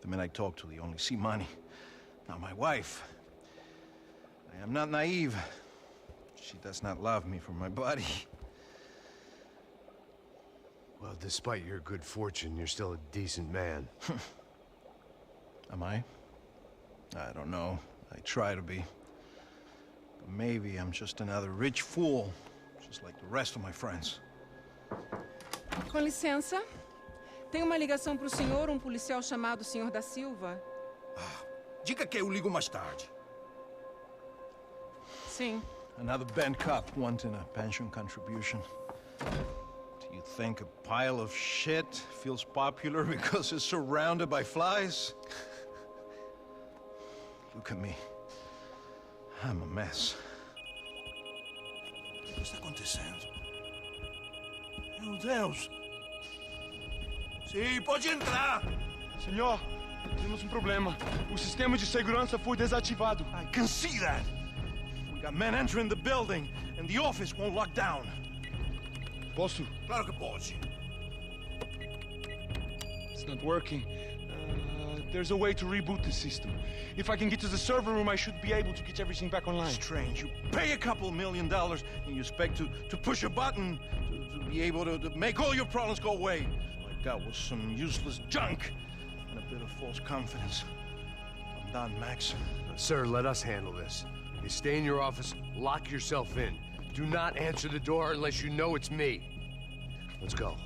Speaker 13: The men I talk to, they only see money. Not my wife. I am not naive. She does not love me for my body.
Speaker 12: Well, despite your good fortune, you're still a decent man.
Speaker 13: Am I? I don't know. I try to be. But maybe I'm just another rich fool, just like the rest of my friends.
Speaker 20: Com licença. Tem uma ligação para o senhor, policial chamado Sr. da Silva.
Speaker 7: Diga que eu ligo mais tarde.
Speaker 20: Sim.
Speaker 13: Another band cop wanting a pension contribution. Do you think a pile of shit feels popular because it's surrounded by flies? Look at me. I'm a mess.
Speaker 7: O que está acontecendo? Meu Deus! Sim, pode entrar!
Speaker 19: Senhor, temos problema. O sistema de segurança foi desativado.
Speaker 13: I can see that! We got men entering the building, and the office won't lock down.
Speaker 19: Posso?
Speaker 7: Claro que pode.
Speaker 19: It's not working. There's a way to reboot the system. If I can get to the server room, I should be able to get everything back online.
Speaker 13: Strange. You pay a couple $1 million, and you expect to push a button to be able to make all your problems go away. All I got was some useless junk and a bit of false confidence. I'm done, Max.
Speaker 12: Sir, let us handle this. You stay in your office, lock yourself in. Do not answer the door unless you know it's me. Let's go.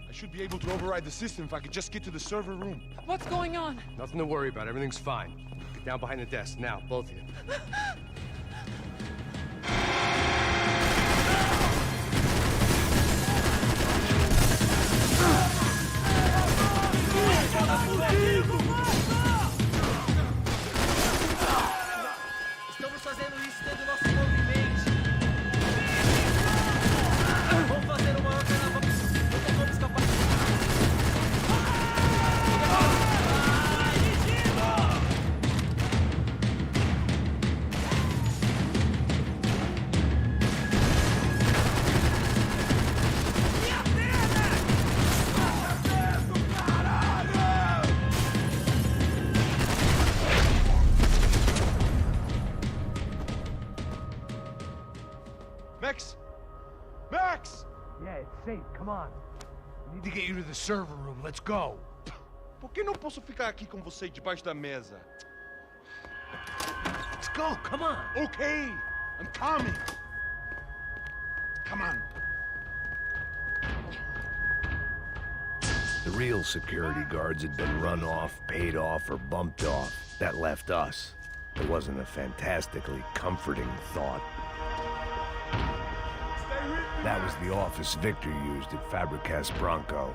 Speaker 19: I should be able to override the system if I could just get to the server room.
Speaker 20: What's going on?
Speaker 12: Nothing to worry about. Everything's fine. Get down behind the desk now, both of you.
Speaker 4: Estamos fazendo isso dentro do nosso movimento. Vamos fazer uma outra nova. Não tem como escapar.
Speaker 19: Max! Max!
Speaker 7: Yeah, it's safe. Come on. We need to get you to the server room. Let's go.
Speaker 19: Por que não posso ficar aqui com você debaixo da mesa?
Speaker 7: Let's go. Come on.
Speaker 19: Okay, I'm coming. Come on.
Speaker 1: The real security guards had been run off, paid off, or bumped off. That left us. It wasn't a fantastically comforting thought. That was the office Victor used at Fabricas Bronco.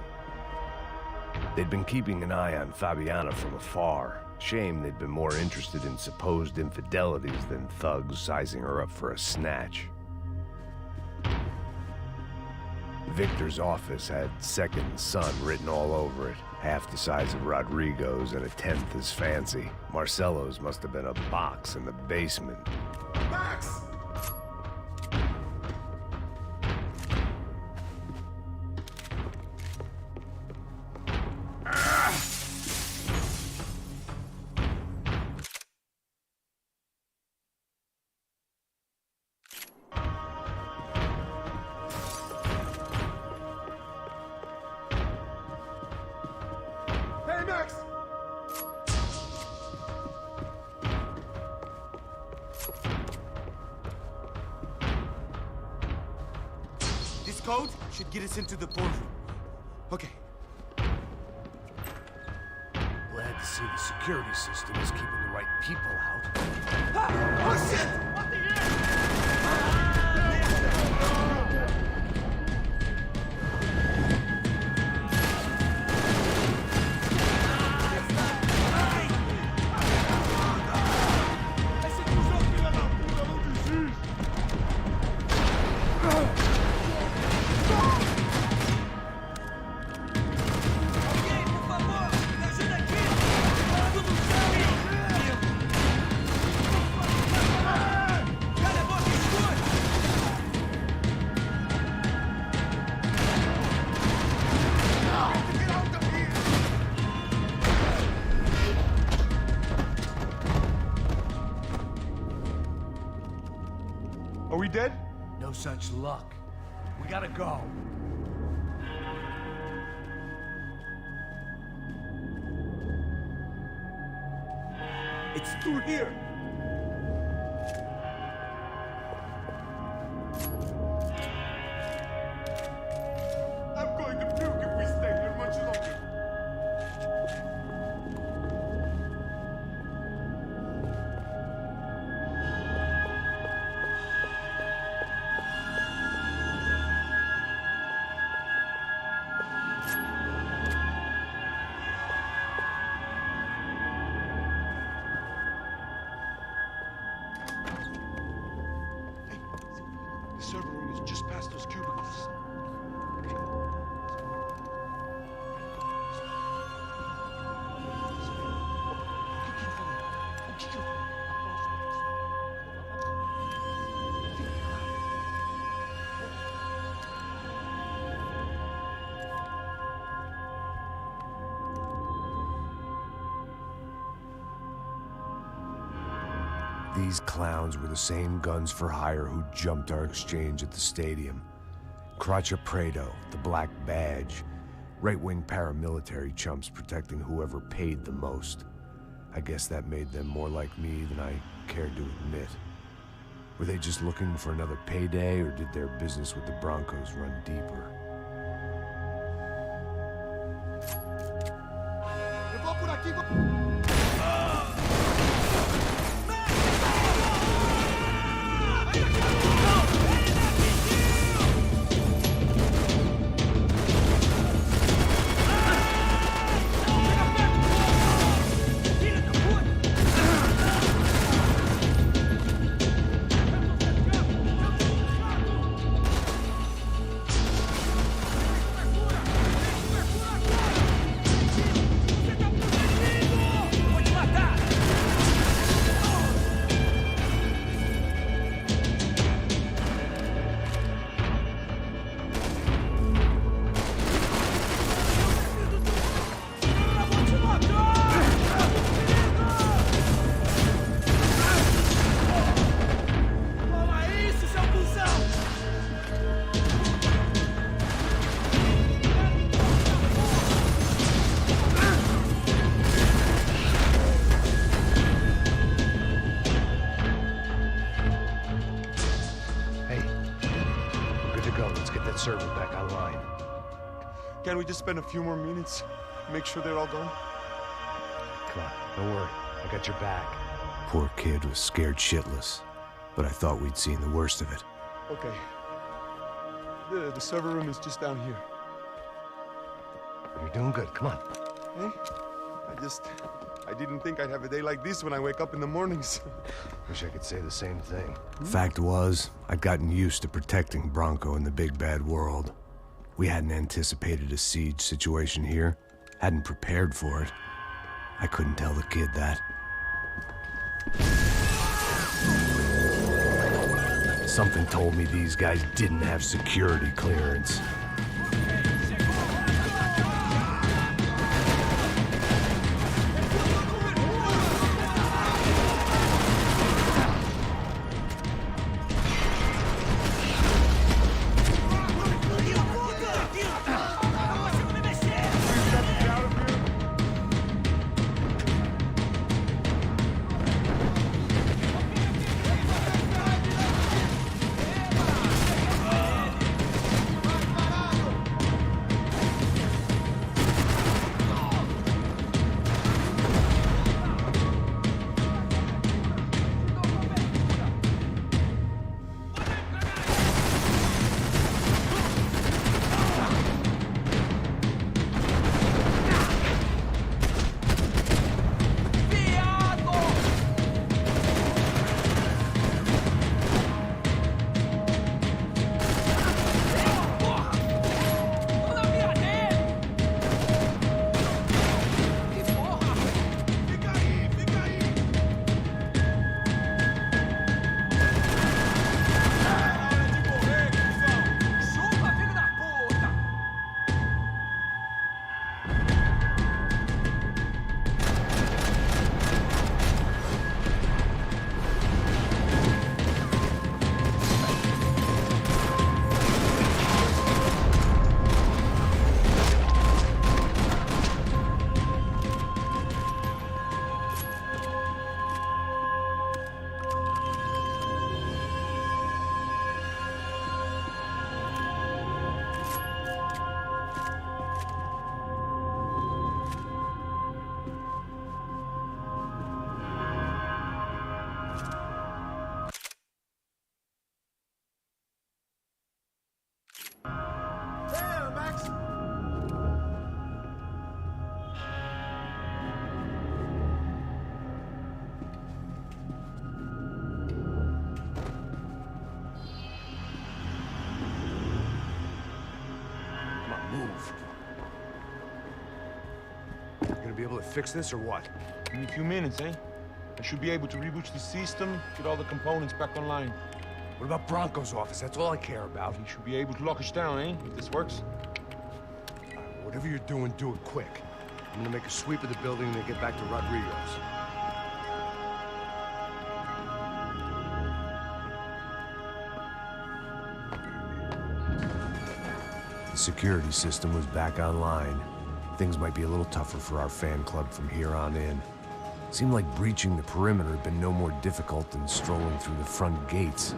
Speaker 1: They'd been keeping an eye on Fabiana from afar. Shame they'd been more interested in supposed infidelities than thugs sizing her up for a snatch. Victor's office had second son written all over it, half the size of Rodrigo's and a tenth as fancy. Marcelo's must have been a box in the basement.
Speaker 19: Max! Hey, Max!
Speaker 6: This code should get us into the boardroom. Okay.
Speaker 7: Glad to see the security system is keeping the right people out.
Speaker 6: Ah! Oh, shit! What the hell?
Speaker 19: Are we dead?
Speaker 7: No such luck. We gotta go.
Speaker 19: It's through here. I'm going to puke if we stay here much longer. The server room is just past those cubicles.
Speaker 1: These clowns were the same guns for hire who jumped our exchange at the stadium. Cracha Prado, the Black Badge, right-wing paramilitary chumps protecting whoever paid the most. I guess that made them more like me than I cared to admit. Were they just looking for another payday, or did their business with the Broncos run deeper?
Speaker 12: server back online.
Speaker 19: Can't we just spend a few more minutes? Make sure they're all gone?
Speaker 12: Come on, don't worry. I got your back.
Speaker 1: Poor kid was scared shitless, but I thought we'd seen the worst of it.
Speaker 19: Okay. The server room is just down here.
Speaker 12: You're doing good. Come on.
Speaker 19: Hey? I didn't think I'd have a day like this when I wake up in the mornings.
Speaker 12: Wish I could say the same thing.
Speaker 1: Fact was, I'd gotten used to protecting Bronco in the big bad world. We hadn't anticipated a siege situation here, hadn't prepared for it. I couldn't tell the kid that. Something told me these guys didn't have security clearance.
Speaker 12: Be able to fix this or what?
Speaker 19: In a few minutes, eh? I should be able to reboot the system, get all the components back online.
Speaker 12: What about Bronco's office? That's all I care about.
Speaker 19: He should be able to lock us down, eh? If this works.
Speaker 12: Whatever you're doing, do it quick. I'm gonna make a sweep of the building and then get back to Rodrigo's.
Speaker 1: The security system was back online. Things might be a little tougher for our fan club from here on in. Seemed like breaching the perimeter had been no more difficult than strolling through the front gates.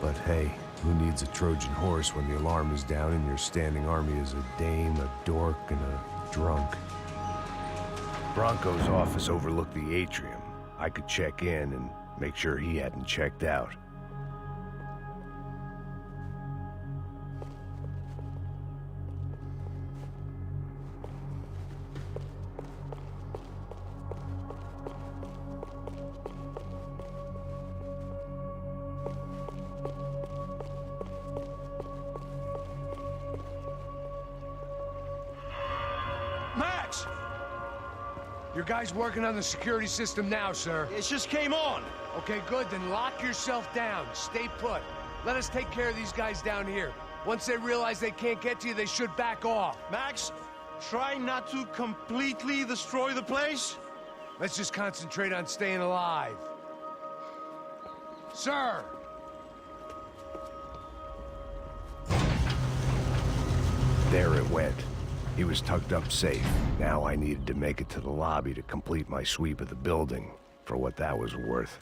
Speaker 1: But hey, who needs a Trojan horse when the alarm is down and your standing army is a dame, a dork, and a drunk?
Speaker 15: Bronco's office overlooked the atrium. I could check in and make sure he hadn't checked out.
Speaker 12: Max! Your guy's working on the security system now, sir.
Speaker 19: It just came on.
Speaker 12: Okay, good. Then lock yourself down. Stay put. Let us take care of these guys down here. Once they realize they can't get to you, they should back off.
Speaker 19: Max, try not to completely destroy the place.
Speaker 12: Let's just concentrate on staying alive. Sir!
Speaker 15: There it went. He was tucked up safe. Now I needed to make it to the lobby to complete my sweep of the building, for what that was worth.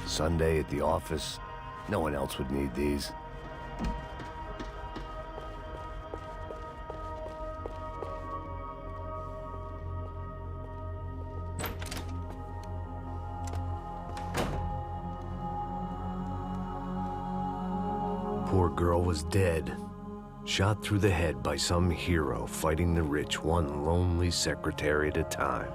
Speaker 15: Sunday at the office. No one else would need these. Poor girl was dead. Shot through the head by some hero fighting the rich one lonely secretary at a time.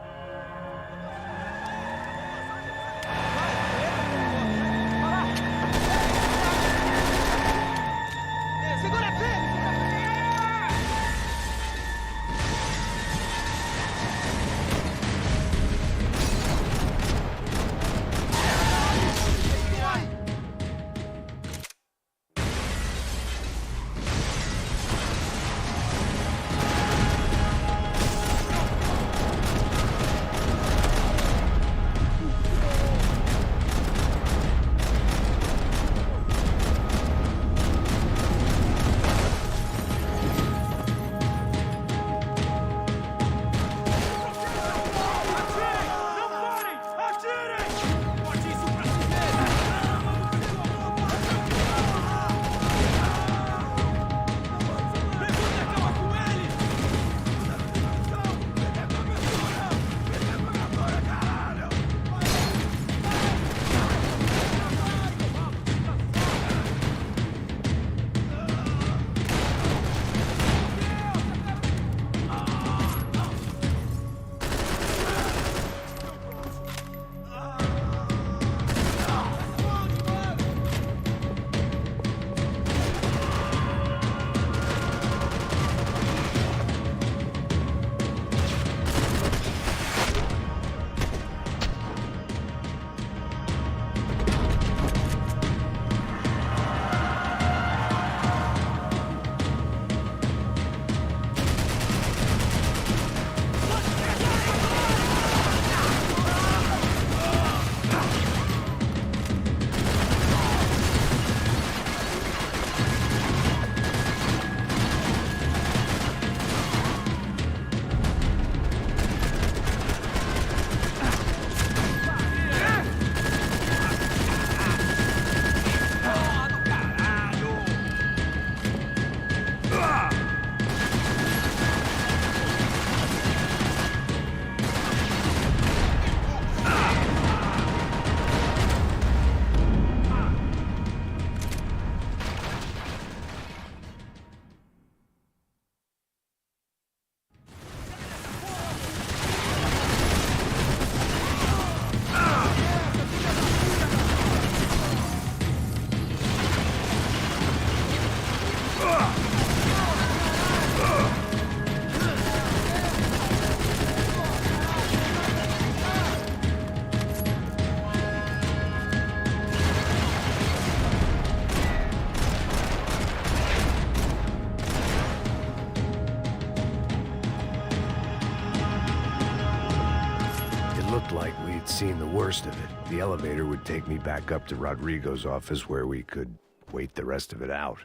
Speaker 1: worst of it. The elevator would take me back up to Rodrigo's office where we could wait the rest of it out.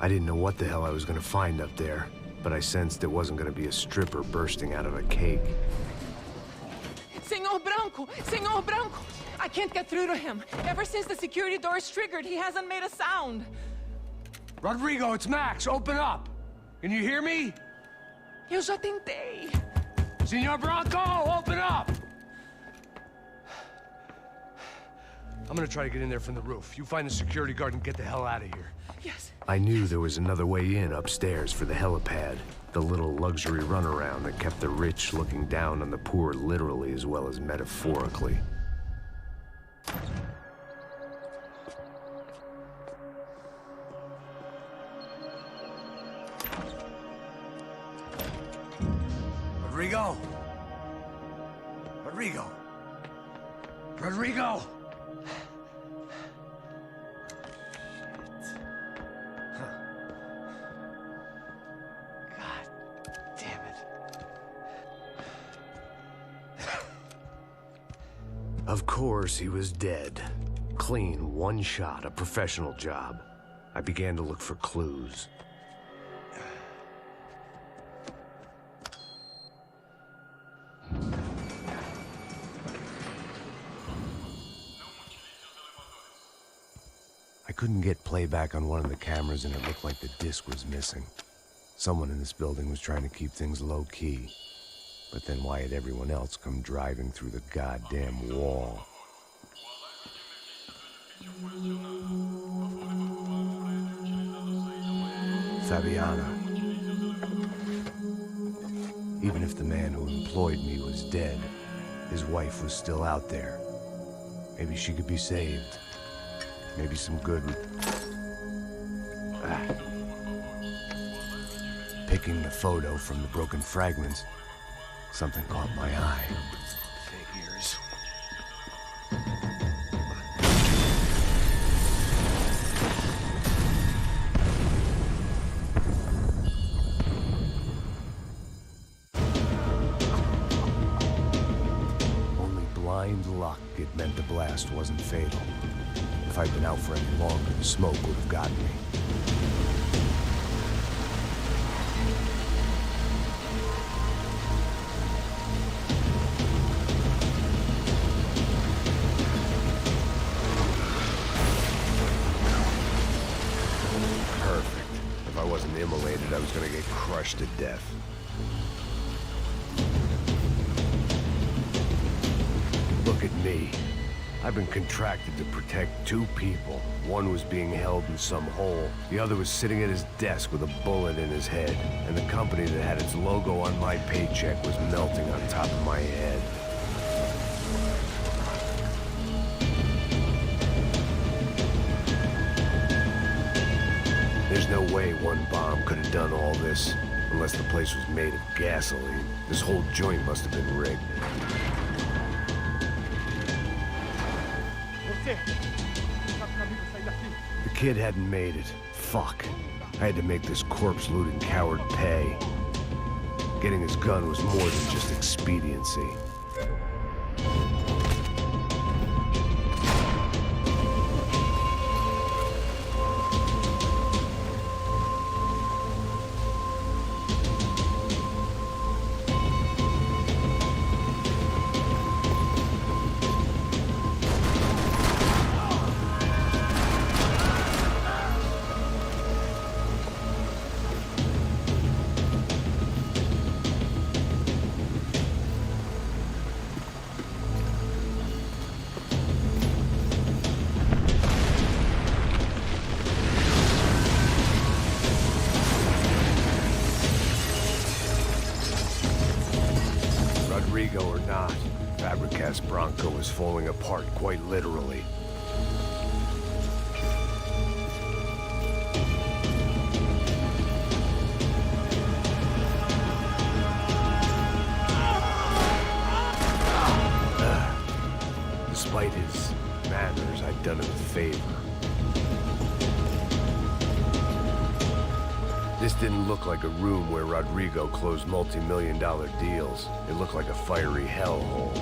Speaker 1: I didn't know what the hell I was gonna find up there, but I sensed it wasn't gonna be a stripper bursting out of a cake.
Speaker 20: Senor Branco! Senor Branco! I can't get through to him. Ever since the security door is triggered, he hasn't made a sound.
Speaker 12: Rodrigo, it's Max. Open up. Can you hear me?
Speaker 20: Eu já tentei.
Speaker 12: Senor Branco, open up! I'm gonna try to get in there from the roof. You find the security guard and get the hell out of here.
Speaker 20: Yes.
Speaker 1: I knew there was another way in upstairs for the helipad, the little luxury runaround that kept the rich looking down on the poor literally as well as metaphorically.
Speaker 12: Rodrigo! Rodrigo! Rodrigo!
Speaker 1: Of course, he was dead. Clean, one shot, a professional job. I began to look for clues. I couldn't get playback on one of the cameras and it looked like the disc was missing. Someone in this building was trying to keep things low-key. But then why had everyone else come driving through the goddamn wall? Fabiana. Even if the man who employed me was dead, his wife was still out there. Maybe she could be saved. Maybe some good... Picking the photo from the broken fragments, something caught my eye. Figures. Only blind luck it meant the blast wasn't fatal. If I'd been out for any longer, the smoke would have gotten me. Immolated, I was gonna get crushed to death. Look at me. I've been contracted to protect two people. One was being held in some hole. The other was sitting at his desk with a bullet in his head. And the company that had its logo on my paycheck was melting on top of my head. There's no way one bomb could have done all this, unless the place was made of gasoline. This whole joint must have been rigged. The kid hadn't made it. Fuck. I had to make this corpse-looting coward pay. Getting his gun was more than just expediency.
Speaker 15: Rodrigo or not, Fabregas Bronco was falling apart quite literally. Despite his manners, I'd done him a favor. This didn't look like a room where Rodrigo closed multi-million-dollar deals. It looked like a fiery hellhole.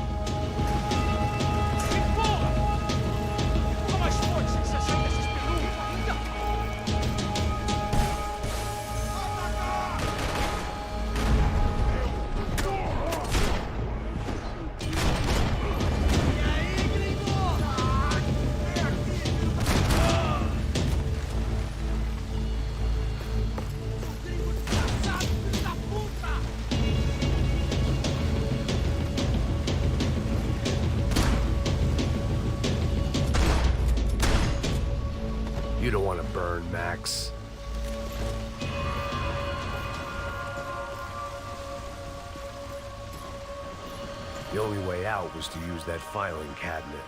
Speaker 15: You don't want to burn, Max. The only way out was to use that filing cabinet.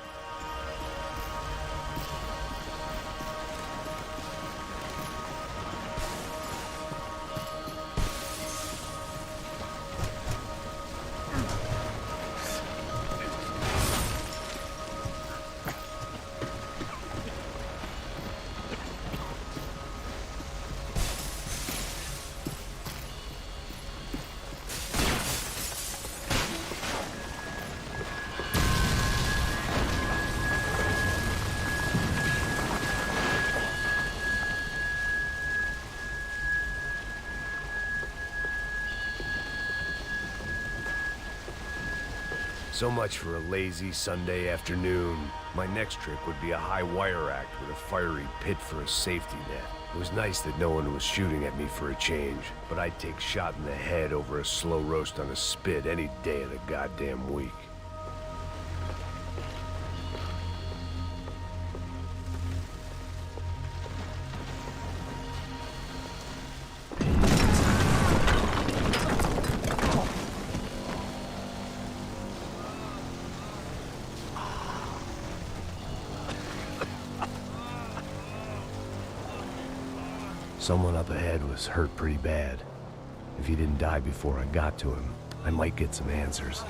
Speaker 15: So much for a lazy Sunday afternoon. My next trick would be a high wire act with a fiery pit for a safety net. It was nice that no one was shooting at me for a change, but I'd take shot in the head over a slow roast on a spit any day of the goddamn week. Someone up ahead was hurt pretty bad. If he didn't die before I got to him, I might get some answers.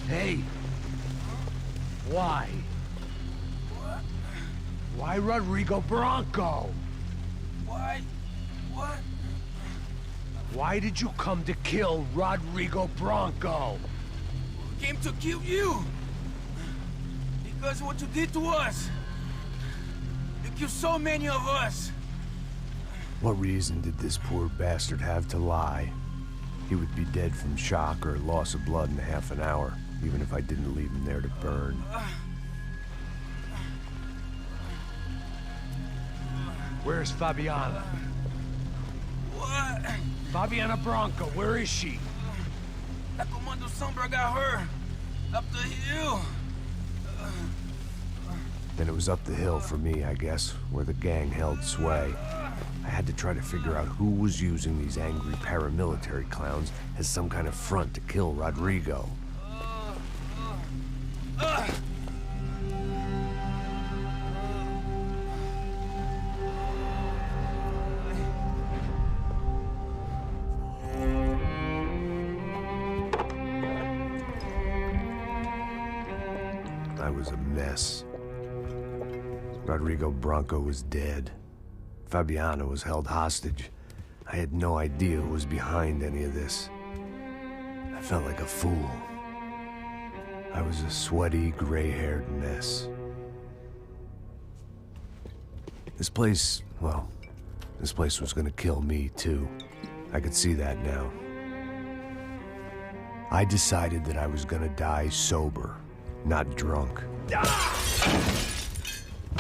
Speaker 7: Hey! Why? Why Rodrigo Bronco?
Speaker 16: Why? What?
Speaker 7: Why did you come to kill Rodrigo Bronco?
Speaker 16: We came to kill you. Because what you did to us. You killed so many of us.
Speaker 15: What reason did this poor bastard have to lie? He would be dead from shock or loss of blood in half an hour, even if I didn't leave him there to burn.
Speaker 7: Where's Fabiana?
Speaker 16: What?
Speaker 7: Fabiana Bronco, where is she?
Speaker 16: That Comando Sombra got her. Up the hill.
Speaker 15: Then it was up the hill for me, I guess, where the gang held sway. I had to try to figure out who was using these angry paramilitary clowns as some kind of front to kill Rodrigo. I was a mess. Rodrigo Bronco was dead. Fabiana was held hostage. I had no idea who was behind any of this. I felt like a fool. I was a sweaty, gray-haired mess. This place, well, this place was gonna kill me, too. I could see that now. I decided that I was gonna die sober, not drunk.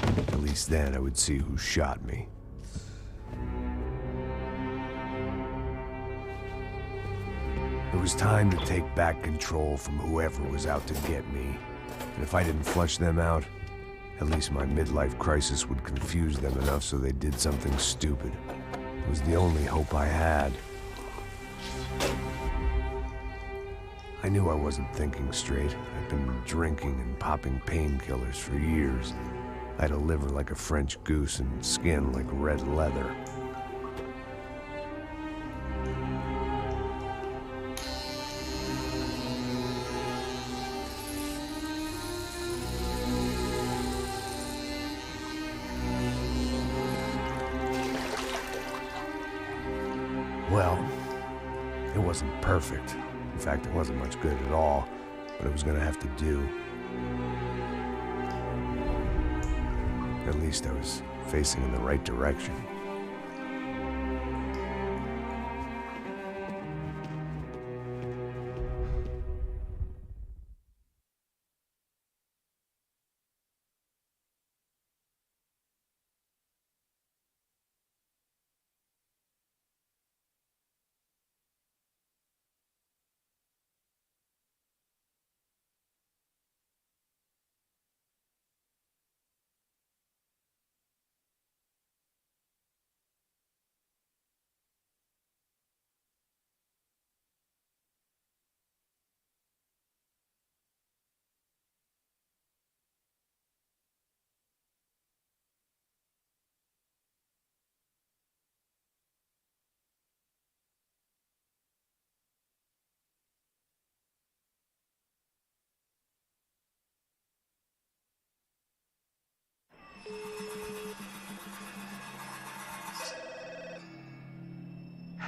Speaker 15: At least then I would see who shot me. It was time to take back control from whoever was out to get me.
Speaker 1: And if I didn't flush them out, at least my midlife crisis would confuse them enough so they did something stupid. It was the only hope I had. I knew I wasn't thinking straight. I'd been drinking and popping painkillers for years. I had a liver like a French goose and skin like red leather. Well, it wasn't perfect. In fact, it wasn't much good at all, but it was gonna have to do. At least I was facing in the right direction.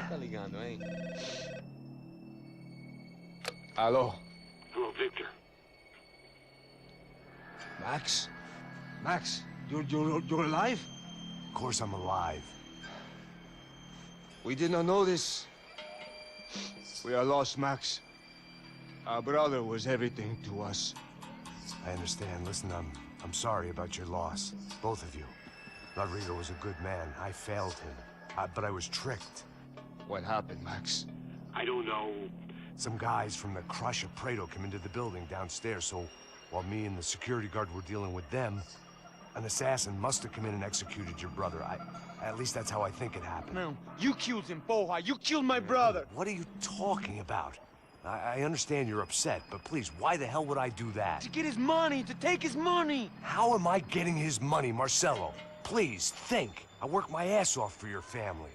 Speaker 6: Tá ligando, hein?
Speaker 11: Hello.
Speaker 14: Hello, Victor.
Speaker 11: Max? Max, you're alive?
Speaker 1: Of course I'm alive.
Speaker 11: We did not know this. We are lost, Max. Our brother was everything to us.
Speaker 1: I understand. Listen, I'm sorry about your loss. Both of you. Rodrigo was a good man. I failed him. But I was tricked.
Speaker 11: What happened, Max?
Speaker 14: I don't know.
Speaker 1: Some guys from the Crush of Prado came into the building downstairs, so while me and the security guard were dealing with them, an assassin must have come in and executed your brother. At least that's how I think it happened.
Speaker 6: No, you killed him, Porra. You killed my brother.
Speaker 1: What are you talking about? I understand you're upset, but please, why the hell would I do that?
Speaker 6: To get his money, to take his money.
Speaker 1: How am I getting his money, Marcelo? Please, think. I worked my ass off for your family.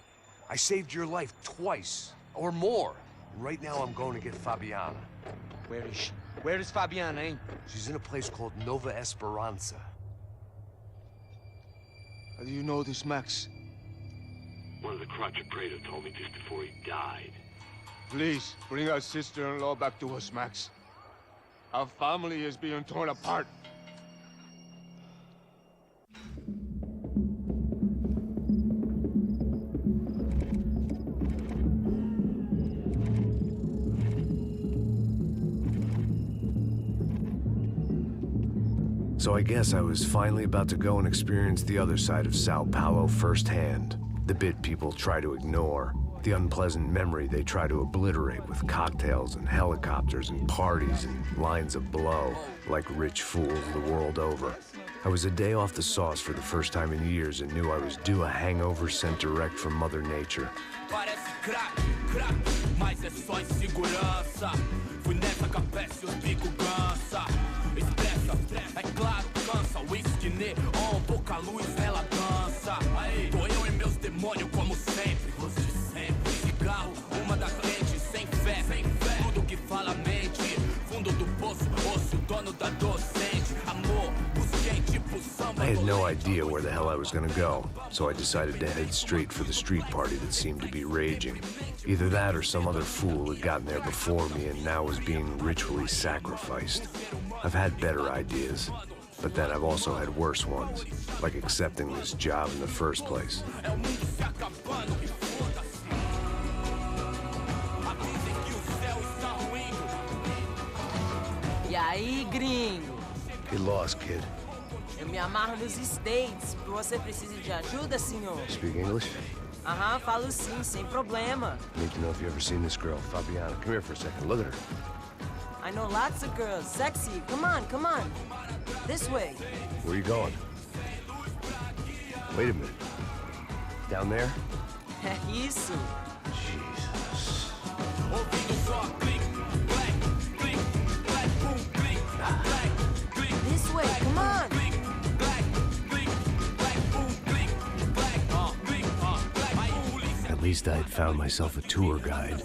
Speaker 1: I saved your life twice, or more. Right now, I'm going to get Fabiana.
Speaker 6: Where is she? Where is Fabiana, eh?
Speaker 1: She's in a place called Nova Esperanza.
Speaker 11: How do you know this, Max?
Speaker 14: One of the Crotch of Prado told me just before he died.
Speaker 11: Please, bring our sister-in-law back to us, Max. Our family is being torn apart.
Speaker 1: So I guess I was finally about to go and experience the other side of Sao Paulo firsthand. The bit people try to ignore. The unpleasant memory they try to obliterate with cocktails and helicopters and parties and lines of blow, like rich fools the world over. I was a day off the sauce for the first time in years and knew I was due a hangover sent direct from Mother Nature.
Speaker 9: Parece crack, crack, mas é só insegurança. Fui nessa capeste, os bico gansa. Expressa, é claro, cansa. Whisky, neon, pouca luz, ela dança. Tô eu e meus demônios como sempre. Você sempre. Cigarro, uma das lentes, sem fé. Tudo que fala mente. Fundo do poço, osso, dono da docente. Amor, busquei tipo samba.
Speaker 1: I had no idea where the hell I was gonna go, so I decided to head straight for the street party that seemed to be raging. Either that or some other fool had gotten there before me and now was being ritually sacrificed. I've had better ideas, but then I've also had worse ones, like accepting this job in the first place.
Speaker 22: E aí, gringo?
Speaker 1: Get lost, kid.
Speaker 22: Eu me amarro nos States. Você precisa de ajuda, senhor?
Speaker 1: Speak English?
Speaker 22: Aham, falo sim, sem problema.
Speaker 1: Need to know if you ever seen this girl, Fabiana. Come here for a second. Look at her.
Speaker 22: I know lots of girls. Sexy. Come on, come on. This way.
Speaker 12: Where are you going? Wait a minute. Down there?
Speaker 22: Isso.
Speaker 12: Jesus.
Speaker 22: This way, come on.
Speaker 15: At least I'd found myself a tour guide.